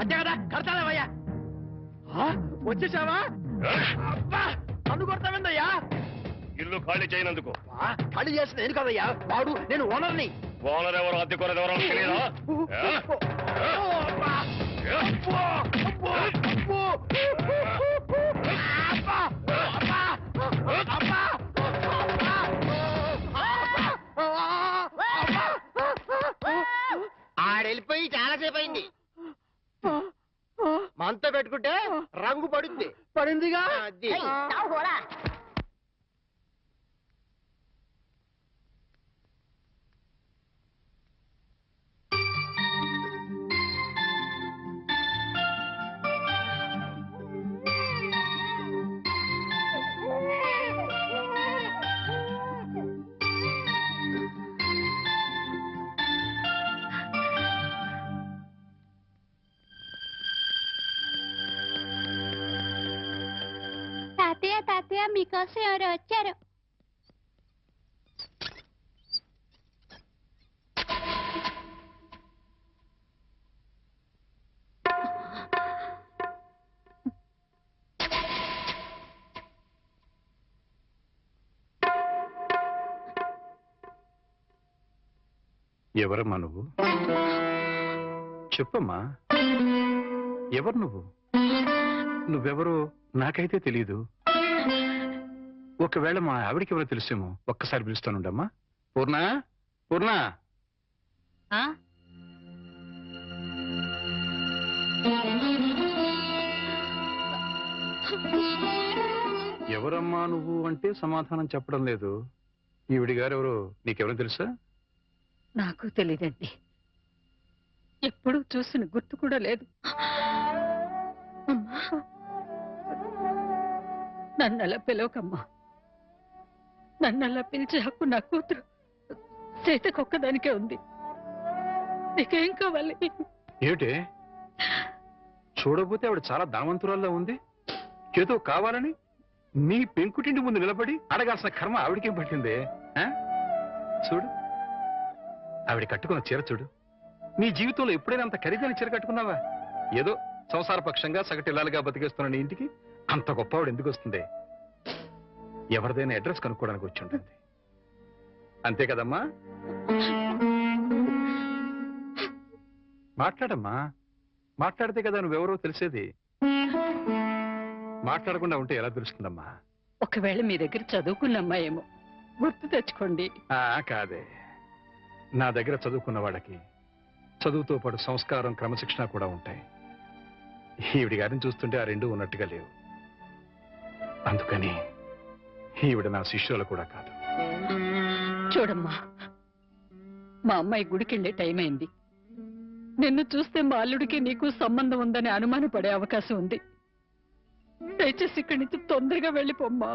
అద్దె కదా కడతావయ్యా. వచ్చేసావా? నన్ను కొడతావేందయ్యా? ఇల్లు ఖాళీ చేయనందుకు. ఖాళీ చేసిన నేను కదయ్యా, వాడు. నేను ఓనర్ని. ఓనర్ ఎవరు అద్దె కొనది ఎవరో తెలియదా? ఆడెళ్ళిపోయి చాలాసేపు అయింది. మనతో పెట్టుకుంటే రంగు పడుద్ది. పడిందిగా. తాతయ్య మీకోసం ఎవరు వచ్చారు? ఎవరమ్మా నువ్వు? చెప్పమ్మా, ఎవరు నువ్వు? నువ్వెవరు నాకైతే తెలీదు. ఒకవేళ మా ఆవిడికి ఎవరో తెలుసేమో. ఒక్కసారి పిలుస్తానుండమ్మా. పూర్ణ, పూర్ణ. ఎవరమ్మా నువ్వు అంటే సమాధానం చెప్పడం లేదు. ఈవిడి గారు ఎవరు నీకెవరో తెలుసా? నాకు తెలీదండి. ఎప్పుడూ చూసిన గుర్తు కూడా లేదు. నన్నలా పిలవకమ్మా. నన్నలా పిలిచే హక్కు నా కూతురు సీతకొక్కదానికే ఉంది. నీకేం కావాలి? ఏమిటే చూడకపోతే ఆవిడ చాలా ధనవంతురాల్లో ఉంది. ఏదో కావాలని నీ పెంకుటింటి ముందు నిలబడి అడగాల్సిన కర్మ ఆవిడకేం పట్టిందే? చూడు ఆవిడ కట్టుకున్న చీర చూడు. నీ జీవితంలో ఎప్పుడైనా అంత ఖరీదైన చీర కట్టుకున్నావా? ఏదో సంసార పక్షంగా సగటిల్లాలుగా బతికేస్తున్న నీ ఇంటికి అంత గొప్ప ఆవిడ ఎందుకు వస్తుంది? ఎవరిదైనా అడ్రస్ కనుక్కోవడానికి వచ్చి ఉంటుంది. అంతే కదమ్మా? మాట్లాడమ్మా. మాట్లాడితే కదా నువ్వెవరో తెలిసేది. మాట్లాడకుండా ఉంటే ఎలా తెలుస్తుందమ్మా? ఒకవేళ మీ దగ్గర చదువుకున్న అమ్మాయేమో గుర్తు తెచ్చుకోండి. కాదే, నా దగ్గర చదువుకున్న వాళ్ళకి చదువుతో పాటు సంస్కారం క్రమశిక్షణ కూడా ఉంటాయి. ఈవిడి గారిని చూస్తుంటే ఆ రెండూ ఉన్నట్టుగా లేవు. అందుకని ఈవిడ నా శిష్యులు కూడా కాదు. చూడమ్మా, మా అమ్మాయి గుడికెళ్ళే టైం అయింది. నిన్ను చూస్తే మా అల్లుడికి నీకు సంబంధం ఉందని అనుమానపడే అవకాశం ఉంది. దయచేసి ఇక్కడి నుంచి తొందరగా వెళ్ళిపోమ్మా.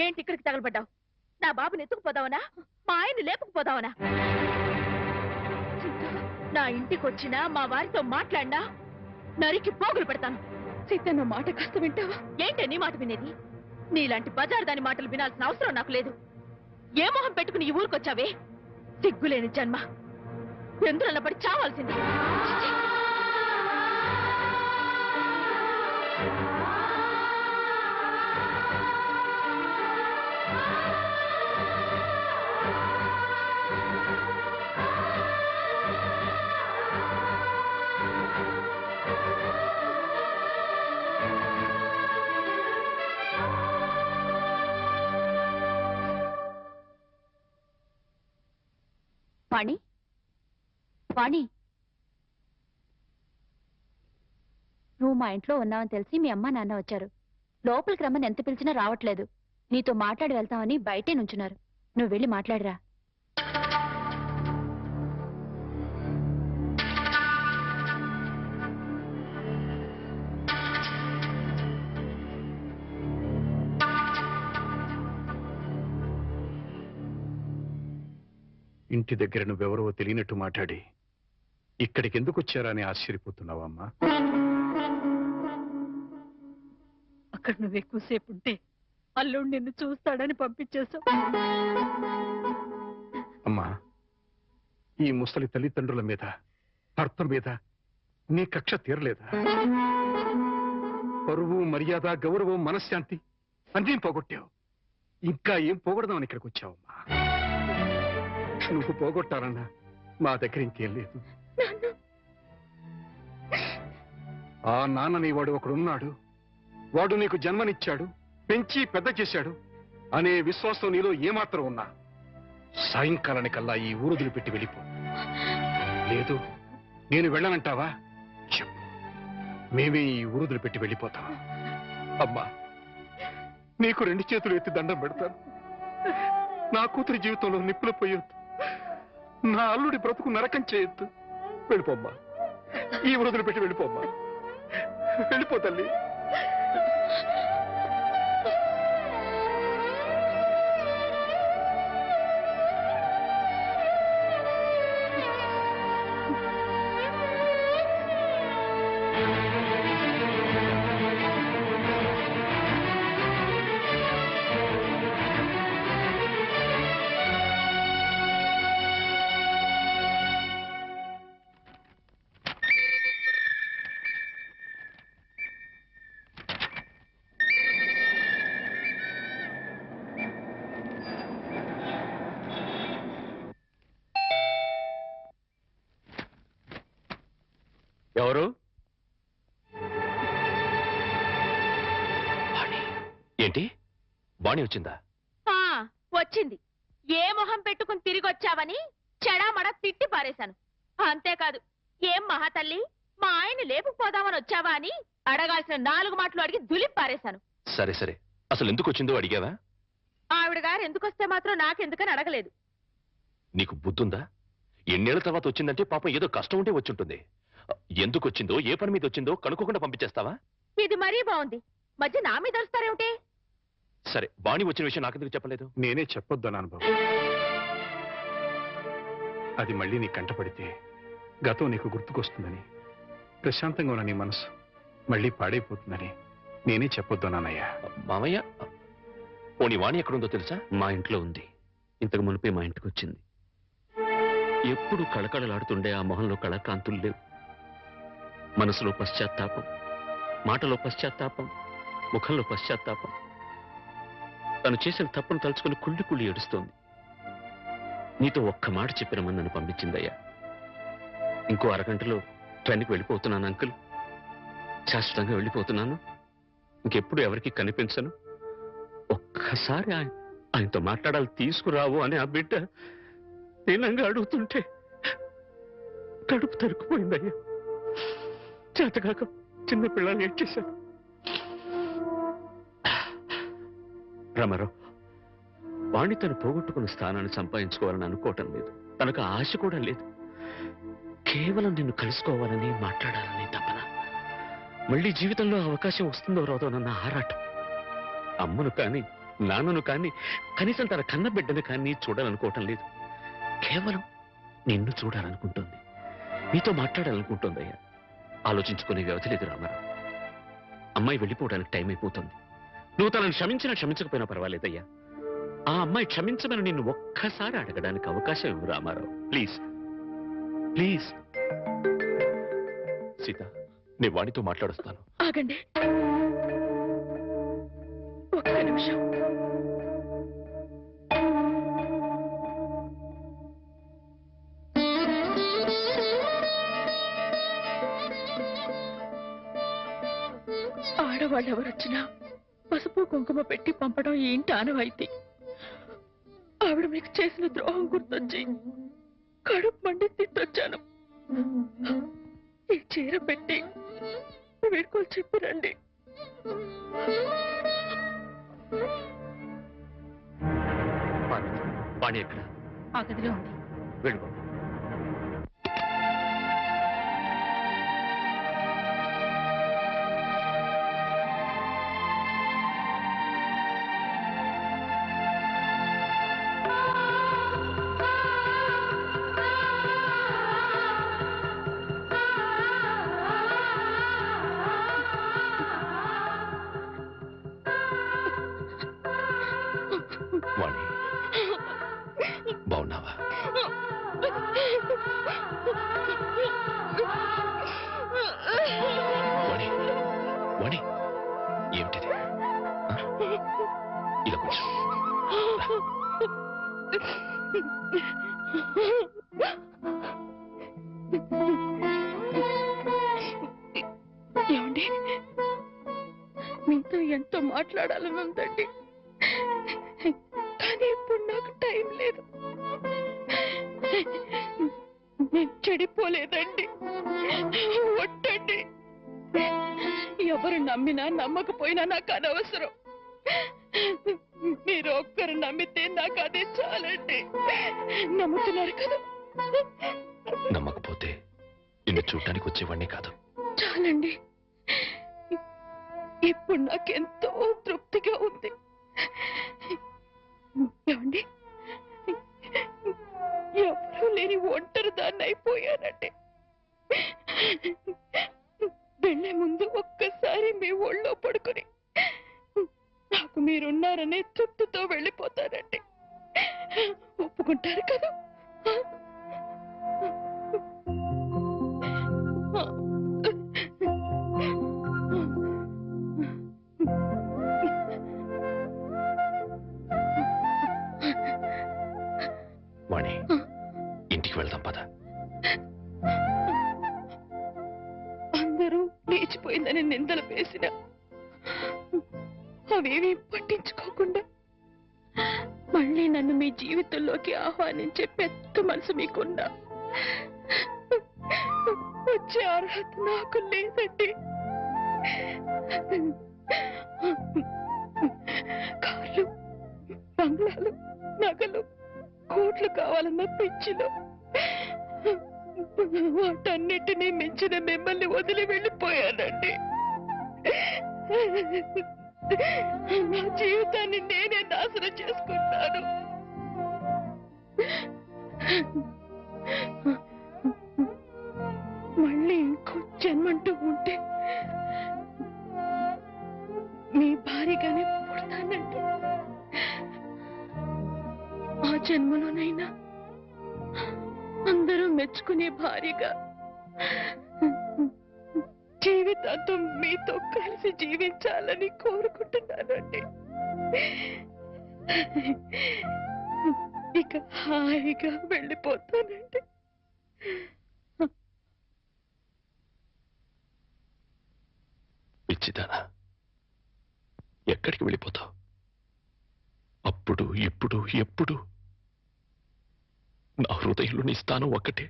ఏంటి ఇక్కడికి తగలబడ్డావు? నా బాబుని ఎత్తుకుపోదావనా? మా ఆయన్ని లేపుకుపోదావనా? నా ఇంటికి వచ్చినా మా వారితో మాట్లాడినా నరికి పోగులు పెడతాను. సీతన్న మాట కాస్త వింటావా? ఏంటే నీ మాట వినేది? నీలాంటి బజారు దాని మాటలు వినాల్సిన అవసరం నాకు లేదు. ఏ మొహం పెట్టుకుని ఈ ఊరికొచ్చావే? సిగ్గులేని జన్మ, ఎందులో పడి చావాల్సింది. వాణి, వాణి, నువ్వు మా ఇంట్లో ఉన్నావని తెలిసి మీ అమ్మ నాన్న వచ్చారు. లోపలికి రమ్మని ఎంత పిలిచినా రావట్లేదు. నీతో మాట్లాడి వెళ్తామని బయటే నుంచున్నారు. నువ్వు వెళ్ళి మాట్లాడిరా. ఇంటి దగ్గర నువ్వెవరో తెలియనట్టు మాట్లాడి ఇక్కడికి ఎందుకు వచ్చారా అని ఆశ్చర్యపోతున్నావా అమ్మా? అక్కడ నువ్వు ఎక్కువసేపు ఉంటే అల్లుడు నిన్ను చూస్తాడని పంపించేశావు. అమ్మా, ఈ ముసలి తల్లిదండ్రుల మీద, భర్త మీద నీ కక్ష తీరలేదా? పరువు, మర్యాద, గౌరవం, మనశ్శాంతి అన్నీ పోగొట్టావు. ఇంకా ఏం పోగొడదామని ఇక్కడికి వచ్చావమ్మా? నువ్వు పోగొట్టాలన్నా మా దగ్గర ఇంకేం లేదు. ఆ నాన్నని వాడు ఒకడున్నాడు, వాడు నీకు జన్మనిచ్చాడు, పెంచి పెద్ద చేశాడు అనే విశ్వాసం నీలో ఏమాత్రం ఉన్నా సాయంకాలానికల్లా ఈ ఊరు వదిలిపెట్టి వెళ్ళిపో. లేదు నేను వెళ్ళనంటావా? చెప్పు, మేమే ఈ ఊరు వదిలిపెట్టి వెళ్ళిపోతాం. అమ్మా, నీకు 2 చేతులు ఎత్తి దండం పెడతాను. నా కూతురి జీవితంలో నిప్పులు పోయొద్దు, నా అల్లుడి బ్రతుకు నరకం చేయొద్దు. వెళ్ళిపోమ్మా, ఈ ఊరు వదిలిపెట్టి వెళ్ళిపోమ్మా. వెళ్ళిపో తల్లి. ఎవరు? ఏంటి, బాణి వచ్చిందా? వచ్చింది. ఏ మొహం పెట్టుకుని తిరిగి వచ్చావని చెడామడ తిట్టి పారేశాను. అంతేకాదు, ఏం మహాతల్లి మా ఆయన లేపుకుపోదామని వచ్చావా అని అడగాల్సిన 4 మాటలు అడిగి దులిపి పారేశాను. సరే సరే, అసలు ఎందుకు వచ్చిందో అడిగావా? ఆవిడ గారు ఎందుకొస్తే మాత్రం నాకెందుకని అడగలేదు. నీకు బుద్ధుందా? ఎన్నేళ్ల తర్వాత వచ్చిందంటే పాపం ఏదో కష్టం ఉంటే వచ్చుంటుంది. ఎందుకు వచ్చిందో, ఏ పని మీద వచ్చిందో కనుక్కోకుండా పంపించేస్తావా? ఇది మరీ బాగుంది. మధ్య నా మీద వస్తారేమిటి? సరే, బాణి వచ్చిన విషయం నాకెందుకు చెప్పలేదు? నేనే చెప్పొద్దు అన్నాను బాబు. అది మళ్ళీ నీ కంటపడితే గతం నీకు గుర్తుకొస్తుందని, ప్రశాంతంగా ఉన్న నీ మనసు మళ్ళీ పాడైపోతుందని నేనే చెప్పొద్దు అన్నానయ్యా. మామయ్య, పోనీ వాణి ఎక్కడుందో తెలుసా? మా ఇంట్లో ఉంది. ఇంతకు మునిపే మా ఇంటికి వచ్చింది. ఎప్పుడు కళకళలాడుతుండే ఆ మొహంలో కళాకాంతులు లేవు. మనసులో పశ్చాత్తాపం, మాటలో పశ్చాత్తాపం, ముఖంలో పశ్చాత్తాపం. తను చేసిన తప్పును తలుచుకుని కుళ్ళి కుళ్ళి ఏడుస్తోంది. నీతో ఒక్క మాట చెప్పినమని నన్ను పంపించిందయ్యా. ఇంకో అరగంటలో ట్రైన్కి వెళ్ళిపోతున్నాను అంకుల్. శాశ్వతంగా వెళ్ళిపోతున్నాను. ఇంకెప్పుడు ఎవరికి కనిపించను. ఒక్కసారి ఆయనతో మాట్లాడాలి, తీసుకురావు అని ఆ బిడ్డ దీనంగా అడుగుతుంటే కడుపు తరుక్కుపోయిందయ్యా. చేతకాక చిన్న పిల్లలు ఏడ్చేశారు. రామారావు, వాణి తను పోగొట్టుకున్న స్థానాన్ని సంపాదించుకోవాలని అనుకోవటం లేదు. తనకు ఆశ కూడా లేదు. కేవలం నిన్ను కలుసుకోవాలని, మాట్లాడాలని తపన. మళ్ళీ జీవితంలో అవకాశం వస్తుందో రాదోనన్న ఆరాటం. అమ్మను కానీ, నాన్నను కానీ, కనీసం తన కన్న బిడ్డను కానీ చూడాలనుకోవటం లేదు. కేవలం నిన్ను చూడాలనుకుంటుంది, నీతో మాట్లాడాలనుకుంటుందయ్యా. ఆలోచించుకునే వ్యవధి లేదు రామారావు. అమ్మాయి వెళ్ళిపోవడానికి టైం అయిపోతుంది. నువ్వు తనను క్షమించినా క్షమించకపోయినా పర్వాలేదయ్యా. ఆ అమ్మాయి క్షమించమని నిన్ను ఒక్కసారి అడగడానికి అవకాశం ఇవ్వు రామారావు. Please please. సీత, నేను వాణితో మాట్లాడొస్తాను. ఆగండి ఒక్క నిమిషం. ఆడవాళ్ళు ఎవరొచ్చినా పసుపు కుంకుమ పెట్టి పంపడం ఈ ఇంటి ఆనవాయితీ. ఆవిడ మీకు చేసిన ద్రోహం గుర్తొచ్చి కడుపు మండి తిట్టొచ్చాను. ఈ చీర పెట్టి వీడుకోలు చెప్పిరండి. వాణి ఎక్కడ? ఆ గదిలో ఉంది. వెళ్ళు. వాణి, బాగున్నావా? వాణి, వాణి, ఏమిటిది? ఇలా కూర్చో. ఏమండి, మీతో ఎంతో మాట్లాడాలని ఉందండి. కానీ ఇప్పుడు నాకు టైం లేదు. నేను చెడిపోలేదండి, ఒట్టండి. ఎవరు నమ్మినా నమ్మకపోయినా నాకు అనవసరం. మీరు ఒక్కరు నమ్మితే నాకు అదే చాలండి. నమ్ముతున్నారు కదా? నమ్మకపోతే నిన్ను చూడటానికి వచ్చేవాడిని కాదు. చాలండి. ఇప్పుడు నాకెంతో తృప్తిగా ఉంది. ఏమండి, ఎవరూ లేని ఒంటరి దాన్ని అయిపోయానండి. వెళ్లే ముందు ఒక్కసారి మీ ఒళ్ళో పడుకుని నాకు మీరున్నారనే తృప్తితో వెళ్ళిపోతానండి. ఒప్పుకుంటారు కదా? వాణి, ఇంటికి వెళ్దాం పద. అందరూ లేచిపోయిందని నిందలు వేసిన అవేమీ పట్టించుకోకుండా మళ్ళీ నన్ను మీ జీవితంలోకి ఆహ్వానించే పెద్ద మనసు మీకున్నా వచ్చే అర్హత నాకు లేదండి. కార్లు, బంగ్లాలు, నగలు, కోట్లు కావాలన్న పిచ్చిలో వాటన్నిటినీ మించిన మిమ్మల్ని వదిలి వెళ్ళిపోయానండి. నా జీవితాన్ని నేనే నాశనం చేసుకుంటాను. మళ్ళీ ఇంకో జన్మంటూ ఉంటే మీ భారీగానే పుడతానండి. ఆ జన్మలోనైనా అందరూ మెచ్చుకునే భార్యగా జీవితాంతం మీతో కలిసి జీవించాలని కోరుకుంటున్నానండి. ఇక హాయిగా వెళ్ళిపోతానండి. పిచ్చిదానా, ఎక్కడికి వెళ్ళిపోతావు? అప్పుడు ఇప్పుడు ఎప్పుడు నా హృదయంలో నీ స్థానం ఒక్కటే.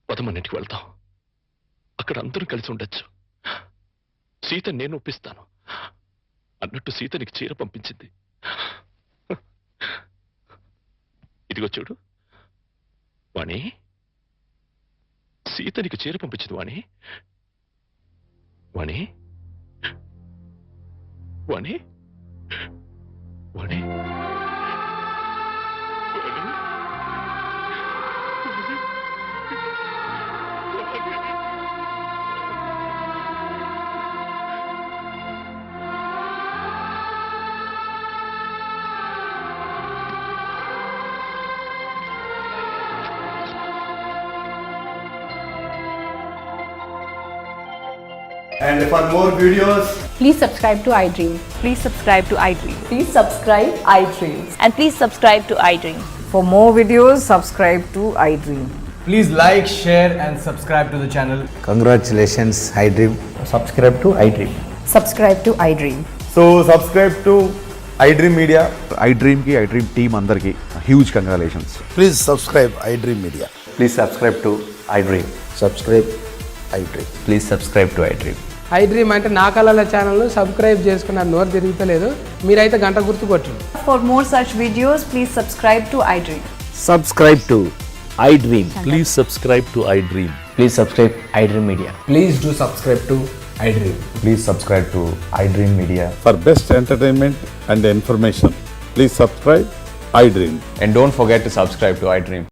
పదమన్నింటికి వెళ్తాం, అక్కడ అందరూ కలిసి ఉండొచ్చు. సీత నేను ఒప్పిస్తాను అన్నట్టు సీత నీకు చీర పంపించింది. ఇదిగో చూడు వాణి, సీత నీకు చీర పంపించింది వాణి. వాణి, వాణి, వాణి. And for more videos, please subscribe to iDream. Please subscribe to iDream. Please subscribe iDream. And please subscribe to iDream. For more videos, subscribe to iDream. please like, share and subscribe to the channel. Congratulations, iDream. Subscribe to iDream. Subscribe to iDream. So subscribe to iDream Media. iDream ki iDream team andarki huge congratulations. Please subscribe iDream Media. Please subscribe to iDream. Subscribe iDream. Please subscribe to iDream. iDream అంటే నా కళల channel subscribe చేసుకున్న నోరు తిరుగుతలేదు, మీరైతే గంట గుర్తు కొట్టండి. For more such videos, please subscribe to iDream. Subscribe to iDream. Please subscribe to iDream. Please subscribe iDream Media. Please do subscribe to iDream. Please subscribe to iDream Media. For best entertainment and information, please subscribe iDream. And don't forget to subscribe to iDream.